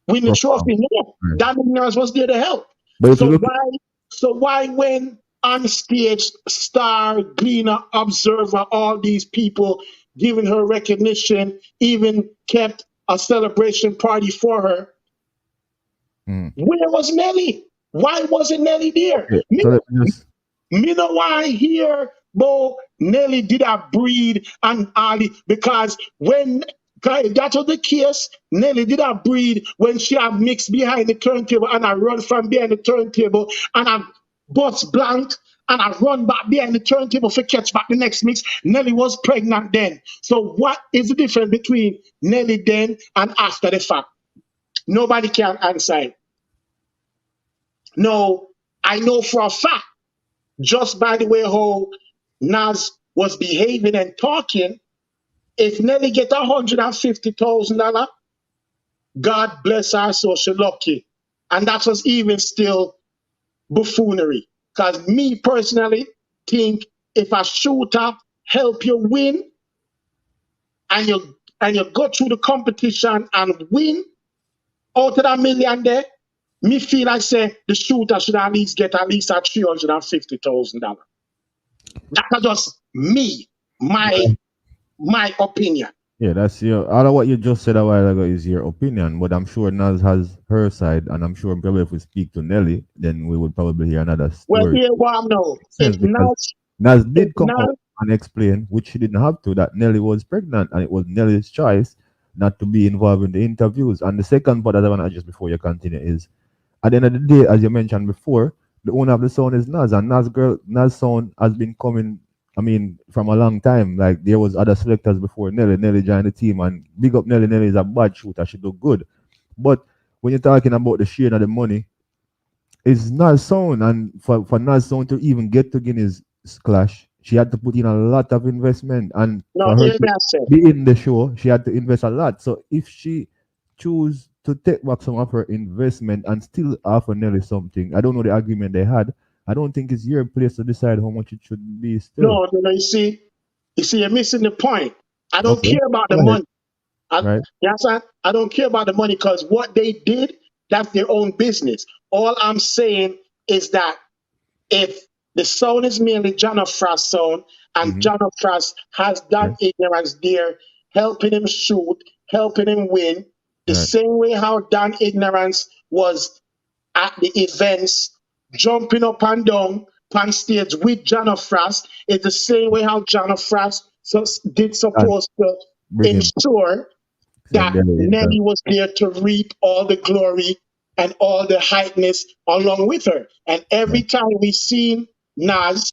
win the trophy? No. Dan Ignorance was there to help. So why when on stage, Star, Gleaner, Observer, all these people giving her recognition, even kept a celebration party for her. Where was Nelly? Why wasn't Nelly there? Me know why here, Bo, Nelly did a breed and Ali, because when that was the case, Nelly did a breed when she had mixed behind the turntable and I run from behind the turntable and I bust blank and I run back behind the turntable for catch back the next mix. Nelly was pregnant then. So what is the difference between Nelly then and after the fact? Nobody can answer it. No, I know for a fact, just by the way how Nas was behaving and talking, if Nelly get $150,000, God bless her, so she lucky. And that was even still buffoonery. Because me personally think if a shooter help you win and you go through the competition and win out of that million there, me feel I say the shooter should at least get at least $350,000. That's just me, my opinion. Yeah, that's your. All of what you just said a while ago is your opinion, but I'm sure Naz has her side, and I'm sure probably if we speak to Nelly, then we would probably hear another Well, story. here what I know. Sense If because not, Naz if did come out not, and explain, which she didn't have to, that Nelly was pregnant, and it was Nelly's choice not to be involved in the interviews. And the second part that I want to add just before you continue is, at the end of the day, as you mentioned before, the owner of the sound is Nas, and Nas sound has been coming. I mean, from a long time. Like there was other selectors before Nelly. Nelly joined the team, and big up Nelly. Nelly is a bad shooter. She do good, but when you're talking about the sharing of the money, it's Nas sound, and for Nas sound to even get to Guinness Clash, she had to put in a lot of investment, and no, for her hear to me I say. be in the show, she had to invest a lot. So if she choose to take back some of her investment and still offer Nelly something, I don't know the agreement they had. I don't think it's your place to decide how much it should be still. No, you see, you're missing the point. I don't Okay. care about the Go ahead. money. I, Right. yes, I don't care about the money because what they did, that's their own business. All I'm saying is that if the sound is mainly John of Frost sound, and Mm-hmm. John of Frost has done Okay. ignorance there, helping him shoot, helping him win, the Right. same way how Dan Ignorance was at the events, jumping up and down on stage with John of Frost, is the same way how John of Frost did And supposed to bring him. ensure Send that Nelly in Nelly was there to reap all the glory and all the hypeness along with her. And every Right. time we seen Nas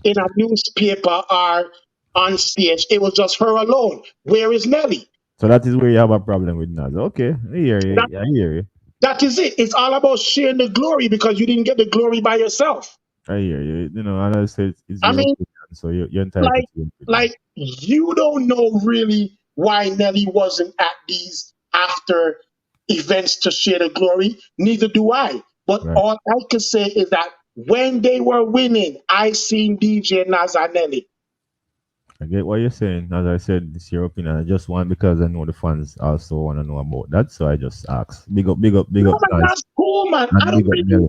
in a newspaper or on stage, it was just her alone. Where is Nelly? So that is where you have a problem with Nas. Okay, I hear That, you. I hear you. that is it. It's all about sharing the glory because you didn't get the glory by yourself. I hear you. You know, and I said it's I your mean, opinion, so you're entitled to like, your opinion. like you don't know really why Nelly wasn't at these after events to share the glory. Neither do I. But Right. all I can say is that when they were winning, I seen DJ Nas and Nelly. I get what you're saying. As I said, it's your opinion. I just want because I know the fans also want to know about that, so I just ask. Big No, up, man, Nas, that's cool, man. and big up Nelly.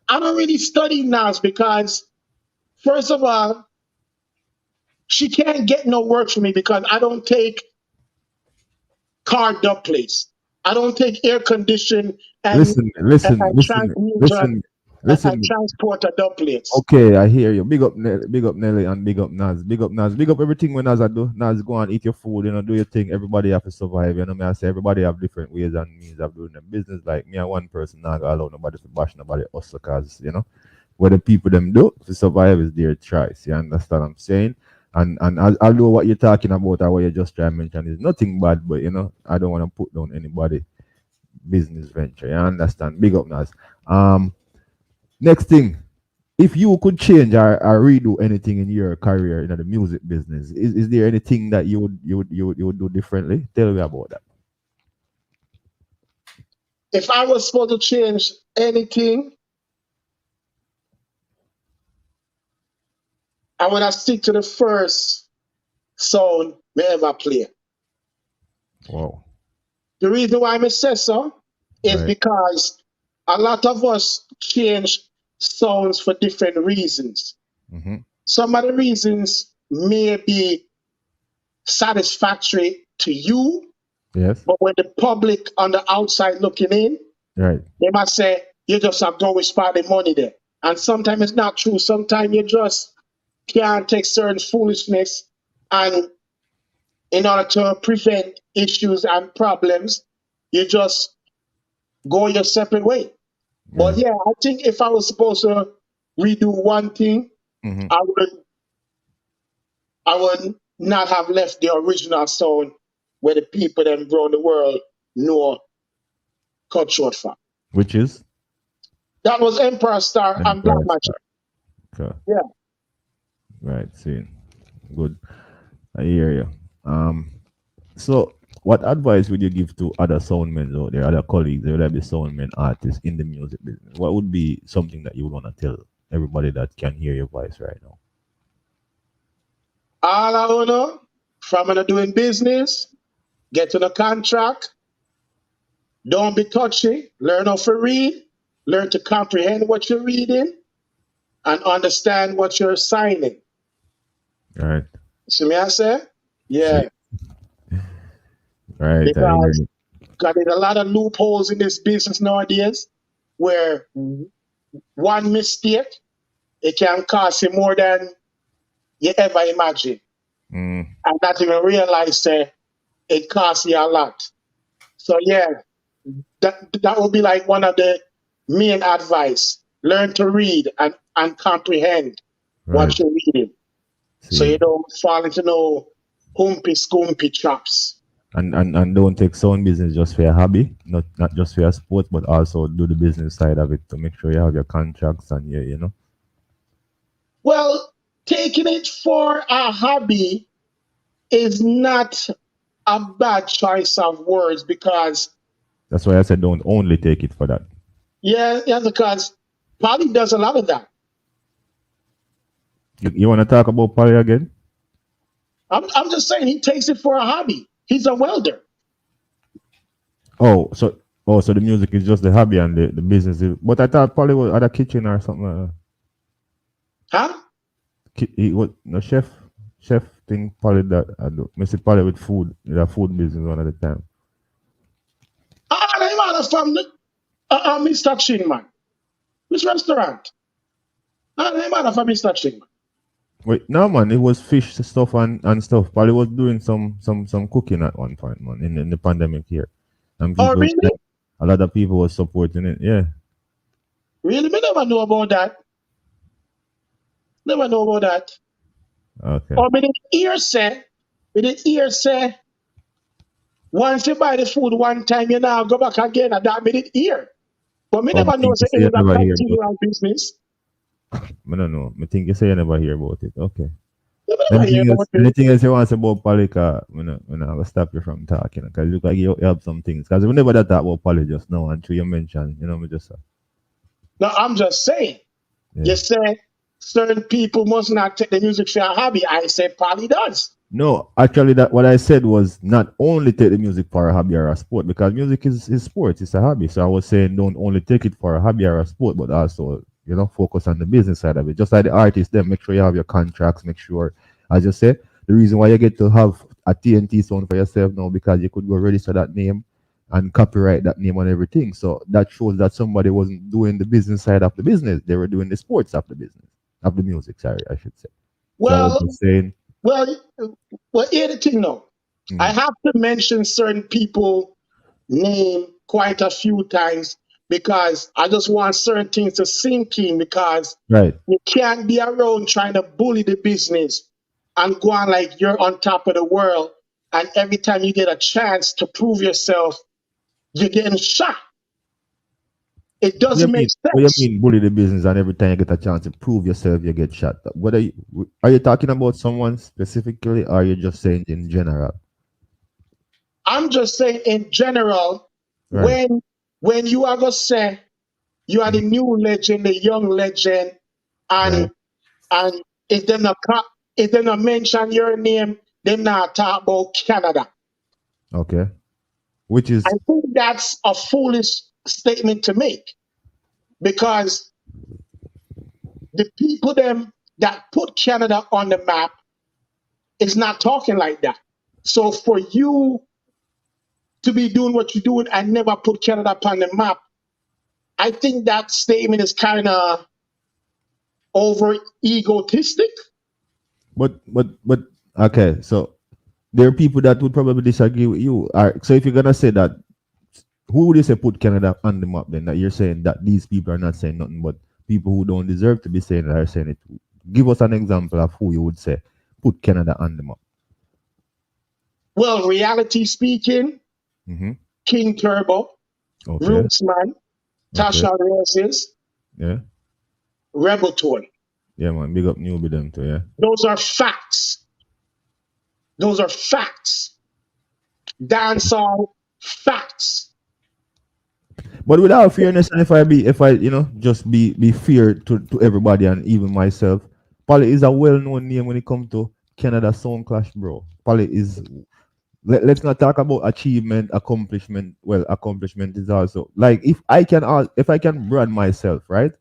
I don't really study Nas because first of all, she can't get no work from me because I don't take car dub plates. I don't take air condition and Listen, listen, and listen, transmusion listen, and listen. transporter dub plates. Okay, I hear you. Big up Nelly, and big up Nas. Big up Nas. Big up everything when Nas I do. Nas, go and eat your food, do your thing. Everybody have to survive. You know me, I say everybody have different ways and means of doing their business. Like me and one person not gonna allow nobody to bash nobody hustle cause what the people them do to survive is their choice. You understand what I'm saying? And although what you're talking about or what you just try to mention is nothing bad, but I don't want to put down anybody business venture. You understand? Big up Nas. Next thing. If you could change or redo anything in your career in the music business, is there anything that you would do differently? Tell me about that. If I was supposed to change anything, I would have stick to the first song we ever play. Wow. The reason why I say so is Right. because a lot of us change sounds for different reasons. Mm-hmm. Some of the reasons may be satisfactory to you, Yes. but when the public on the outside looking in, Right. they might say, you just have to spend the money there. And sometimes it's not true. Sometimes you just can't take certain foolishness and in order to prevent issues and problems, you just go your separate way. But Right. yeah, I think if I was supposed to redo one thing, Mm-hmm. I would not have left the original sound where the people them around the world know Cutthroat from. Which is That was Emperor Star and Black Empire Magic. Star. Okay. Yeah. Right. See. Good. I hear you. So what advice would you give to other soundmen out there, other colleagues, whether be soundmen, artists in the music business? What would be something that you would want to tell everybody that can hear your voice right now? All I wanna from doing business, get to the contract, don't be touchy, learn how to read, learn to comprehend what you're reading, and understand what you're signing. All right. See me I say? See, Yeah. right. I hear Because you. there's a lot of loopholes in this business nowadays where one mistake it can cost you more than you ever imagine. Mm, And not even realize it costs you a lot. So yeah, that would be like one of the main advice. Learn to read and comprehend right. what you're reading. So See. you don't fall into no humpy scumpy traps. And don't take sound business just for your hobby, not just for your sport, but also do the business side of it to make sure you have your contracts and you know. Well, taking it for a hobby is not a bad choice of words because That's why I said don't only take it for that. yeah, because Polly does a lot of that. You want to talk about Polly again? I'm just saying he takes it for a hobby. He's a welder. Oh, so the music is just the hobby and the business. But I thought Polly was at a kitchen or something like that. Huh? He was no chef thing. Polly that I do. Mr. Polly with food, the food business one at the time. Ah, I'm out of from the Mr. Chinman. Which restaurant? Ah, I'm out of Mr. Chinman. Wait, no man, it was fish stuff and stuff. Polly was doing some cooking at one point, man, in the pandemic here, and Oh, people, really? a lot of people was supporting it. Yeah, Really? Me never know about that. Never know about that. okay. Or me did hear say, once you buy the food one time, you now go back again. And that me did hear. But me Oh, I never know think you say say it you is a never hear about continual business. it. I don't know. I think you say you never hear about it. Okay. Me never hear about it. Anything else you want to say about Polly? Cause I will stop you from talking. Cause look like you have some things. Cause we never that talk about Polly just now until you mention. Me just No, I'm just saying. yeah. You say certain people must not take the music for a hobby. I say Polly does. No, actually, that what I said was not only take the music for a hobby or a sport because music is sport, it's a hobby. So I was saying don't only take it for a hobby or a sport, but also focus on the business side of it. Just like the artist, then make sure you have your contracts. Make sure, as you say, the reason why you get to have a TNT sound for yourself now because you could go register that name and copyright that name on everything. So that shows that somebody wasn't doing the business side of the business; they were doing the sports of the business of the music. Sorry, I should say. So I was Well, just saying. well, here's the thing now. I Mm, have to mention certain people name quite a few times because I just want certain things to sink in because right. you can't be around trying to bully the business and go on like you're on top of the world. And every time you get a chance to prove yourself, you're getting shot. It What do you doesn't make mean? What do you sense. mean bully the business and every time you get a chance to prove yourself you get shot? What are you talking about someone specifically or are you just saying in general? I'm just saying in general, Right. when you are gonna say you are the Mm, new legend, the young legend, right. and and if they not mention your name, they not talk about Canada. Okay. Which I is think that's a foolish statement to make because the people them that put Canada on the map is not talking like that. So for you to be doing what you're doing and never put Canada upon the map, I think that statement is kind of over egotistic. but okay, so there are people that would probably disagree with you. So if you're gonna say that, who would you say put Canada on the map then? That you're saying that these people are not saying nothing but people who don't deserve to be saying that are saying it. Give us an example of who you would say put Canada on the map. Well, reality speaking, Mm-hmm. King Turbo, Okay. Rootsman, Okay. Tasha Roses, Yeah. Rebel Toy. Yeah, man. Big up newbie them too. Yeah. Those are facts. Those are facts. Dancehall facts. But without fairness, and if I just be fair to everybody and even myself, Polly is a well-known name when it comes to Canada Sound Clash, bro. Polly is. Let's not talk about achievement, accomplishment. Well, accomplishment is also like if I can brand myself, right,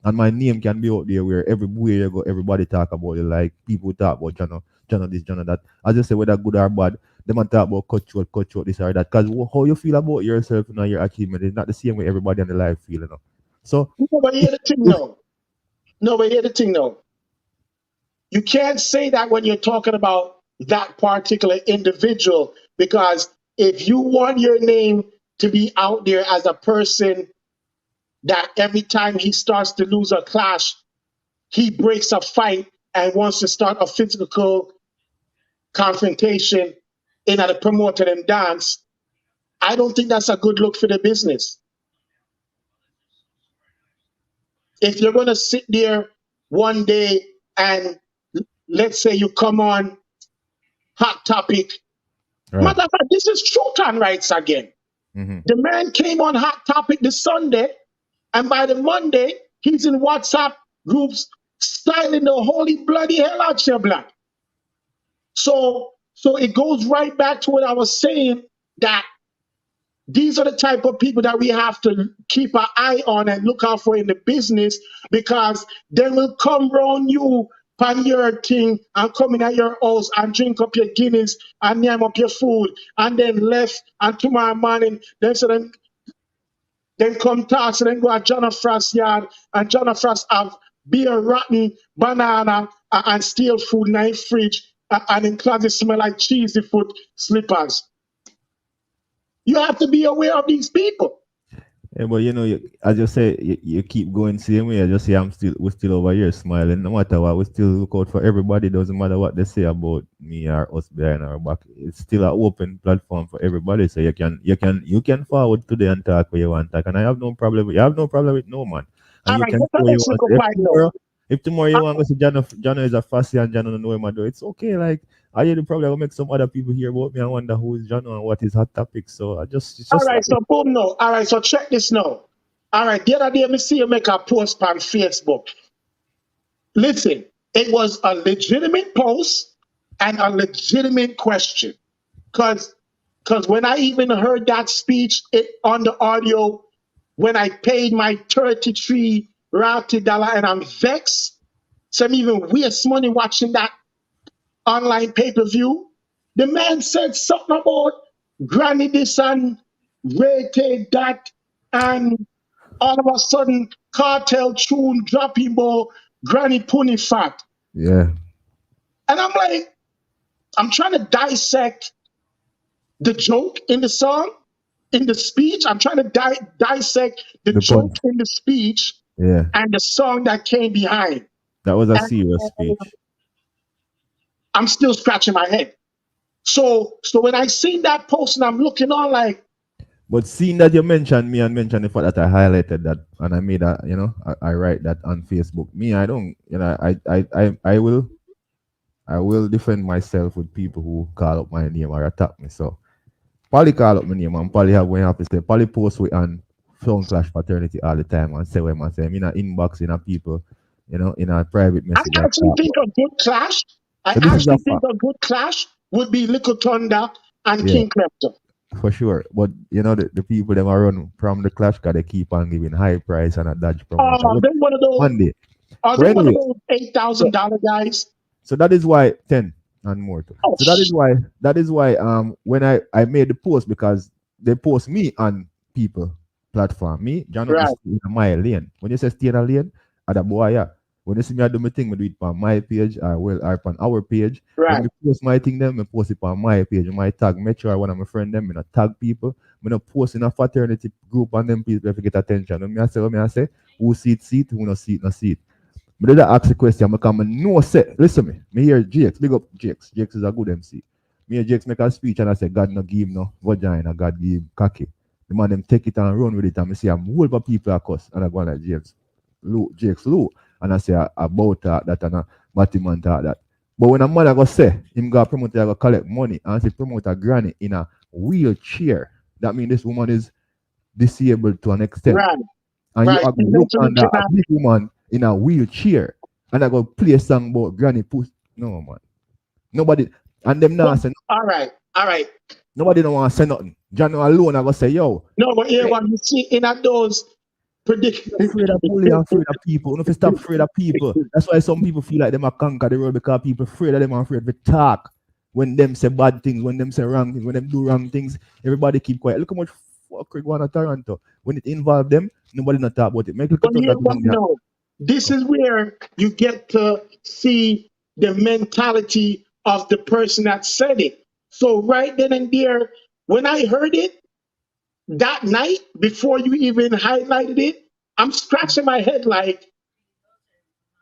and my name can be out there where everywhere you go, everybody talk about it. Like people talk about Jono this, Jono that. As I say, whether good or bad, they might talk about Cutthroat, this or that. Because how you feel about yourself and your achievement is not the same way everybody in the life feel, So Nobody hear the thing now. Nobody hear the thing now. You can't say that when you're talking about that particular individual, because if you want your name to be out there as a person that every time he starts to lose a clash, he breaks a fight and wants to start a physical confrontation in order to promote them dance, I don't think that's a good look for the business. If you're going to sit there one day and let's say you come on Hot Topic, right. matter of fact, this is Truth and Rights again. Mm-hmm. The man came on Hot Topic this Sunday, and by the Monday, he's in WhatsApp groups styling the holy bloody hell out your blood. So it goes right back to what I was saying, that these are the type of people that we have to keep our eye on and look out for in the business, because they will come round you pan your thing and come in at your house and drink up your Guinness and name up your food and then left, and tomorrow morning then come task and then go at John Frost yard, and John Frost have beer, rotten banana and stale food in the fridge, and in closet smell like cheesy foot slippers. You have to be aware of these people. Yeah, but I just say you keep going same way. I just say we're still over here smiling. No matter what, we still look out for everybody. Doesn't matter what they say about me or us behind our back. It's still an open platform for everybody. So you can forward today and talk where you want to talk. And I have no problem. You have no problem with no man. And All you right, can get the say what you next want. little fight now. If tomorrow you want to say John is a fussy and John don't know him, I do. It's okay. Like I hear the problem will make some other people hear about me and wonder who is John and what is hot topic. So it's All just right, like so boom, no. All right, so check this now. All right, the other day, me see you make a post on Facebook. Listen, it was a legitimate post and a legitimate question. Because when I even heard that speech on the audio, when I paid my $33 and I'm vexed, so I'm even waste money watching that online pay-per-view. The man said something about granny this and rated that, and all of a sudden cartel tune dropping more granny punny fat. yeah. And I'm like, I'm trying to dissect the joke in the song, in the speech. I'm trying to dissect the The joke punch. in the speech Yeah. and the song that came behind. That was a And serious speech. I'm still scratching my head. So when I seen that post and I'm looking on like, But seeing that you mentioned me and mentioned the fact that I highlighted that and I made that, I write that on Facebook. Me, I don't, I will defend myself with people who call up my name or attack me. So Polly call up my name and Polly have when have to say Polly post with on Sound Clash fraternity all the time and say when I say in a inbox in a people, in a private I message and actually talk think about. a good clash. I So this is a actually think fact. a good clash would be Little Thunder and Yeah. King Klepto. For sure. But the people them are run from the clash because they keep on giving high price and a dodge promotion. They're one of those. Monday. Are But they one of anyway, those so $8,000 guys? so that is why 10 and more too. Oh, So that is why when I made the post, because they post me on people platform. Me, John is right, in my lane. When you say stay in a lane, other boy, yeah. When you see me I do my thing, I do it on my page or on our page. When right. me post my thing them, I post it on my page. My tag Metro or one of my friend them, I not tag people. I not post in a fraternity group and them people if you get attention. When I say, who see it, who not see it, not see it. But then I ask the question, I come and no say, listen me hear Jakes, big up Jakes. Jakes is a good MC. Me hear Jakes make a speech and I say, God no give him no vagina, God give him cocky. The man them take it and run with it and I see a whole of people are cuss. And I go like Jakes Lou. And I say about that and a Matty man talk that. But when a man go say him go promote, go collect money and say promote a granny in a wheelchair, that means this woman is disabled to an extent. Right, And you right. are She going to look mentally under a cannot. big woman in a wheelchair and I go play a song about granny push. No man. Nobody and them now But, say all right, all right. nobody don't want to say nothing. John alone I go say, yo, No, but here what you see in a those predictions. afraid of bully and afraid of people. You know, if you stop afraid of people. That's why some people feel like them are conquer the world because people afraid of them and afraid to talk. When them say bad things, when them say wrong things, when them do wrong things, everybody keep quiet. Look how much fuckery go on at Toronto. When it involve them, nobody not talk about it. Make look But at here that what down there. no. This is where you get to see the mentality of the person that said it. So right then and there, when I heard it that night before you even highlighted it, I'm scratching my head like,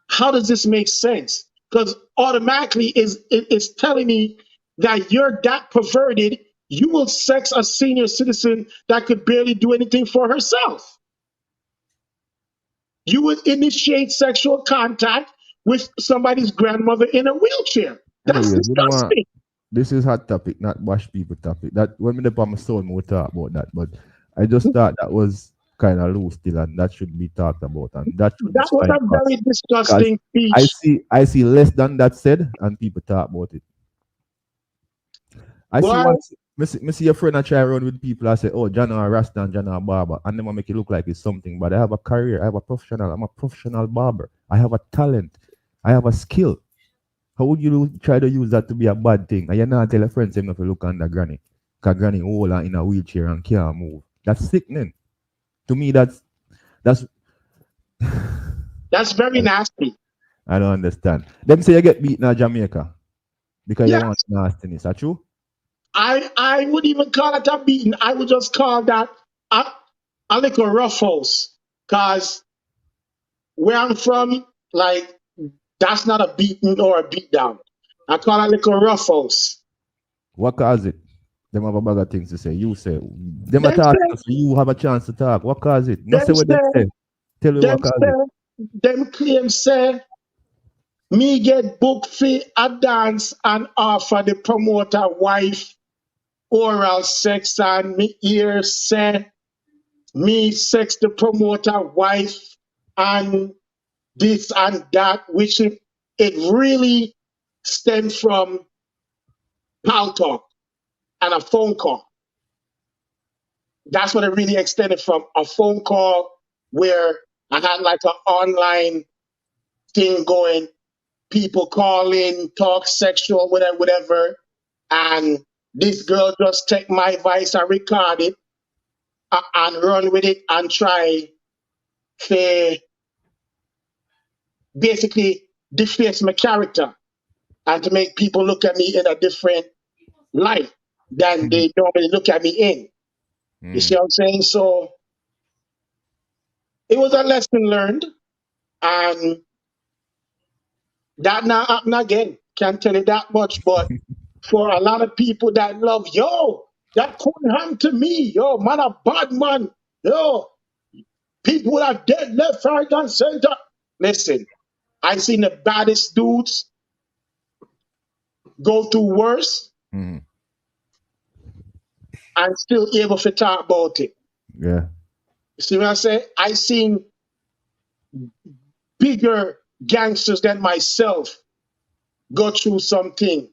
how does this make sense? Because automatically it's telling me that you're that perverted, you will sex a senior citizen that could barely do anything for herself. You would initiate sexual contact with somebody's grandmother in a wheelchair. That's Anyways, you know what? disgusting. This is hot topic, not bash people topic. That when me the on my soul, we'll talk about that. But I just thought that was kind of loose still, and that should be talked about, and that should be That was signed a very across. Because disgusting I speech. see I see less than that said, and people talk about it. I see Boy, what me see your friend I try around with people. I say, oh, John or Rasta and John or barber, and them I make it look like it's something. But I have a career. I have a professional. I'm a professional barber. I have a talent. I have a skill. How would you try to use that to be a bad thing? And you not tell a friend say if you look under granny, cause granny old and in a wheelchair and can't move. That's sickening. To me, that's that's very nasty. I don't understand. Them say you get beaten in Jamaica because you want Yes, nastiness. That true? I would even call it a beating. I would just call that a, a little ruffles. Because where I'm from, like, that's not a beating or a beatdown. I call it little ruffles. What cause it? Them have a bag of things to say. You say them are Them talking, say, so you have a chance to talk. What cause it? Not them say what them say, say. Tell me what them cause it. say, them claim say, me get booked for a dance and offer the promoter wife oral sex and me ear say me sex the promoter wife and this and that, which it really stemmed from pal talk and a phone call. That's what it really extended from, a phone call where I had like an online thing going, people calling, talk sexual, whatever, whatever. And this girl just take my voice and record it and run with it and try to basically deface my character and to make people look at me in a different light than Mm, they normally look at me in. You see mm. what I'm saying? So it was a lesson learned, and that not happen again. Can't tell you that much, but for a lot of people that love, yo, that couldn't happen to me. Yo, man, a bad man. Yo, people are dead left, right, and center. Listen, I seen the baddest dudes go through worse Mm. and still able to talk about it. Yeah. You see what I say? I seen bigger gangsters than myself go through something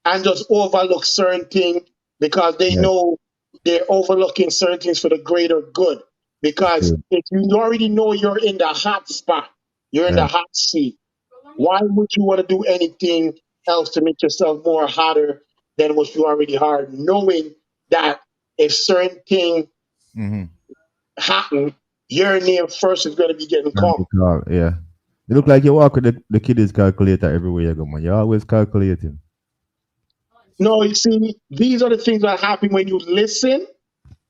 and just overlook certain things because they Yeah. know they're overlooking certain things for the greater good. It's Because true. if you already know you're in the hot spot, you're in Yeah. the hot seat, why would you want to do anything else to make yourself more hotter than what you already are, knowing that if certain thing Mm-hmm. happen, your name first is going to be getting called. Yeah. You look like you walk with the kiddies calculator everywhere you go, man. You're always calculating. No, you see, these are the things that happen when you listen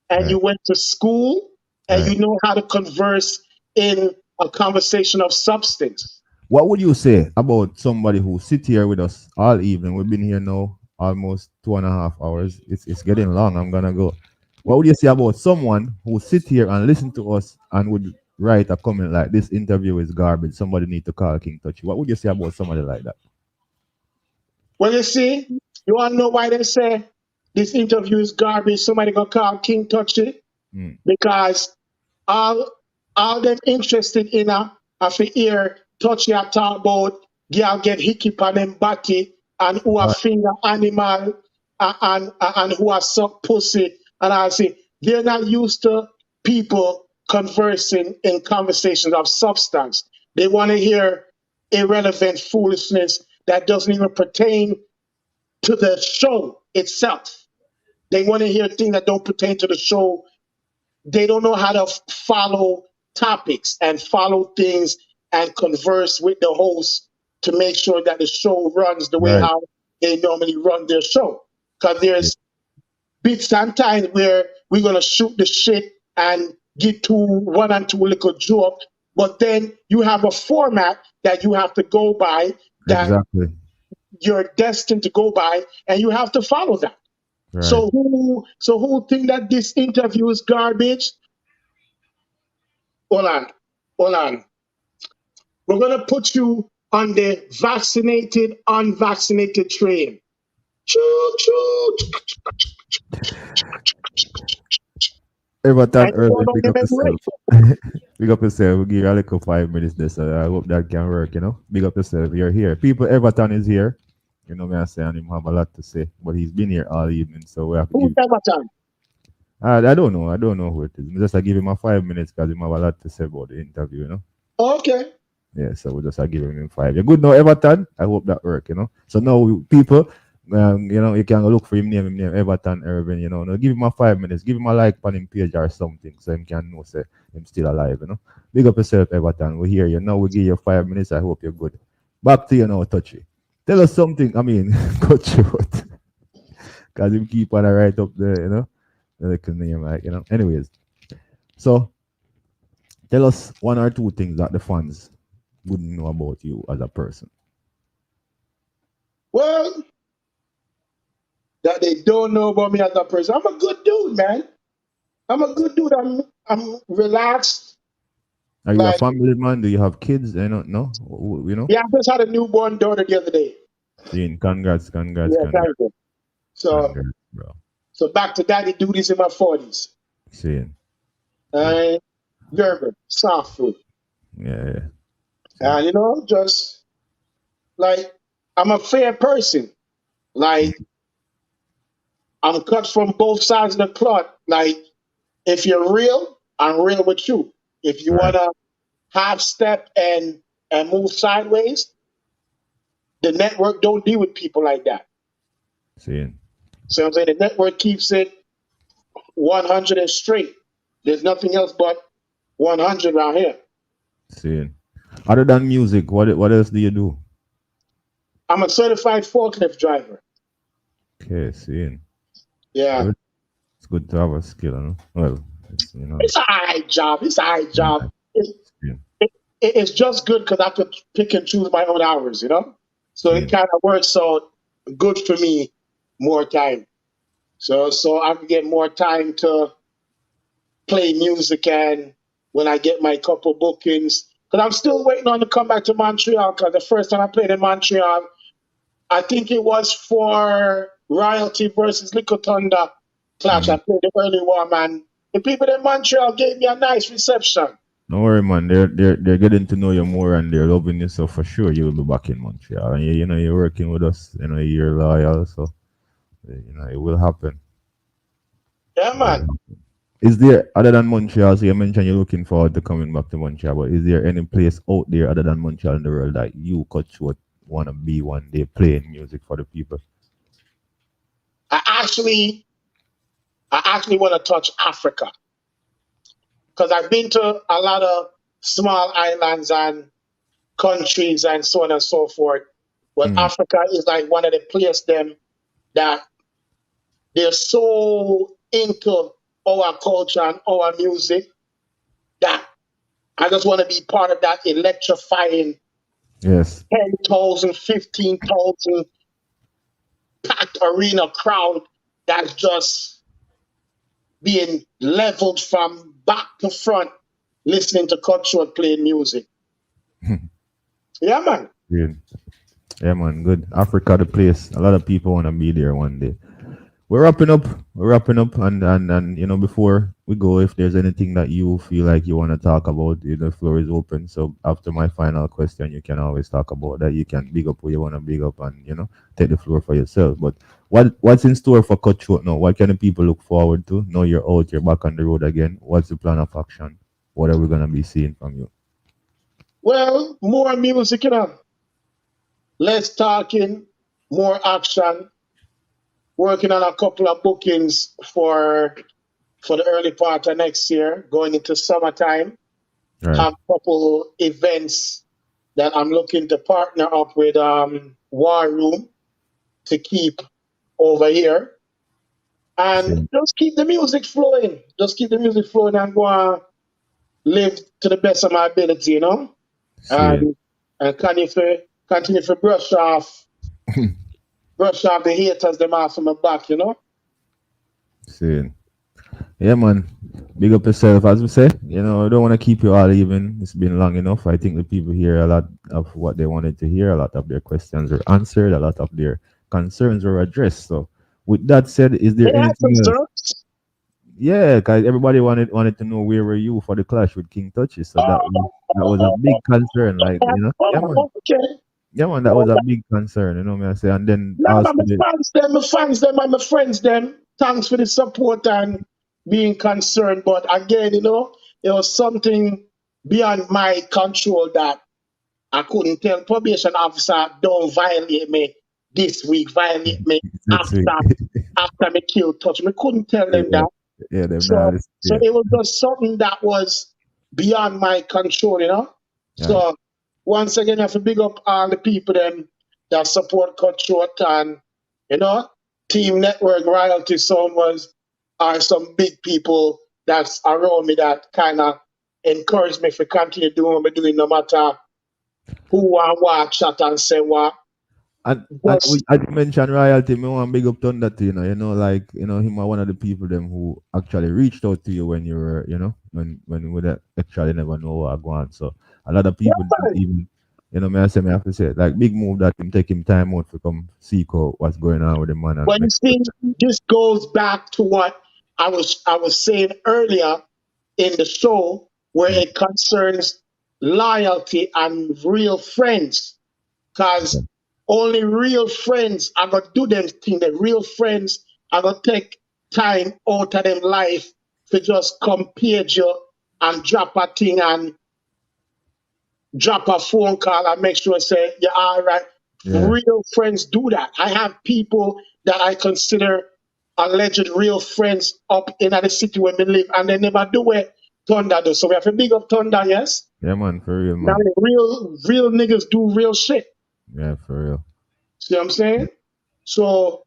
and Yeah. you went to school and Right. you know how to converse in a conversation of substance. What would you say about somebody who sit here with us all evening? We've been here now almost 2.5 hours. It's getting long. I'm gonna go. What would you say about someone who sit here and listen to us and would write a comment like this interview is garbage? Somebody need to call King Touchy. What would you say about somebody like that? Well, you see, you want to know why they say this interview is garbage? Somebody gonna call King Touchy because all them interested in a for hear Touchy a talk about girl get hickey on them body and who a finger animal and who a suck pussy and I say they're not used to people conversing in conversations of substance. They want to hear irrelevant foolishness that doesn't even pertain to the show itself. They want to hear things that don't pertain to the show. They don't know how to follow topics and follow things and converse with the host to make sure that the show runs the way Right. how they normally run their show. Because there's bits and times where we're gonna shoot the shit and get to one and two little joke, but then you have a format that you have to go by that Exactly. you're destined to go by, and you have to follow that. Right. So who think that this interview is garbage? Hold on. We're gonna put you on the vaccinated, unvaccinated train. Choo choo. Everton And you Irving, know big them up anyway. yourself. Big up yourself. We'll give you a little 5 minutes this. I hope that can work, you know. Big up yourself. You're here. People, Everton is here. You know me, I say, and him have a lot to say. But he's been here all evening, so we have to Who's give. Everton? I don't know. I don't know who it is. Just I give him a 5 minutes because he have a lot to say about the interview, you know. Okay. Yeah, so we just give him 5. You're good now, Everton. I hope that work, you know. So now people, you know, you can look for him name Everton Irving, you know. Now give him a 5 minutes, give him a like on him page or something so him can know say him still alive, you know. Big up yourself, Everton. We hear you. Now we give you 5 minutes. I hope you're good. Back to you now, Touchy. Tell us something. I mean, Cutthroat. Because him keep on right up there, you know. The little name, like, you know. Anyways, so tell us one or two things that the fans wouldn't know about you as a person. Well, that they don't know about me as a person. I'm a good dude, man. I'm a good dude. I'm relaxed. Are you a Like, family man? Do you have kids? I don't know. You know? yeah, I just had a newborn daughter the other day. Seeing congrats, Yeah, thank you. So congrats, bro. back to daddy duties in my 40s. Seeing. And Gerber, soft food. Yeah. And you know, just like I'm a fair person. Like I'm cut from both sides of the cloth. Like if you're real, I'm real with you. If you Right. wanna half step and move sideways, the network don't deal with people like that. Seeing. So I'm saying the network keeps it 100 and straight. There's nothing else but 100 around here. Seeing. Other than music, what else do you do? I'm a certified forklift driver. Okay, seeing. Yeah. Good. It's good to have a skill, you know? Well, it's, you know. It's a high job. It's a high job. Yeah. It's just good because I could pick and choose my own hours, you know? So Yeah. it kind of works out good for me more time. So I can get more time to play music and when I get my couple bookings. Because I'm still waiting on to come back to Montreal because the first time I played in Montreal, I think it was for Royalty versus Little Thunder clash. I played the early one, man. The people in Montreal gave me a nice reception. Don't worry, man. They're getting to know you more and they're loving you. So for sure, you will be back in Montreal. And you know you're working with us. You know you're loyal, so you know it will happen. Yeah, man. Is there other than Montreal? So you mentioned you're looking forward to coming back to Montreal. But is there any place out there other than Montreal in the world that you Cutthroat want to be one day playing music for the people? I actually want to touch Africa because I've been to a lot of small islands and countries and so on and so forth. But Africa is like one of the places them that they're so into our culture and our music that I just want to be part of that electrifying Yes. 10,000, 15,000 packed arena crowd that's just being leveled from back to front, listening to Cutthroat playing music. Yeah, man. Yeah. Yeah, man, good. Africa, the place. A lot of people want to be there one day. We're wrapping up. We're wrapping up, and before we go, if there's anything that you feel like you want to talk about, the floor is open. So after my final question, you can always talk about that. You can big up who you want to big up, and take the floor for yourself. But what's in store for Cutthroat now? What can the people look forward to? Now you're out, you're back on the road again. What's the plan of action? What are we gonna be seeing from you? Well, more music, less talking, more action. Working on a couple of bookings for the early part of next year, going into summertime. All right. Have a couple events that I'm looking to partner up with War Room to keep over here. And See, just keep the music flowing. Just keep the music flowing and go and live to the best of my ability, see, And continue to brush off the haters them off from my back. see. Yeah, man. Big up yourself, as we say. I don't want to keep you all even. It's been long enough. I think the people hear a lot of what they wanted to hear. A lot of their questions were answered. A lot of their concerns were addressed. So, with that said, is there They had some anything else? search. Yeah, because everybody wanted to know where were you for the clash with King Touchy. So that was a big concern. Like, yeah, man. Okay. Yeah, man. That was a big concern. Me I say, and then No, also but my fans them, and my friends them. Thanks for the support and being concerned. But again, it was something beyond my control that I couldn't tell probation officer don't violate me this week, violate me that's it. after me kill touch. Me couldn't tell them Yeah, that. yeah, them now. So so it was just something that was beyond my control. Right. So once again, I have to big up all the people them that support Cutthroat and you know, Team Network Royalty Sound are some big people that's around me that kind of encourage me to continue doing what I'm doing no matter who and what chat and say what. And Just as you mentioned royalty, me want big up Thunder too, like him are one of the people them who actually reached out to you when you were, when we actually never know what go on. So a lot of people didn't even, me have to say like big move that him take him time out to come see what's going on with the man and when you make see this goes back to what I was saying earlier in the show where Mm, it concerns loyalty and real friends. Because only real friends are gonna do them thing. The real friends are gonna take time out of them life to just come page you and drop a thing and drop a phone call and make sure say you're all right. yeah, Real friends do that. I have people that I consider alleged real friends up in the city where we live and they never do it. Thunder do. So we have to big up Thunder, yes. yeah, man, for real, Now man, real niggas do real shit. yeah, for real. See what I'm saying? So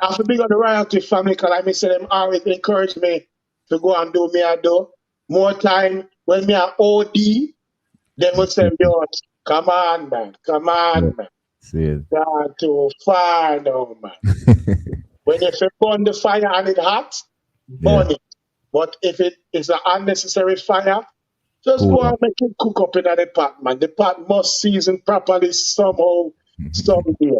I have to big up the royalty family because like me say them always encourage me to go and do me I do. More time when me are OD, they will say, yo, come on, man. Come Yeah, on, man. see it. Not too far now, man. When if you burn the fire and it hot, Yeah, burn it. But if it is an unnecessary fire, just cool go down. and make it cook up in the pot, man. The pot must season properly somehow, someday.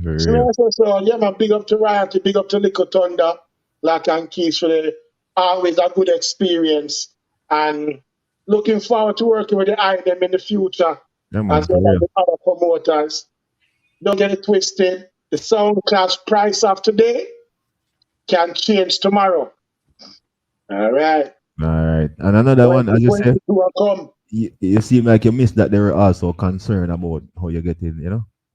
For So, real. yeah, man, big up to Royalty, big up to Little Thunder, Lock and Keys for the always a good experience. And looking forward to working with the item in the future Yeah, man, as for well as real. the other promoters. Don't get it twisted. The sound class price of today can change tomorrow. All right. All right. And another one, as you said, 2022 will come. you seem like you missed that they were also concerned about how you get in,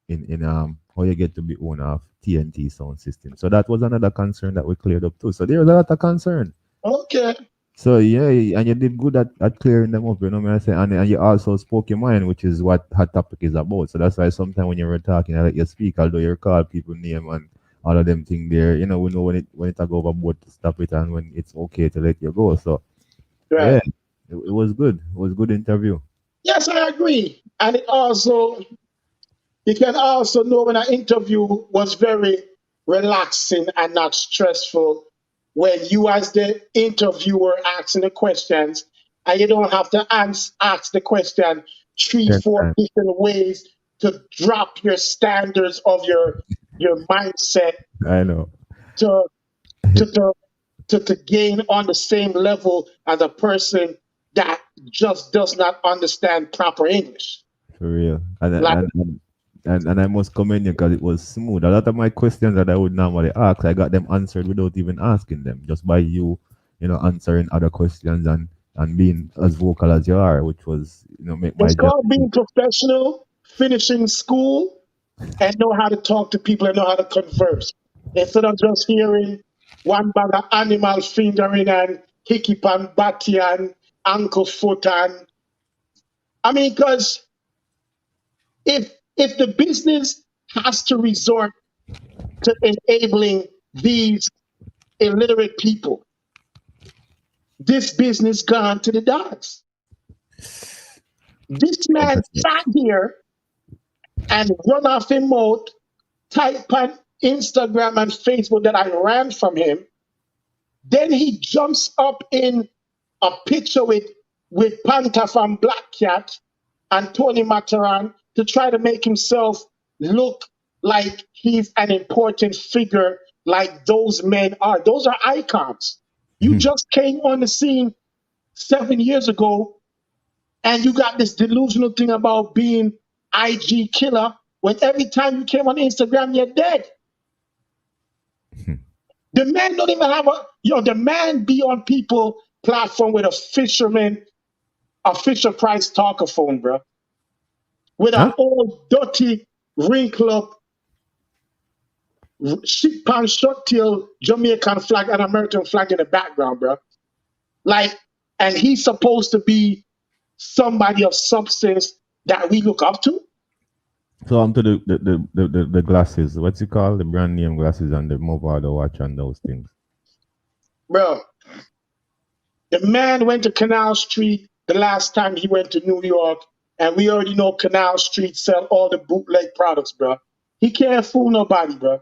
in how you get to be owner of TNT sound system. So that was another concern that we cleared up too. So there was a lot of concern. Okay. So yeah, and you did good at clearing them up, what I say, and you also spoke your mind, which is what hot topic is about. So that's why sometimes when you were talking, I let you speak, although you recall people name and all of them thing there. We know when it go overboard to stop it and when it's okay to let you go. So yeah, Right. it was good. It was good interview. Yes, I agree. And you can also know when an interview was very relaxing and not stressful when you as the interviewer asking the questions and you don't have to ask the question three, Ten four times. different ways to drop your standards of your mindset I know. to to to gain on the same level as a person that just does not understand proper English. For real. Like, And I must commend you because it was smooth. A lot of my questions that I would normally ask, I got them answered without even asking them, just by you, answering other questions and being as vocal as you are, which was, make my it's job. called being professional, finishing school, and know how to talk to people and know how to converse. Instead of just hearing one bag of animal fingering and hickey pan batty and ankle foot and I mean, because if the business has to resort to enabling these illiterate people, this business gone to the dogs. This man sat here and run off him mouth, type on Instagram and Facebook that I ran from him. Then he jumps up in a picture with Panther from Black Cat and Tony Mataran to try to make himself look like he's an important figure like those men are. Those are icons. You just came on the scene 7 years ago and you got this delusional thing about being IG killer when every time you came on Instagram, you're dead. The man don't even have the man be on people platform with a Fisher Price talkerphone, bro. With an old, dirty, wrinkle up, shit pan short tail Jamaican flag and American flag in the background, bro. Like, and he's supposed to be somebody of substance that we look up to. So I'm to the glasses. What's it called? The brand name glasses and the Movado watch and those things. Bro, the man went to Canal Street the last time he went to New York, and we already know Canal Street sell all the bootleg products, bro. He can't fool nobody, bro.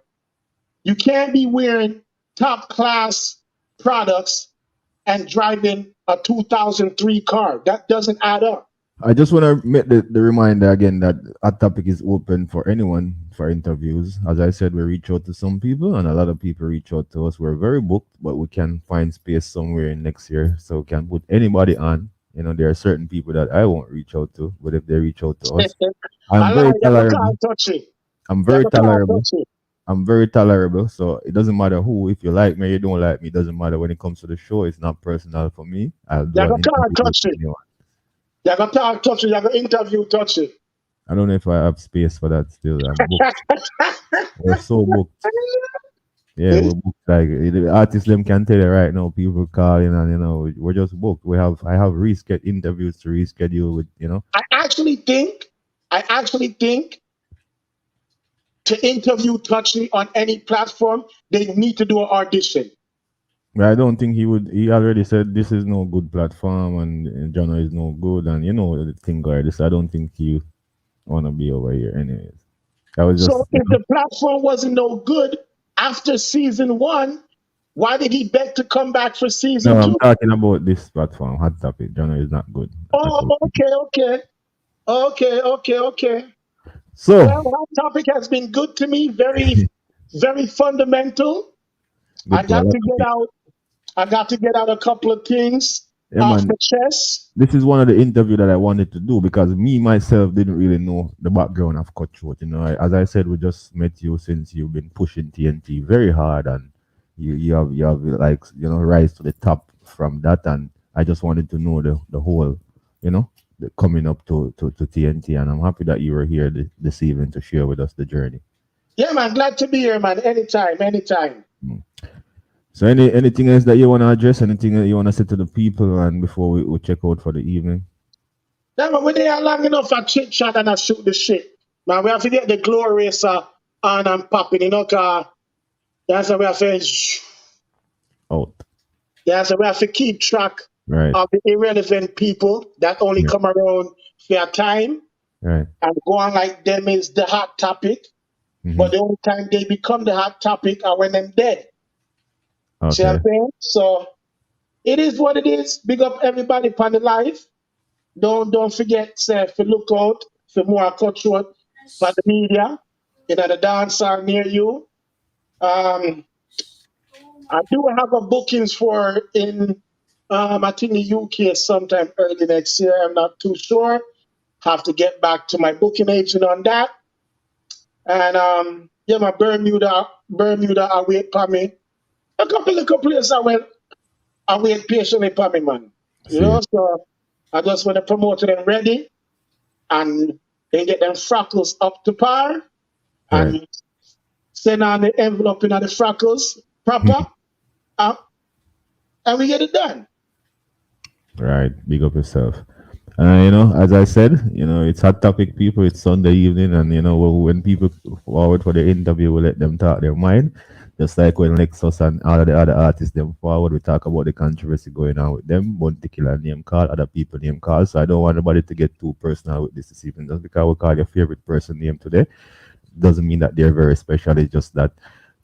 You can't be wearing top class products and driving a 2003 car. That doesn't add up. I just want to make the reminder again that our topic is open for anyone for interviews. As I said, we reach out to some people and a lot of people reach out to us. We're very booked, but we can find space somewhere in next year. So we can put anybody on. There are certain people that I won't reach out to, but if they reach out to us, I'm very tolerable. I'm very tolerable. I'm very tolerable. So it doesn't matter who. If you like me, you don't like me. It doesn't matter when it comes to the show. It's not personal for me. I'll do an interview with anyone. You're going to talk, touch it. You're going to interview, touch it. I don't know if I have space for that still. I'm booked. We're so booked. Yeah, we're booked. Like the artists them can tell you right now, people calling and we're just booked. I have interviews to reschedule with. I actually think to interview Touchy on any platform, they need to do an audition. But I don't think he would. He already said this is no good platform and genre is no good, and the thing like this. I don't think he wanna be over here, anyways. So if the platform wasn't no good after season 1, why did he beg to come back for season 2? I'm talking about this platform. Hot Topic genre is not good. Oh, okay. So Hot Topic has been good to me. Very, very fundamental. I got to get out a couple of things off the chest. This is one of the interviews that I wanted to do because me myself didn't really know the background of Cutthroat. As I said, we just met you since you've been pushing TNT very hard, and you have rise to the top from that. And I just wanted to know the whole, the coming up to TNT, and I'm happy that you were here this evening to share with us the journey. Yeah, man, glad to be here, man. Anytime. So anything else that you want to address? Anything that you want to say to the people and before we check out for the evening? Yeah, man, we're there long enough for chit chat and I shoot the shit. Man, we have to get the glorious on and popping, cause that's how we have to out. Yeah, so we have to keep track of the irrelevant people that only come around for a time. Right. And go on like them is the hot topic. Mm-hmm. But the only time they become the hot topic are when them dead. Okay. See what I'm saying? So it is what it is. Big up everybody upon the life. Don't forget to look out for more Cutthroat. for the media, in the dance hall near you. I do have a bookings for in I think the UK sometime early next year. I'm not too sure. Have to get back to my booking agent on that. And yeah, my Bermuda I wait for me. A couple of places I wait patiently for me, man. You See, know, so I just want to promote them ready and then get them freckles up to par right. and send on the envelope in the freckles proper uh, and we get it done. Right. Big up yourself. As I said, it's hot topic, people. It's Sunday evening, and when people forward for the interview, we let them talk their mind. Just like when Lexus and all of the other artists them forward, we talk about the controversy going on with them. One particular name call, other people name call. So I don't want anybody to get too personal with this evening. Just because we call your favorite person name today, doesn't mean that they're very special. It's just that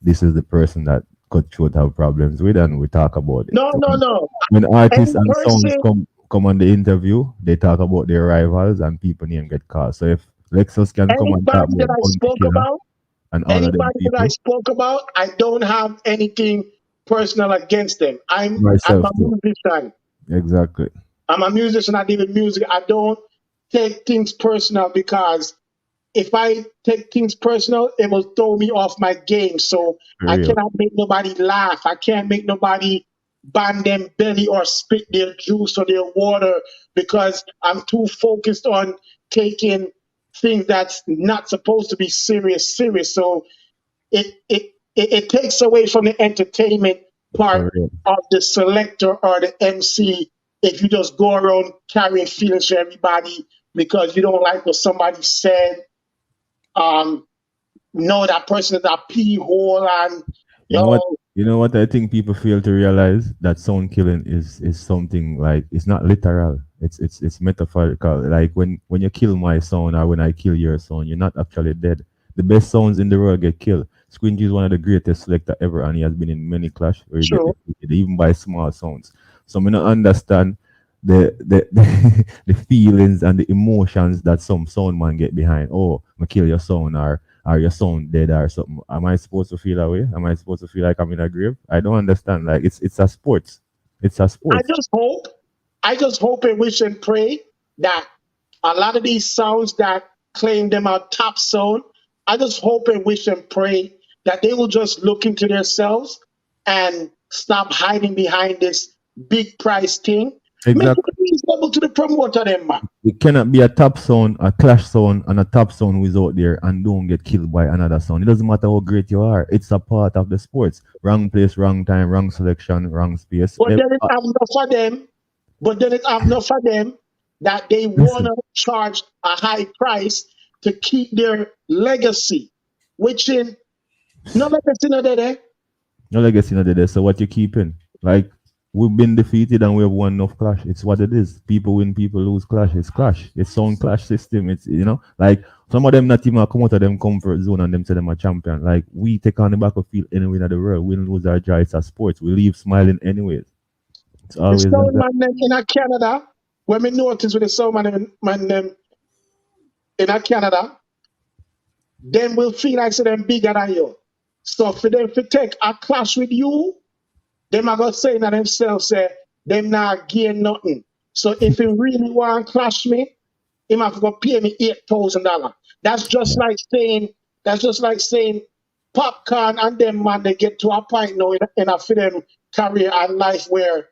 this is the person that Cutthroat have problems with, and we talk about it. No, no, no. When artists Any and sounds person, come on the interview, they talk about their rivals and people name get called. So if Lexus can come and talk anybody that about I Bounty spoke Killer about, and all of them anybody that I people, spoke about, I don't have anything personal against them. I'm myself a too. musician. Exactly. I'm a musician. I deal with music. I don't take things personal because if I take things personal, it will throw me off my game. So For I real. cannot make nobody laugh. I can't make nobody band them belly or spit their juice or their water because I'm too focused on taking things that's not supposed to be serious. So it takes away from the entertainment part For real. of the selector or the MC if you just go around carrying feelings for everybody because you don't like what somebody said. Um, no, that person is a pee hole and You know what? yo, You know what I think people fail to realize that sound killing is something like it's not literal. It's metaphorical. Like when you kill my sound or when I kill your sound, you're not actually dead. The best sounds in the world get killed. Squingy is one of the greatest selector ever, and he has been in many clash where you get true. defeated, even by small sounds. So I don't understand the feelings and the emotions that some sound man get behind. Oh, I kill your sound or your sound dead or something. Am I supposed to feel that way? Am I supposed to feel like I'm in a grave? I don't understand. Like it's a sport. It's a I sport. just hope, I just hope and wish and pray that a lot of these sounds that claim them are top sound, I just hope and wish and pray that they will just look into themselves and stop hiding behind this big price thing. Make it Exactly. reasonable to the promoter, them man. It cannot be a top sound, a clash sound, and a top sound who is out there and don't get killed by another sound. It doesn't matter how great you are. It's a part of the sports. Wrong place, wrong time, wrong selection, wrong space. But then it have enough for them. But then it have enough for them that they Listen, wanna charge a high price to keep their legacy, which in no legacy no there. no legacy not there. So what you keeping? Like we've been defeated and we have won enough clash. It's what it is. People win, people lose clash. It's clash. It's sound clash system. It's like some of them not even come out of them comfort zone and them say them a champion. Like we take on the battlefield anywhere in the world. We lose our joy. It's a sports. We leave smiling anyways. It's The always like sound that. man them in a Canada, when we notice with the sound man them in a Canada, them will feel like say them bigger than you. So for them to take a clash with you, them are gonna say to themselves, say, them not gain nothing. So if he really want to clash me, he have to go pay me $8,000. That's just like saying popcorn and them man they get to a point now in a for them career and life where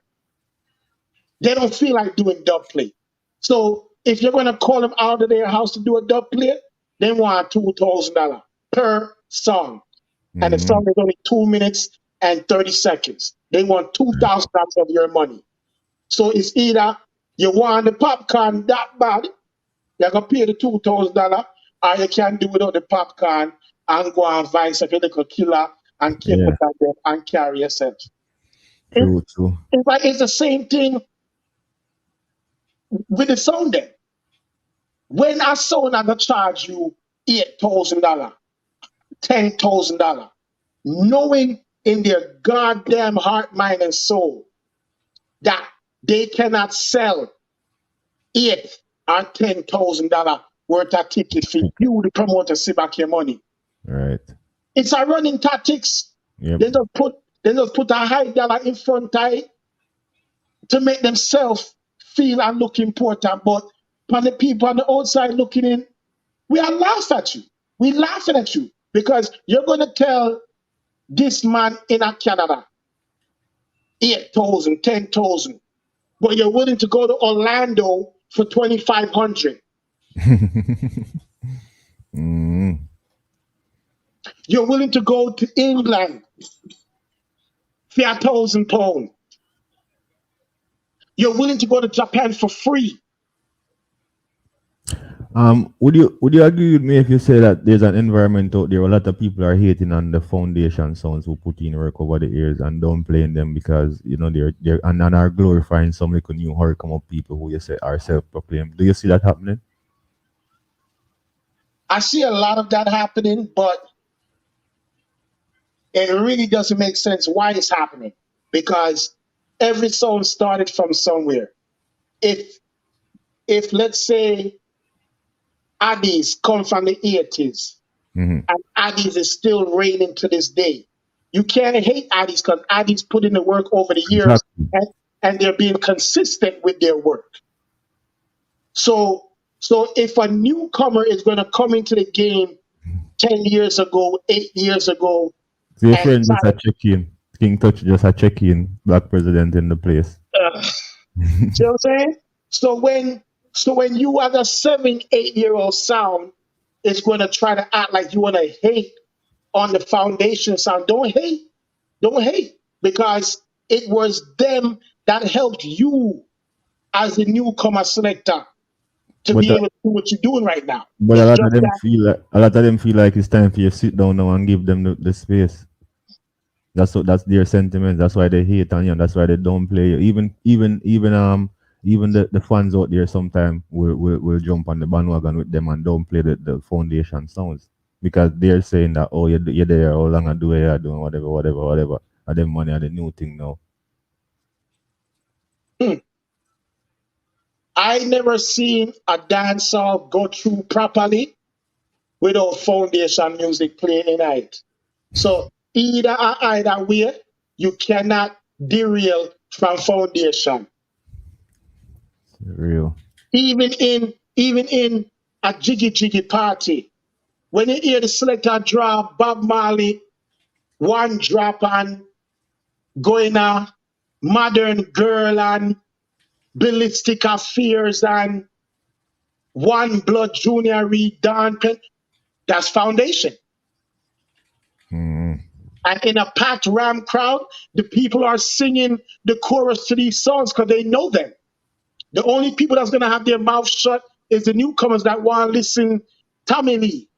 they don't feel like doing dub play. So if you're gonna call them out of their house to do a dub play, they want $2,000 per song. And the Hmm. song is only 2 minutes and 30 seconds. They want $2,000 of your money. So it's either you want the popcorn that bad, you're gonna pay the $2,000, or you can do without the popcorn and go and vice a little killer and keep Yeah, it on them and carry yourself. It, true, true. it's the same thing with the sound then. When a sound I gonna charge you $8,000, $10,000, knowing in their goddamn heart, mind, and soul that they cannot sell $8,000 or $10,000 worth a ticket for you, the promoter, see back your money. Right. It's a running tactics. Yep. They just put a high dollar in front of it to make themselves feel and look important. But for the people on the outside looking in, we are laughing at you. We laughing at you because you're going to tell this man in a Canada 8,000, 10,000, but you're willing to go to Orlando for 2,500. You're willing to go to England for £1,000. You're willing to go to Japan for free. Would you agree with me if you say that there's an environment out there where a lot of people are hating on the foundation sounds who put in work over the years and don't playing them because they're and are glorifying some little new horror come up people who you say are self-proclaimed. Do you see that happening? I see a lot of that happening, but it really doesn't make sense why it's happening because every song started from somewhere. If let's say Addies come from the 80s and Addies is still reigning to this day, you can't hate Addies because Addies put in the work over the years and they're being consistent with their work. So if a newcomer is going to come into the game 10 years ago, 8 years ago, so your friend just a check-in. King Touch just a check-in, black president in the place. See what I'm saying? So when you as a 7, 8-year-old sound is going to try to act like you want to hate on the foundation sound, don't hate. Don't hate because it was them that helped you as the newcomer selector to be able to do what you're doing right now. But a lot of them feel like it's time for you to sit down now and give them the space. That's their sentiment. That's why they hate on you. That's why they don't play you. Even the fans out there sometimes will jump on the bandwagon with them and don't play the foundation sounds because they're saying that you're there, how long I do it, you're doing whatever. And them money are the new thing now. I never seen a dancehall go through properly without foundation music playing in it. So either way, you cannot derail from foundation. Real. Even in a jiggy party, when you hear the selector drop Bob Marley, one drop and going a modern girl and ballistic affairs and One Blood Junior Reed Don Pen, that's foundation. And in a packed Ram crowd, the people are singing the chorus to these songs because they know them. The only people that's going to have their mouth shut is the newcomers that want to listen Tommy Lee.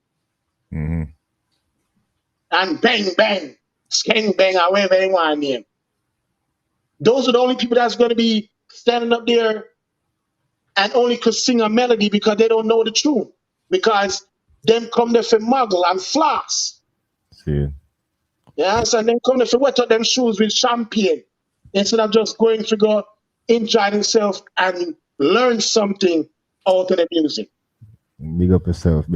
And Bang Bang, Skeng Bang, however they want to name. Those are the only people that's going to be standing up there and only could sing a melody because they don't know the tune. Because them come there for muggle and floss. See. Yeah, so then come there for wet out them shoes with champagne instead of just going to go enjoy themselves and learn something out of the music. Big up yourself.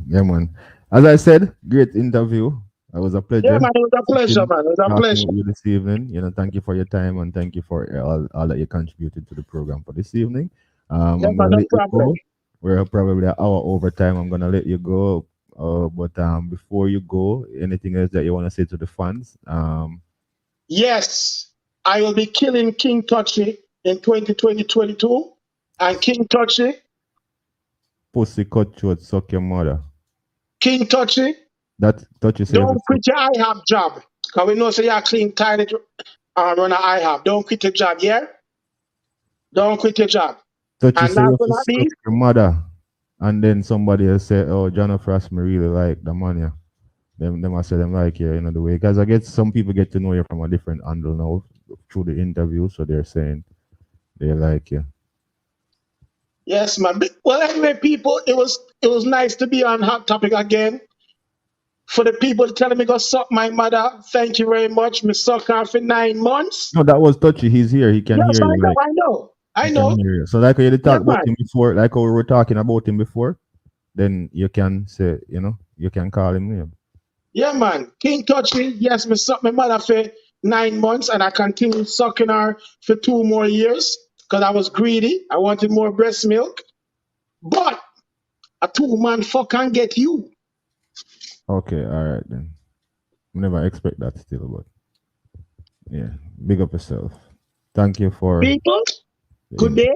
Yeah, man. As I said, great interview. It was a pleasure. Yeah, man, it was a pleasure, man. It was a pleasure. With you this evening. Thank you for your time and thank you for all that you contributed to the program for this evening. Yeah, man, no problem. We're probably an hour over time. I'm gonna let you go. But before you go, anything else that you want to say to the fans? Yes, I will be killing King Touchy in 2020-22. And King Touchy. Pussy Cutthroat, suck your mother. King Touchy. That Touchy. Don't quit your IHOP job. Because we know so you're clean, tidy, run an IHOP. Don't quit your job, yeah? Don't quit your job. Touchy and last but not least, your mother. And then somebody else say, "Oh, John Frost, me really like the man, yeah." Them I say them like you, the way. Because I get some people get to know you from a different angle now through the interview, so they're saying they like you. Yes, man. Well, anyway, people, it was nice to be on Hot Topic again. For the people telling me go suck my mother, thank you very much. Me suck her for 9 months. No, that was Touchy. He's here. He can hear you. I know. I I can know. hear you. So like how you did Yeah, talk about man. him before, like how we were talking about him before, then you can say, you can call him name. Yeah, man. King touch me. Yes, me suck my mother for 9 months, and I continued sucking her for 2 more years because I was greedy. I wanted more breast milk. But a 2 man fuck can get you. Okay, all right then. Never expect that still, but yeah, big up yourself. Thank you for People, the good input. day.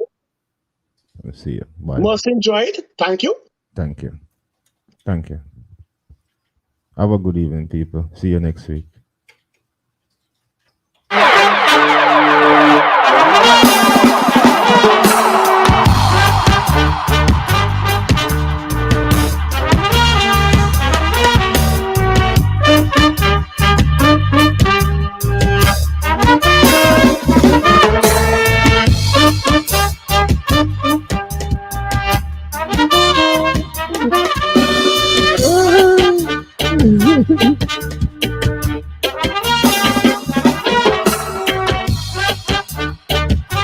I'll see you. Bye. Most enjoyed. Thank you. Thank you. Thank you. Have a good evening, people. See you next week.